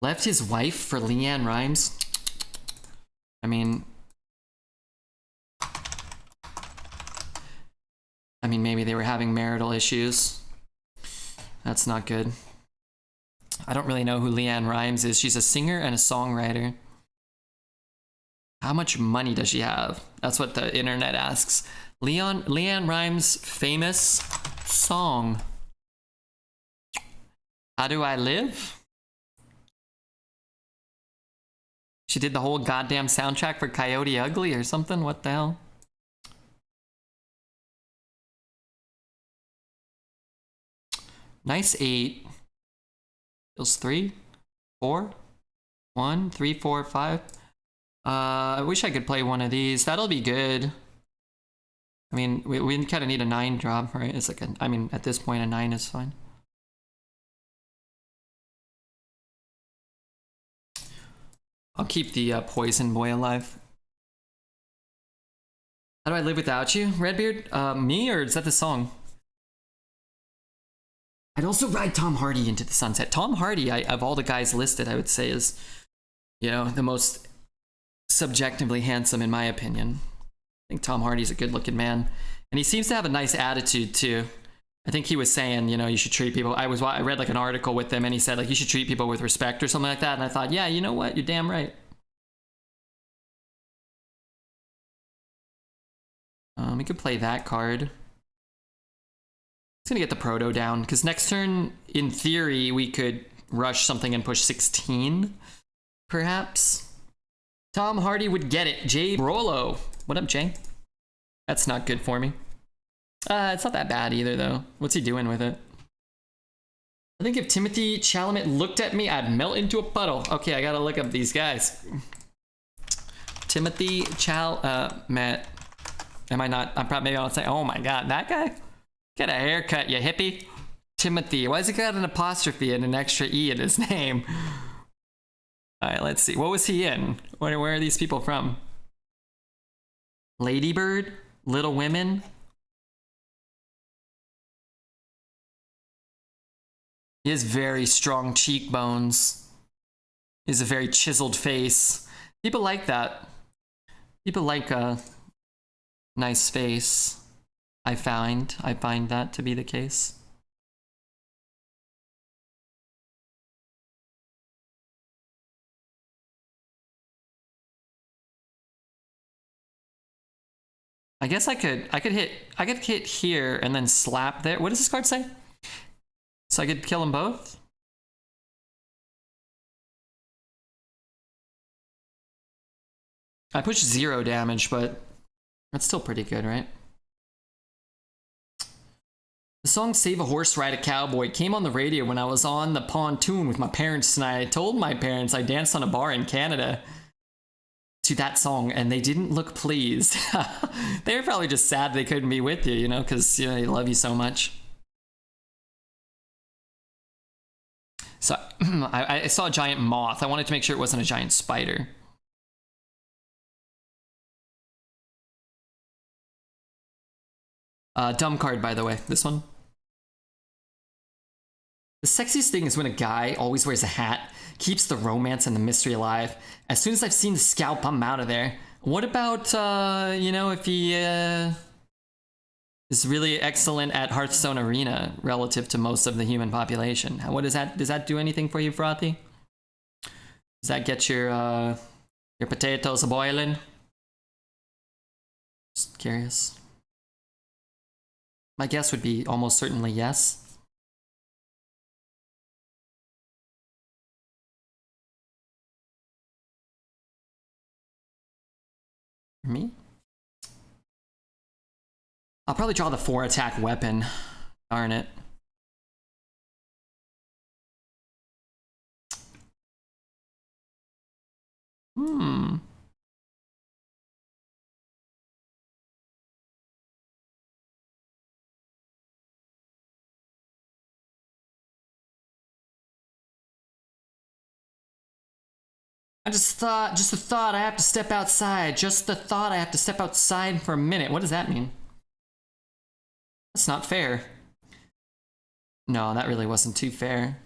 [SPEAKER 1] Left his wife for Leanne Rimes? I mean, maybe they were having marital issues. That's not good. I don't really know who Leanne Rimes is. She's a singer and a songwriter. How much money does she have? That's what the internet asks. Leanne Rimes' famous song. How Do I Live? She did the whole goddamn soundtrack for Coyote Ugly or something? What the hell? Nice 8. Feels 3, 4, 1, 3, 4, 5. I wish I could play one of these. That'll be good. I mean, we kind of need a 9 drop, right? It's like I mean, at this point, a 9 is fine. I'll keep the poison boy alive. How do I live without you, Redbeard? Me, or is that the song? I'd also ride Tom Hardy into the sunset. Tom Hardy, of all the guys listed, I would say is, you know, the most subjectively handsome in my opinion. I think Tom Hardy's a good-looking man, and he seems to have a nice attitude too. I think he was saying, you know, you should treat people. I read like an article with him, and he said like you should treat people with respect or something like that. And I thought, yeah, you know what, you're damn right. We could play that card. It's gonna get the proto down because next turn, in theory, we could rush something and push 16, perhaps. Tom Hardy would get it. Jay Brolo. What up, Jay? That's not good for me. It's not that bad either, though. What's he doing with it? I think if Timothy Chalamet looked at me, I'd melt into a puddle. Okay, I gotta look up these guys. Timothy Chalamet. Am I not? I'm probably maybe I'll say, oh my god, that guy? Get a haircut, you hippie. Timothy. Why has he got an apostrophe and an extra E in his name? Alright, let's see. What was he in? Where are these people from? Ladybird? Little Women? He has very strong cheekbones. He has a very chiseled face. People like that. People like a nice face. I find that to be the case. I guess I could hit here and then slap there. What does this card say? So I could kill them both? I pushed 0 damage, but that's still pretty good, right? The song Save a Horse, Ride a Cowboy came on the radio when I was on the pontoon with my parents, and I told my parents I danced on a bar in Canada to that song, and they didn't look pleased. They were probably just sad they couldn't be with you, you know, because, you know, they love you so much. So I saw a giant moth. I wanted to make sure it wasn't a giant spider. Dumb card, by the way, this one. The sexiest thing is when a guy always wears a hat, keeps the romance and the mystery alive. As soon as I've seen the scalp, I'm out of there. What about, you know, if he is really excellent at Hearthstone Arena relative to most of the human population? What does that do anything for you, Frothy? Does that get your potatoes boiling? Just curious. My guess would be almost certainly yes. For me? I'll probably draw the 4 attack weapon. Darn it. Just the thought I have to step outside. Just the thought I have to step outside for a minute. What does that mean? That's not fair. No, that really wasn't too fair.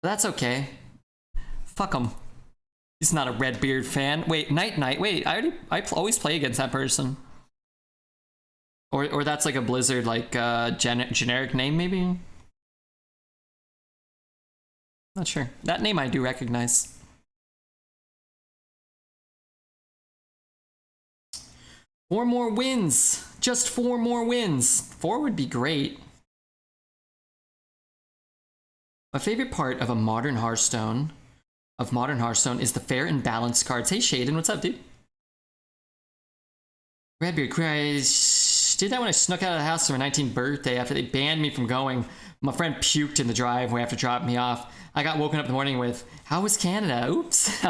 [SPEAKER 1] But that's okay. Fuck him. He's not a Redbeard fan. Wait, Night. Wait, I always play against that person. Or that's like a Blizzard, like, generic name, maybe? Not sure. That name I do recognize. Four more wins. Just 4 more wins. 4 would be great. My favorite part of modern Hearthstone is the fair and balanced cards. Hey Shaden, what's up, dude? Redbeard cries. Did that when I snuck out of the house for my 19th birthday after they banned me from going. My friend puked in the driveway after dropping me off. I got woken up in the morning with, how was Canada? Oops.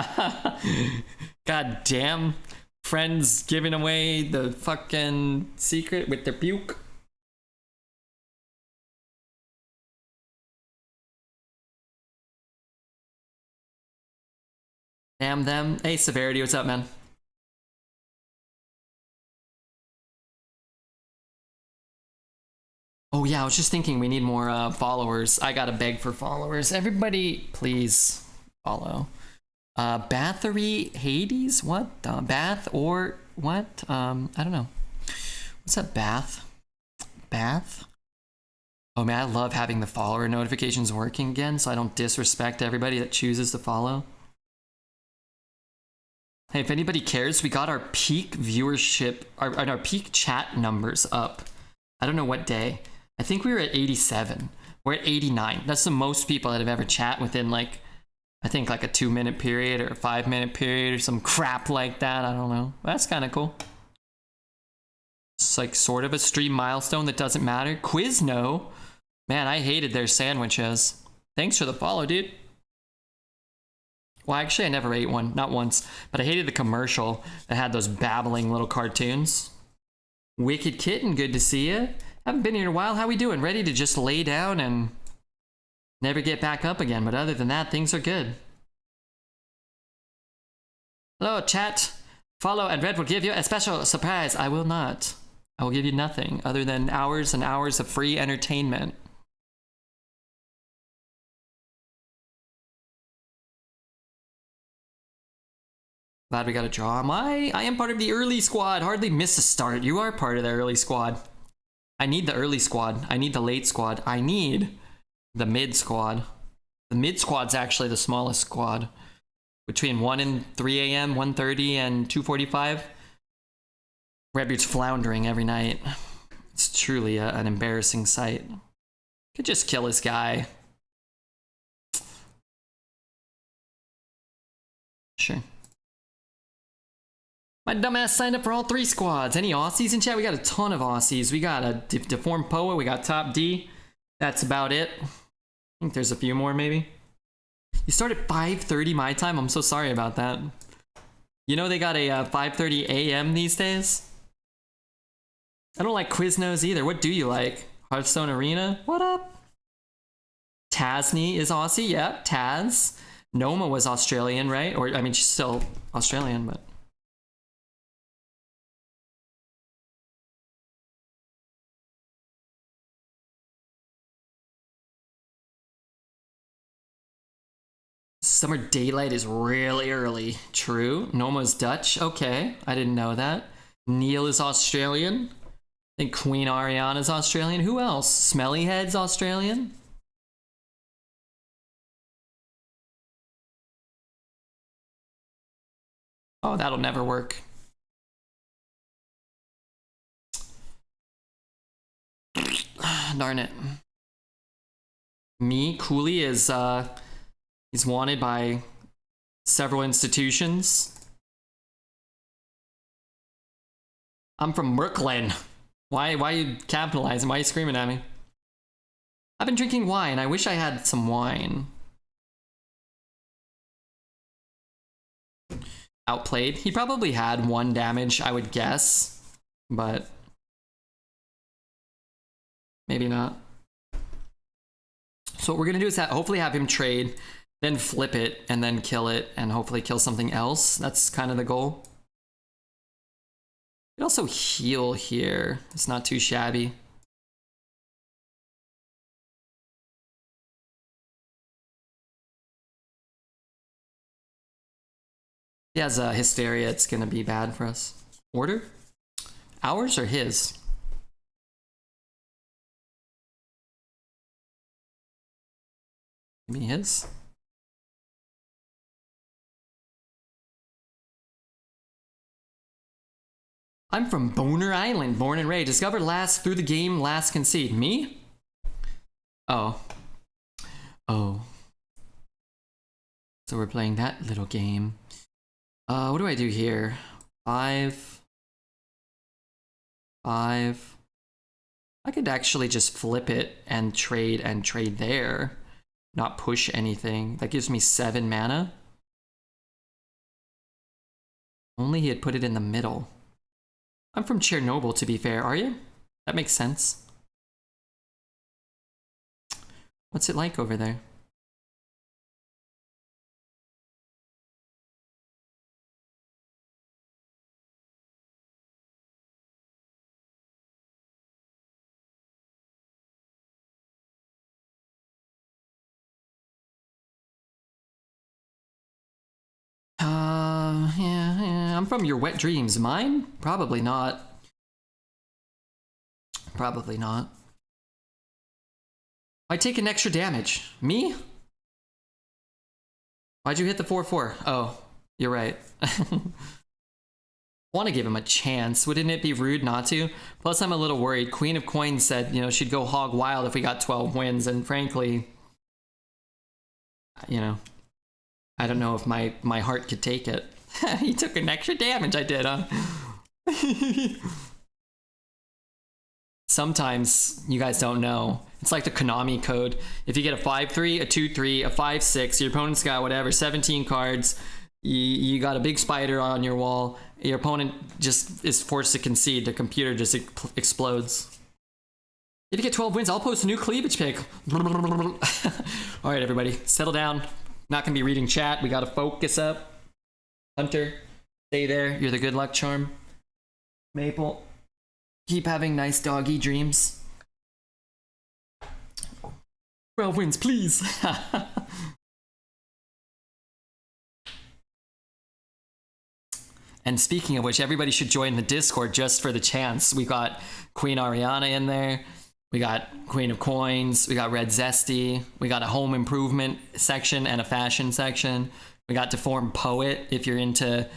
[SPEAKER 1] God damn. Friends giving away the fucking secret with their puke. Damn them. Hey, Severity, what's up, man? Oh yeah, I was just thinking we need more followers. I gotta beg for followers. Everybody, please follow. Bathory Hades? What? Bath or what? I don't know. What's that? Bath? Oh man, I love having the follower notifications working again so I don't disrespect everybody that chooses to follow. Hey, if anybody cares, we got our peak viewership, our peak chat numbers up. I don't know what day. I think we were at 87. We're at 89. That's the most people that have ever chat within, like, I think like a 2-minute period or a 5-minute period or some crap like that. I don't know. That's kind of cool. It's like sort of a stream milestone that doesn't matter. Quizno. Man, I hated their sandwiches. Thanks for the follow, dude. Well, actually, I never ate one. Not once. But I hated the commercial that had those babbling little cartoons. Wicked Kitten, good to see you. Haven't been here in a while. How we doing? Ready to just lay down and never get back up again. But other than that, things are good. Hello, chat. Follow and Red will give you a special surprise. I will not. I will give you nothing other than hours and hours of free entertainment. Glad we got a draw. I am part of the early squad. Hardly miss a start. You are part of the early squad. I need the early squad. I need the late squad. I need the mid squad. The mid squad's actually the smallest squad. Between 1 and 3 a.m., 1:30 and 2:45. Redbeard's floundering every night. It's truly an embarrassing sight. Could just kill this guy. Sure. My dumbass signed up for all 3 squads. Any Aussies in chat? We got a ton of Aussies. We got a Deformed Poa. We got Top D. That's about it. I think there's a few more maybe. You start at 5:30 my time? I'm so sorry about that. You know they got a 5:30 a.m. these days? I don't like Quiznos either. What do you like? Hearthstone Arena? What up? Tasney is Aussie. Yeah, Taz. Noma was Australian, right? Or, I mean, she's still Australian, but... Summer daylight is really early. True. Noma's Dutch. Okay, I didn't know that. Neil is Australian. I think Queen Ariana's Australian. Who else? Smellyhead's Australian. Oh, that'll never work. Darn it. Me, Cooley is he's wanted by several institutions. I'm from Brooklyn. Why are you capitalizing? Why are you screaming at me? I've been drinking wine. I wish I had some wine. Outplayed. He probably had 1 damage, I would guess, but maybe not. So what we're gonna do is hopefully have him trade, then flip it, and then kill it, and hopefully kill something else. That's kind of the goal. You can also heal here. It's not too shabby. He has Hysteria. It's gonna be bad for us. Order? Ours or his? Maybe his? I'm from Boner Island, born and raised. Discovered last through the game, last concede. Me? Oh. Oh. So we're playing that little game. What do I do here? 5. 5. I could actually just flip it and trade there. Not push anything. That gives me 7 mana. Only he had put it in the middle. I'm from Chernobyl, to be fair. Are you? That makes sense. What's it like over there? Yeah, I'm from your wet dreams. Mine? Probably not. Probably not. I take an extra damage. Me? Why'd you hit the 4/4? Oh, you're right. Want to give him a chance. Wouldn't it be rude not to? Plus, I'm a little worried. Queen of Coins said, you know, she'd go hog wild if we got 12 wins, and frankly, you know, I don't know if my heart could take it. He took an extra damage, I did, huh? Sometimes you guys don't know. It's like the Konami code. If you get a 5/3, a 2/3, a 5/6, your opponent's got whatever, 17 cards, you got a big spider on your wall, your opponent just is forced to concede, the computer just explodes. If you get 12 wins, I'll post a new cleavage pick. Alright, everybody, settle down. Not gonna be reading chat, we gotta focus up. Hunter, stay there, you're the good luck charm. Maple, keep having nice doggy dreams. 12 wins, please. And speaking of which, everybody should join the Discord just for the chance. We got Queen Ariana in there. We got Queen of Coins. We got Red Zesty. We got a home improvement section and a fashion section. We got Deformed Poet if you're into,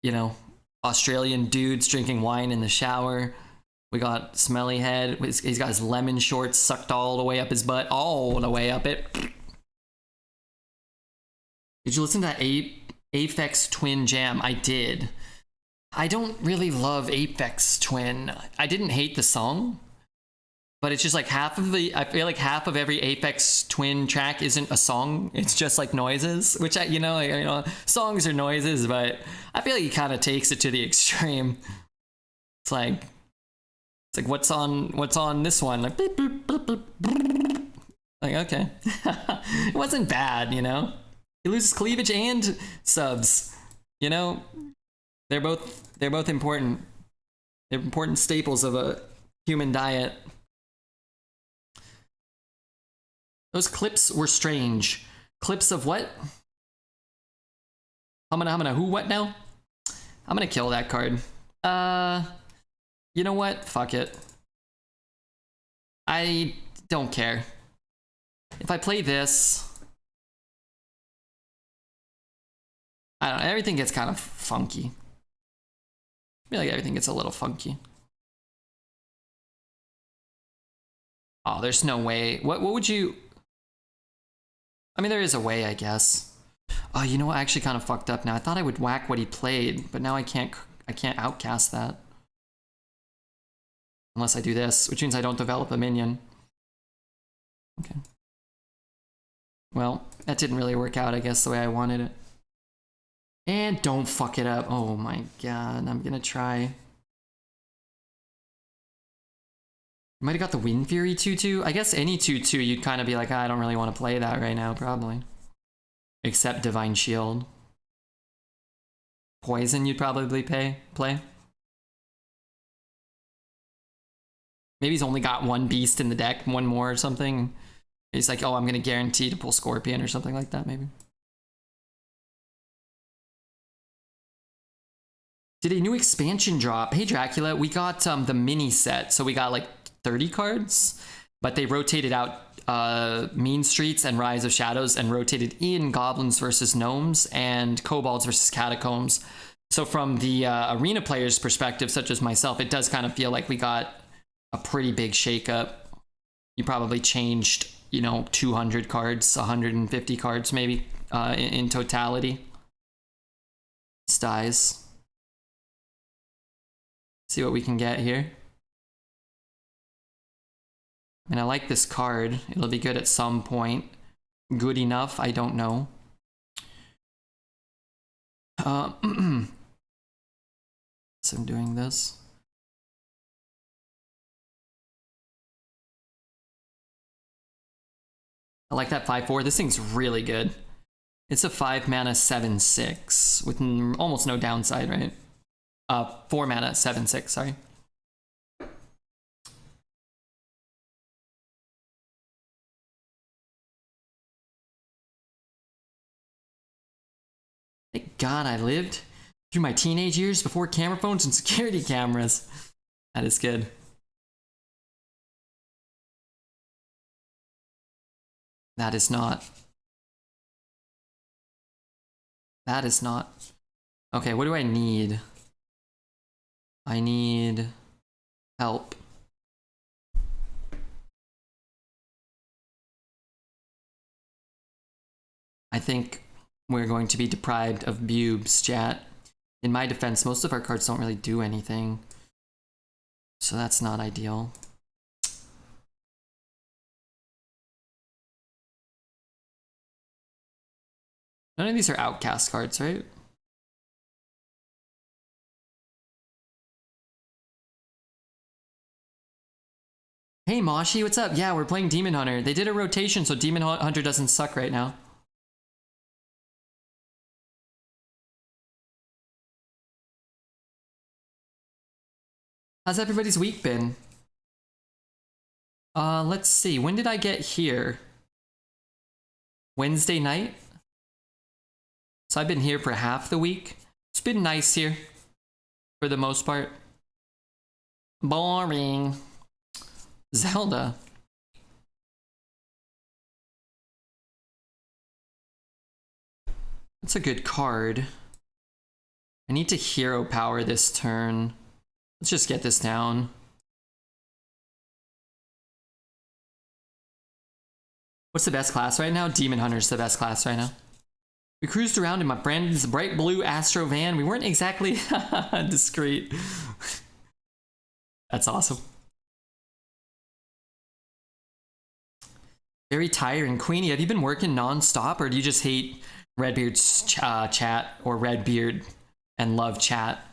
[SPEAKER 1] you know, Australian dudes drinking wine in the shower. We got Smelly Head. He's got his lemon shorts sucked all the way up his butt. All the way up it. Did you listen to that Aphex Twin jam? I did. I don't really love Aphex Twin. I didn't hate the song, but it's just like I feel like half of every Aphex Twin track isn't a song. It's just like noises, which songs are noises, but I feel like he kind of takes it to the extreme. It's like what's on this one? Like, beep, beep, beep, beep, beep. Like, okay. It wasn't bad, you know? He loses cleavage and subs. You know? They're both important. They're important staples of a human diet. Those clips were strange. Clips of what? Hamana, who, what now? I'm gonna kill that card. You know what? Fuck it. I don't care. If I play this, I don't know, everything gets kind of funky. I feel like everything gets a little funky. Oh, there's no way. What would you... I mean, there is a way, I guess. Oh, you know what? I actually kind of fucked up now. I thought I would whack what he played, but now I can't outcast that. Unless I do this, which means I don't develop a minion. Okay. Well, that didn't really work out, I guess, the way I wanted it. And don't fuck it up. Oh my god, I'm gonna try. Might have got the Wind Fury 2/2. I guess any 2/2 you'd kind of be like, I don't really want to play that right now, probably. Except Divine Shield. Poison you'd probably play. Maybe he's only got one beast in the deck, one more or something. He's like, oh, I'm gonna guarantee to pull Scorpion or something like that, maybe. Did a new expansion drop? Hey Dracula, we got the mini set, so we got like 30 cards, but they rotated out Mean Streets and Rise of Shadows and rotated in Goblins versus Gnomes and Kobolds versus Catacombs. So from the arena player's perspective, such as myself, it does kind of feel like we got a pretty big shakeup. You probably changed, you know, 200 cards, 150 cards maybe in totality. Styes. See what we can get here. I mean, I like this card. It'll be good at some point. Good enough, I don't know. So I'm doing this. I like that 5/4. This thing's really good. It's a 5 mana 7/6 with almost no downside, right? 4 mana 7/6, sorry. Thank God I lived through my teenage years before camera phones and security cameras. That is good. That is not. That is not. Okay, what do I need? I need help. I think we're going to be deprived of Bubes, chat. In my defense, most of our cards don't really do anything. So that's not ideal. None of these are outcast cards, right? Hey Moshi, what's up? Yeah, we're playing Demon Hunter. They did a rotation, so Demon Hunter doesn't suck right now. How's everybody's week been? Let's see. When did I get here? Wednesday night? So I've been here for half the week. It's been nice here for the most part. Boring. Zelda. That's a good card. I need to hero power this turn. Let's just get this down. What's the best class right now? Demon Hunter's the best class right now. We cruised around in my Brandon's bright blue Astro van. We weren't exactly discreet. That's awesome. Very tiring. Queenie, have you been working non-stop, or do you just hate Redbeard's chat, or Redbeard and love chat?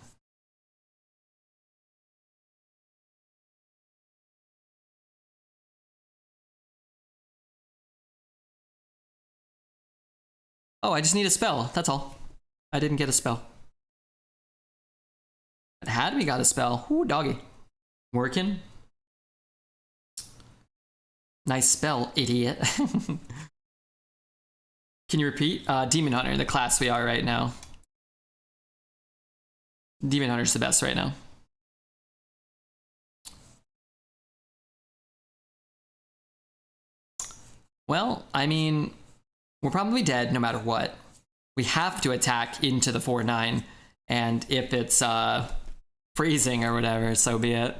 [SPEAKER 1] Oh, I just need a spell. That's all. I didn't get a spell. But had we got a spell? Ooh, doggy. Working. Nice spell, idiot. Can you repeat? Demon Hunter, the class we are right now. Demon Hunter's the best right now. Well, I mean, we're probably dead no matter what. We have to attack into the 4-9, and if it's freezing or whatever, so be it.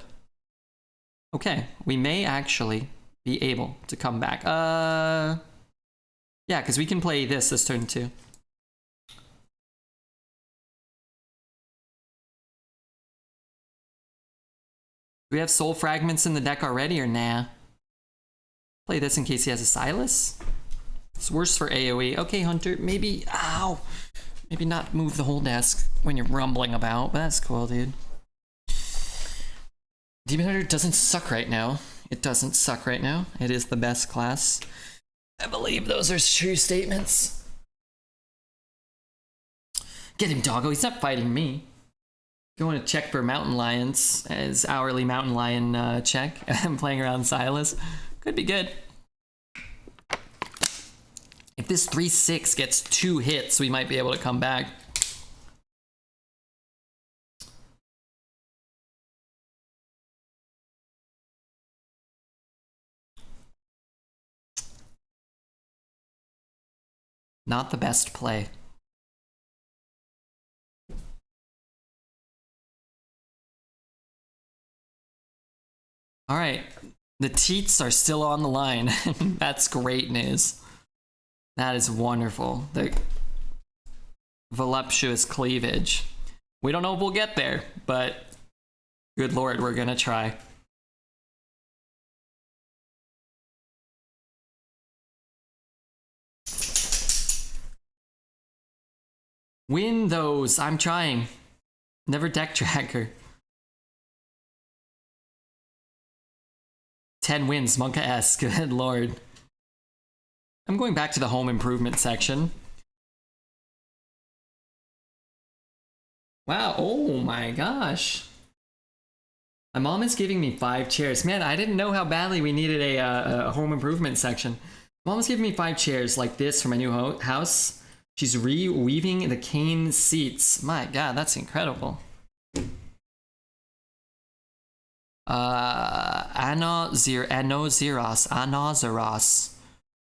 [SPEAKER 1] Okay, we may actually be able to come back. Yeah, because we can play this turn too. Do we have soul fragments in the deck already, or nah? Play this in case he has a Silas. It's worse for AoE. Okay, Hunter, maybe, ow. Maybe not move the whole desk when you're rumbling about, but that's cool, dude. Demon Hunter doesn't suck right now. It doesn't suck right now. It is the best class. I believe those are true statements. Get him, doggo. He's not fighting me. Going to check for mountain lions as hourly mountain lion check. I'm playing around Silas. Could be good. If this 3/6 gets 2 hits, we might be able to come back. Not the best play. All right, the teats are still on the line. That's great news. That is wonderful. The voluptuous cleavage. We don't know if we'll get there, but good lord, we're gonna try. Win those. I'm trying. Never deck tracker. 10 wins, Monka-esque. Good lord. I'm going back to the home improvement section. Wow, oh my gosh. My mom is giving me 5 chairs. Man, I didn't know how badly we needed a home improvement section. Mom is giving me 5 chairs like this for my new house. She's reweaving the cane seats. My god, that's incredible. Anozeros.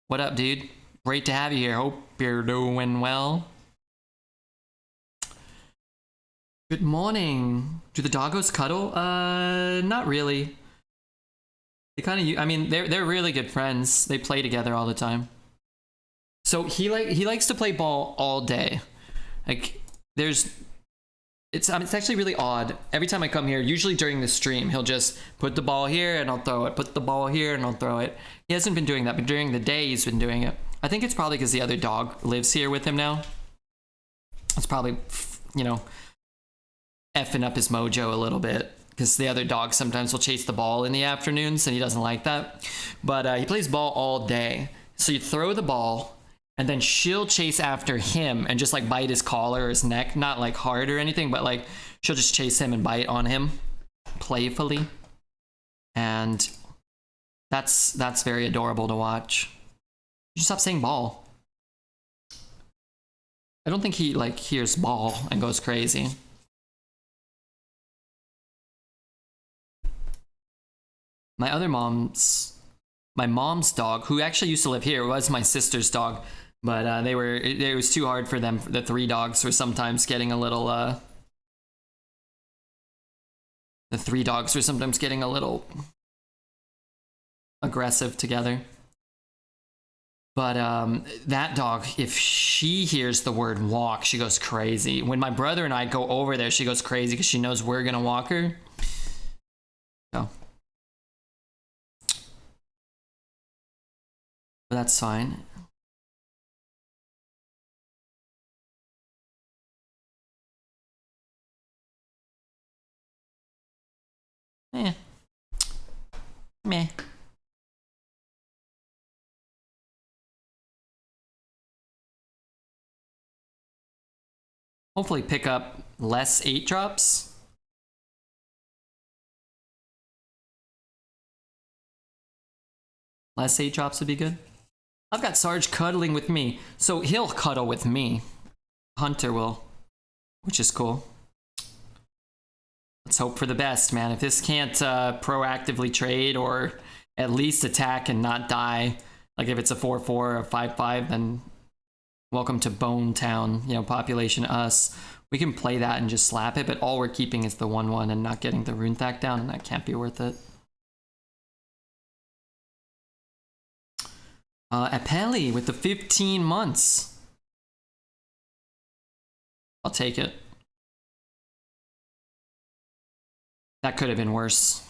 [SPEAKER 1] What up, dude? Great to have you here. Hope you're doing well. Good morning. Do the doggos cuddle? Not really. They kind of, I mean, they're really good friends. They play together all the time. So he likes to play ball all day. Like, it's actually really odd. Every time I come here, usually during the stream, he'll just put the ball here and I'll throw it. Put the ball here and I'll throw it. He hasn't been doing that, but during the day he's been doing it. I think it's probably because the other dog lives here with him now. It's probably, you know, effing up his mojo a little bit, because the other dog sometimes will chase the ball in the afternoons and he doesn't like that. But he plays ball all day. So you throw the ball, and then she'll chase after him and just like bite his collar or his neck. Not like hard or anything, but like she'll just chase him and bite on him playfully. And that's very adorable to watch. You stop saying ball. I don't think he like hears ball and goes crazy. My mom's dog, who actually used to live here, was my sister's dog, but it was too hard for them. The three dogs were sometimes getting a little aggressive together. But that dog, if she hears the word walk, she goes crazy. When my brother and I go over there, she goes crazy because she knows we're gonna walk her. So. But that's fine. Meh. Hopefully pick up less 8-drops. Less 8-drops would be good. I've got Sarge cuddling with me, so he'll cuddle with me. Hunter will, which is cool. Let's hope for the best, man. If this can't proactively trade or at least attack and not die, like if it's a 4-4 or a 5-5, then welcome to Bone Town, you know, population us. We can play that and just slap it, but all we're keeping is the 1-1 and not getting the Runthak down, and that can't be worth it. Apelli with the 15 months. I'll take it. That could have been worse.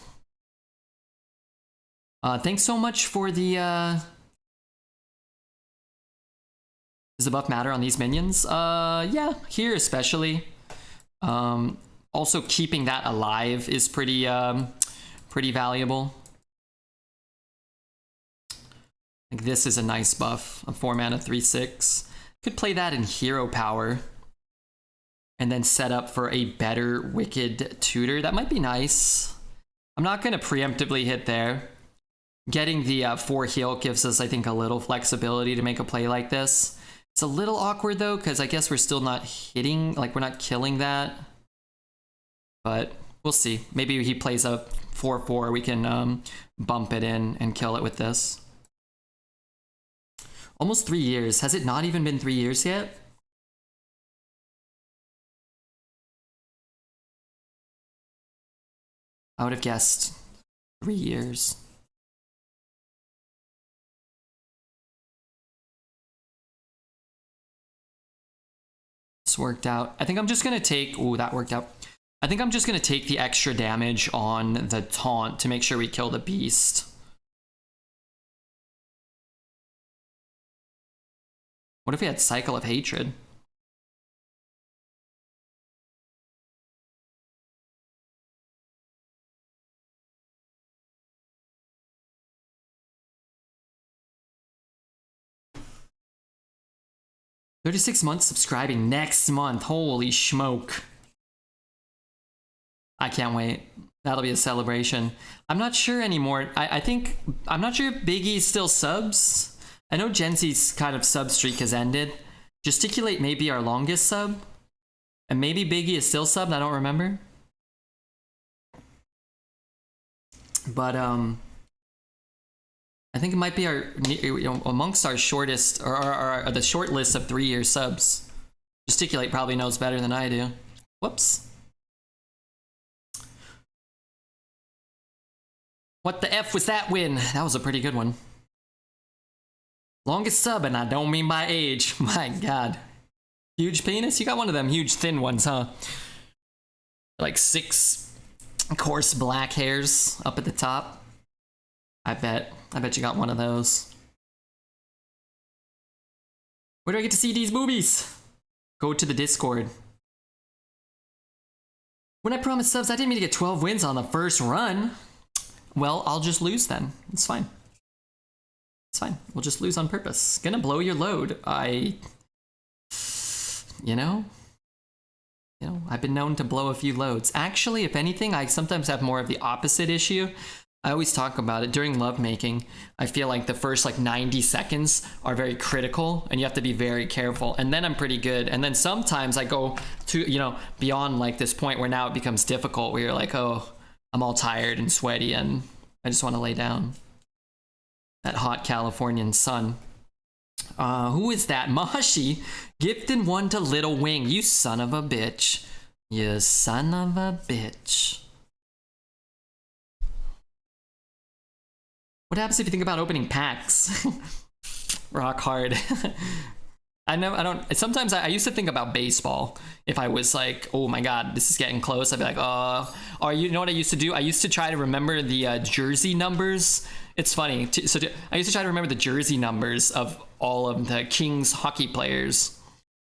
[SPEAKER 1] Thanks so much for the... Does the buff matter on these minions? Yeah, here especially. Also, keeping that alive is pretty valuable. Like this is a nice buff, a 4-mana 3/6. Could play that in hero power. And then set up for a better Wicked Tutor. That might be nice. I'm not going to preemptively hit there. Getting the 4 heal gives us, I think, a little flexibility to make a play like this. It's a little awkward, though, because I guess we're still not hitting, like, we're not killing that. But we'll see. Maybe he plays a 4/4. We can bump it in and kill it with this. Almost 3 years. Has it not even been 3 years yet? I would have guessed 3 years. This worked out. I think I'm just going to take... Ooh, that worked out. I think I'm just going to take the extra damage on the taunt to make sure we kill the beast. What if we had Cycle of Hatred? $36 months subscribing next month. Holy smoke. I can't wait. That'll be a celebration. I'm not sure anymore. I'm not sure if Big E's still subs. I know Genzi's kind of sub streak has ended. Gesticulate may be our longest sub. And maybe Big E is still subbed, I don't remember. But, I think it might be our, you know, amongst our shortest, or the short list of 3-year subs. Gesticulate probably knows better than I do. Whoops. What the F was that win? That was a pretty good one. Longest sub, and I don't mean by age. My god. Huge penis? You got one of them huge thin ones, huh? Like 6 coarse black hairs up at the top. I bet you got one of those. Where do I get to see these boobies? Go to the Discord. When I promised subs, I didn't mean to get 12 wins on the first run. Well, I'll just lose then. It's fine. It's fine. We'll just lose on purpose. Gonna blow your load. You know, I've been known to blow a few loads. Actually, if anything, I sometimes have more of the opposite issue. I always talk about it during lovemaking. I feel like the first like 90 seconds are very critical and you have to be very careful. And then I'm pretty good. And then sometimes I go to, you know, beyond like this point where now it becomes difficult where you're like, oh, I'm all tired and sweaty and I just want to lay down. That hot Californian sun. Who is that? Mahashi gifting one to Little Wing. You son of a bitch. You son of a bitch. What happens if you think about opening packs? Rock hard. Sometimes I used to think about baseball. If I was like, oh my God, this is getting close. I'd be like, or you know what I used to do? I used to try to remember the jersey numbers. It's funny. I used to try to remember the jersey numbers of all of the Kings hockey players.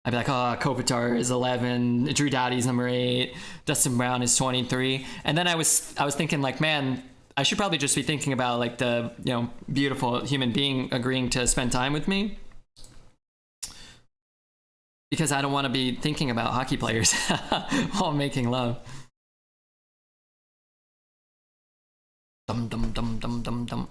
[SPEAKER 1] I'd be like, oh, Kopitar is 11, Drew Doughty's number 8, Dustin Brown is 23. And then I was thinking like, man, I should probably just be thinking about like the, you know, beautiful human being agreeing to spend time with me. Because I don't want to be thinking about hockey players while making love. Dum dum dum dum dum dum.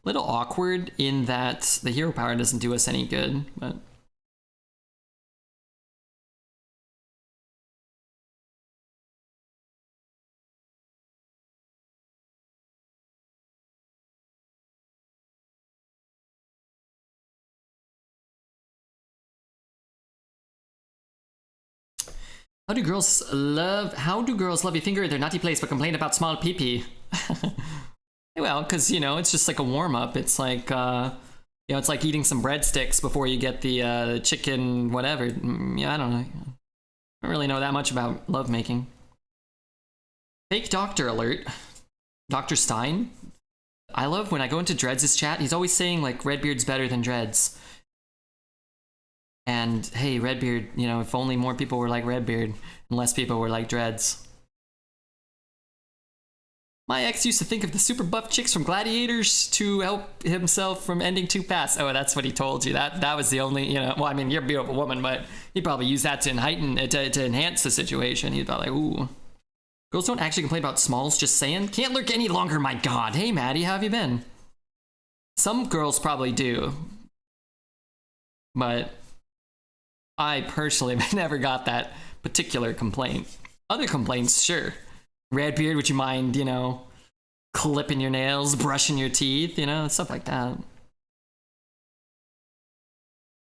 [SPEAKER 1] Little awkward in that the hero power doesn't do us any good, but how do girls love your finger in their nutty place but complain about small pee-pee? Well, because, you know, it's just like a warm-up. It's like, you know, it's like eating some breadsticks before you get the chicken whatever. Yeah, I don't know. I don't really know that much about lovemaking. Fake doctor alert. Dr. Stein? I love when I go into Dreads' chat, he's always saying, like, Redbeard's better than Dreads. And hey, Redbeard, you know, if only more people were like Redbeard and less people were like Dreads. My ex used to think of the super buff chicks from Gladiators to help himself from ending too fast. Oh, that's what he told you. That was the only, you know, well, I mean, you're a beautiful woman, but he'd probably use that to enhance the situation. He'd probably like, ooh. Girls don't actually complain about smalls, just saying. Can't lurk any longer, my God. Hey, Maddie, how have you been? Some girls probably do. But I personally never got that particular complaint. Other complaints, sure. Redbeard, would you mind, you know, clipping your nails, brushing your teeth, you know, stuff like that. Of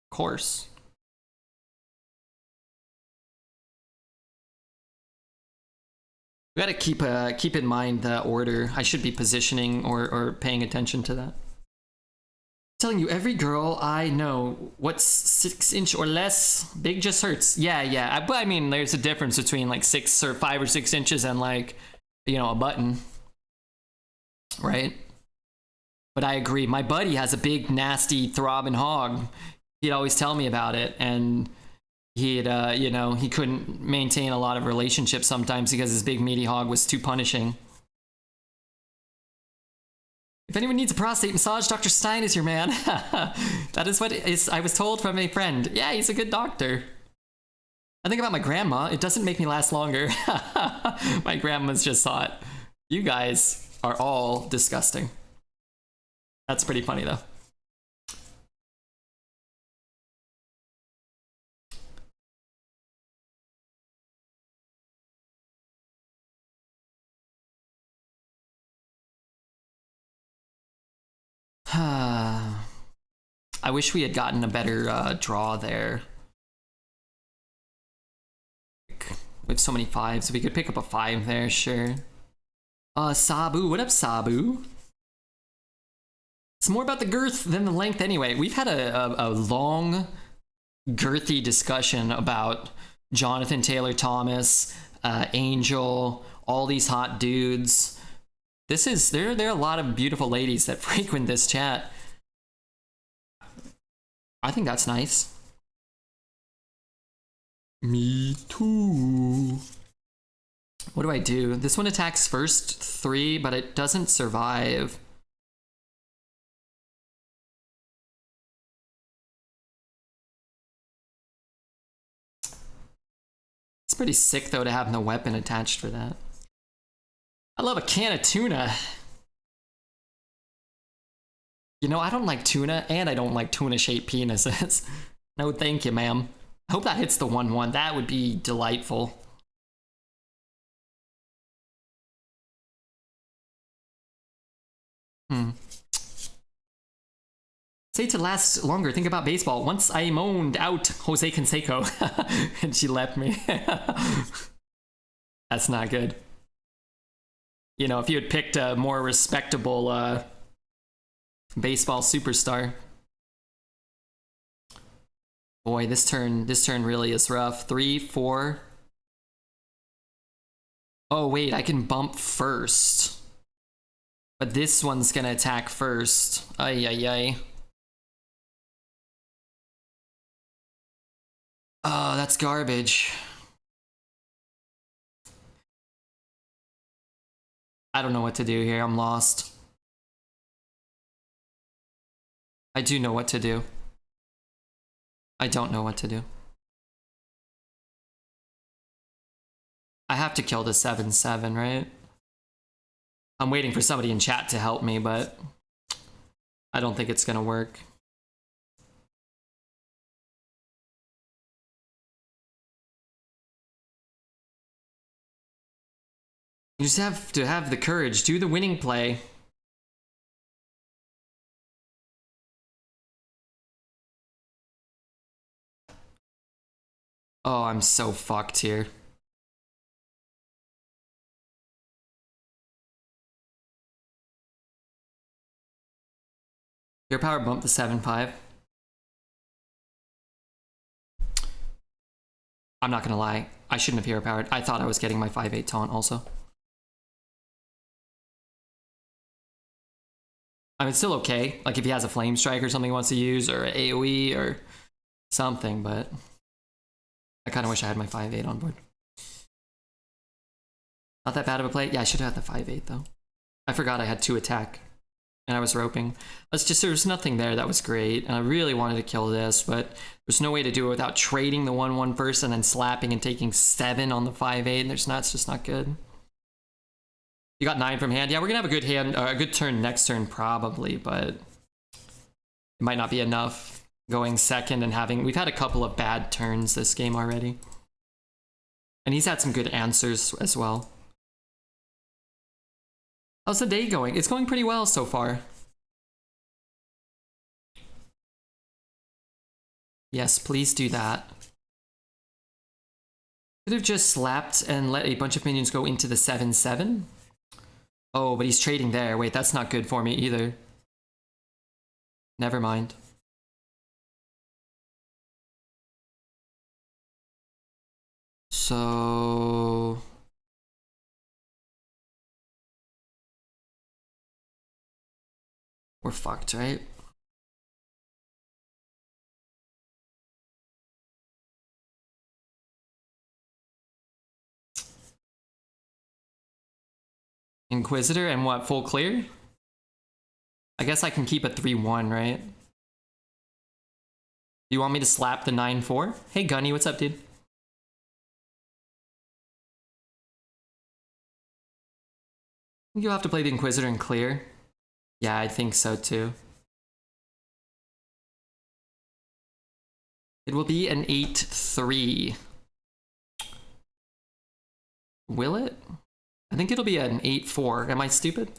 [SPEAKER 1] course. We gotta keep in mind the order. I should be positioning or paying attention to that. Telling you, every girl I know, what's 6 inch or less, big just hurts. Yeah. But I mean, there's a difference between like 6 or 5 or 6 inches and like, you know, a button, right? But I agree. My buddy has a big, nasty, throbbing hog. He'd always tell me about it, and he'd, you know, he couldn't maintain a lot of relationships sometimes because his big, meaty hog was too punishing. If anyone needs a prostate massage, Dr. Stein is your man. That is what I was told from a friend. Yeah, he's a good doctor. I think about my grandma. It doesn't make me last longer. My grandma's just hot. You guys are all disgusting. That's pretty funny, though. I wish we had gotten a better draw there. With so many 5s, we could pick up a 5 there, sure. Sabu, what up, Sabu? It's more about the girth than the length anyway. We've had a long, girthy discussion about Jonathan Taylor Thomas, Angel, all these hot dudes. There are a lot of beautiful ladies that frequent this chat. I think that's nice. Me too. What do I do? This one attacks first 3, but it doesn't survive. pretty sick though to have no weapon attached for that. I love a can of tuna. You know, I don't like tuna, and I don't like tuna-shaped penises. No thank you, ma'am. I hope that hits the 1/1. That would be delightful. Say to last longer, think about baseball. Once I moaned out Jose Canseco, and she left me. That's not good. You know, if you had picked a more respectable baseball superstar. Boy, this turn really is rough. 3, 4. Oh wait, I can bump first. But this one's gonna attack first. Ay ay ay. Oh, that's garbage. I don't know what to do here. I'm lost. I do know what to do. I don't know what to do. I have to kill the 7/7, right? I'm waiting for somebody in chat to help me, but I don't think it's gonna work. You just have to have the courage. Do the winning play. Oh, I'm so fucked here. Your power bump the 7/5. I'm not gonna lie. I shouldn't have hero powered. I thought I was getting my 5/8 taunt also. I mean, it's still okay. Like if he has a flame strike or something he wants to use, or AoE or something, but I kind of wish I had my 5/8 on board. Not that bad of a play. Yeah, I should have had the 5/8 though. I forgot I had 2 attack and I was roping. There's nothing there that was great. And I really wanted to kill this, but there's no way to do it without trading the 1/1 first and then slapping and taking 7 on the 5/8. It's just not good. You got 9 from hand. Yeah, we're gonna have a good hand, a good turn next turn probably, but it might not be enough going second and having. We've had a couple of bad turns this game already, and he's had some good answers as well. How's the day going? It's going pretty well so far. Yes, please do that. Could have just slapped and let a bunch of minions go into the 7/7. Oh, but he's trading there. Wait, that's not good for me either. Never mind. So... we're fucked, right? Inquisitor and what, full clear? I guess I can keep a 3/1, right? Do you want me to slap the 9/4? Hey Gunny, what's up, dude? You'll have to play the Inquisitor and clear. Yeah, I think so too. It will be an 8/3. Will it? I think it'll be an 8/4. Am I stupid?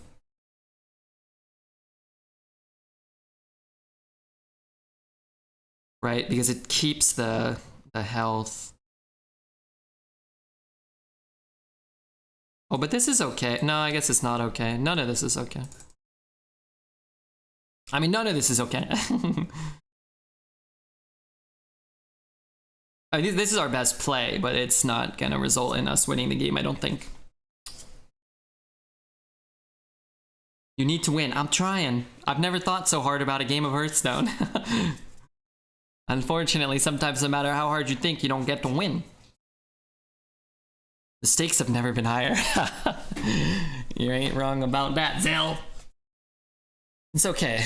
[SPEAKER 1] Right, because it keeps the health. Oh, but this is okay. No, I guess it's not okay. None of this is okay. I mean, none of this is okay. I mean, this is our best play, but it's not gonna result in us winning the game, I don't think. You need to win. I'm trying. I've never thought so hard about a game of Hearthstone. Unfortunately, sometimes no matter how hard you think, you don't get to win. The stakes have never been higher. You ain't wrong about that, Zell. It's okay.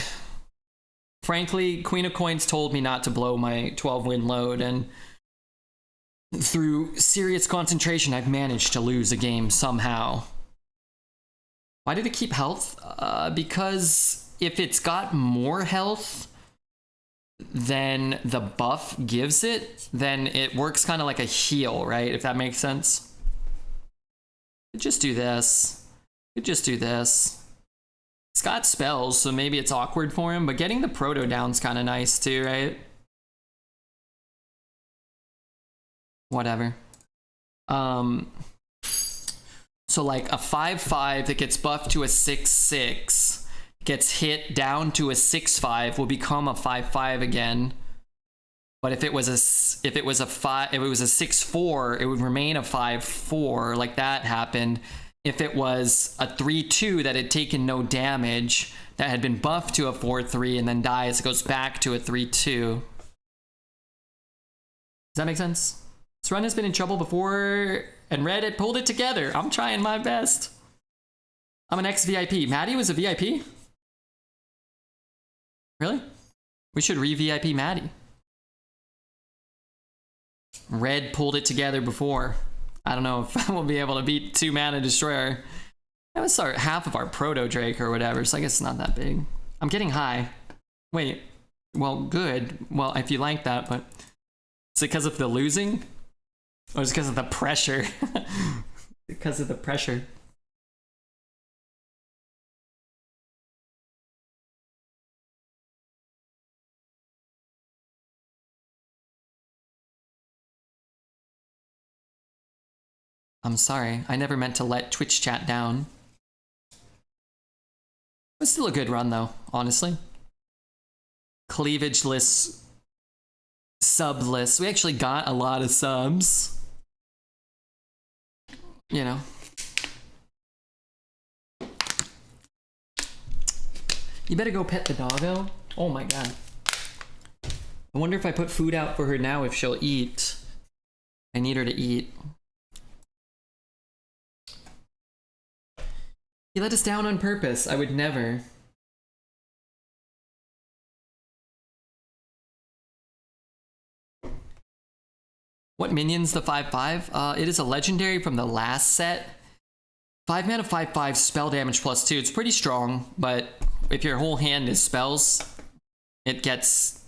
[SPEAKER 1] Frankly, Queen of Coins told me not to blow my 12-win load, and Through serious concentration, I've managed to lose a game somehow. Why did it keep health? Because if it's got more health than the buff gives it, then it works kind of like a heal, right? If that makes sense. Could just do this. Could just do this. It's got spells, so maybe it's awkward for him, but getting the proto down's kind of nice too, right? Whatever. So like a 5/5 that gets buffed to a 6/6 gets hit down to a 6/5 will become a 5/5 again. But if it was a 6/4, it would remain a 5/4, like that happened. If it was a 3/2 that had taken no damage, that had been buffed to a 4/3 and then dies, it goes back to a 3/2. Does that make sense? This run has been in trouble before, and Red had pulled it together. I'm trying my best. I'm an ex-VIP. Maddie was a VIP? Really? We should re-VIP Maddie. Red pulled it together before. I don't know if we'll be able to beat 2-mana Destroyer. That was half of our Proto Drake or whatever, so I guess it's not that big. I'm getting high. Wait. Well, good. Well, if you like that, but... Is it because of the losing? Or is it because of the pressure? Because of the pressure. I'm sorry. I never meant to let Twitch chat down. It was still a good run, though, honestly. Cleavage-less, subless. We actually got a lot of subs. You know. You better go pet the doggo. Oh my god. I wonder if I put food out for her now if she'll eat. I need her to eat. He let us down on purpose. I would never. What minion's the 5/5? It is a legendary from the last set. 5-mana 5/5 spell damage +2. It's pretty strong, but if your whole hand is spells, it gets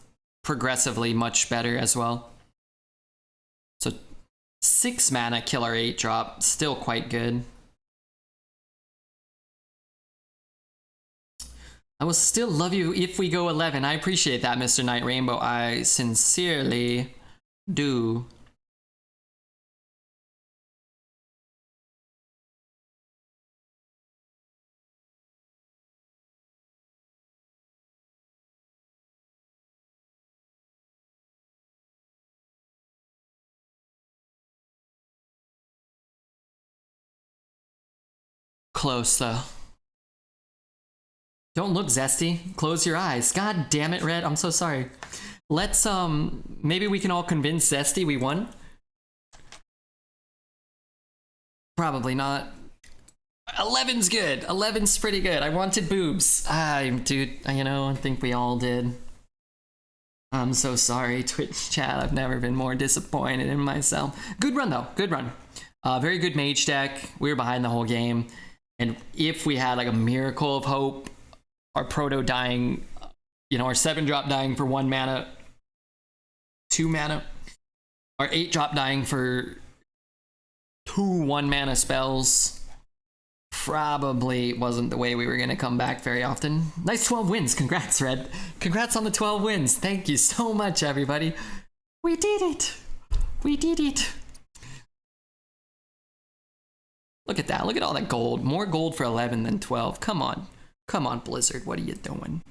[SPEAKER 1] progressively much better as well. So 6-mana killer 8-drop, still quite good. I will still love you if we go 11. I appreciate that, Mr. Night Rainbow. I sincerely do. Close, though. Don't look zesty. Close your eyes. God damn it, Red. I'm so sorry. Let's, maybe we can all convince Zesty we won? Probably not. 11's good. 11's pretty good. I wanted boobs. Dude, you know, I think we all did. I'm so sorry, Twitch chat. I've never been more disappointed in myself. Good run, though. Good run. Very good mage deck. We were behind the whole game. And if we had, like, a miracle of hope, our proto dying, you know, our 7-drop dying for 1 mana, 2 mana, our 8-drop dying for 2 1-mana spells, probably wasn't the way we were going to come back very often. Nice 12 wins. Congrats, Red. Congrats on the 12 wins. Thank you so much, everybody. We did it. We did it. Look at that. Look at all that gold. More gold for 11 than 12. Come on. Come on, Blizzard. What are you doing?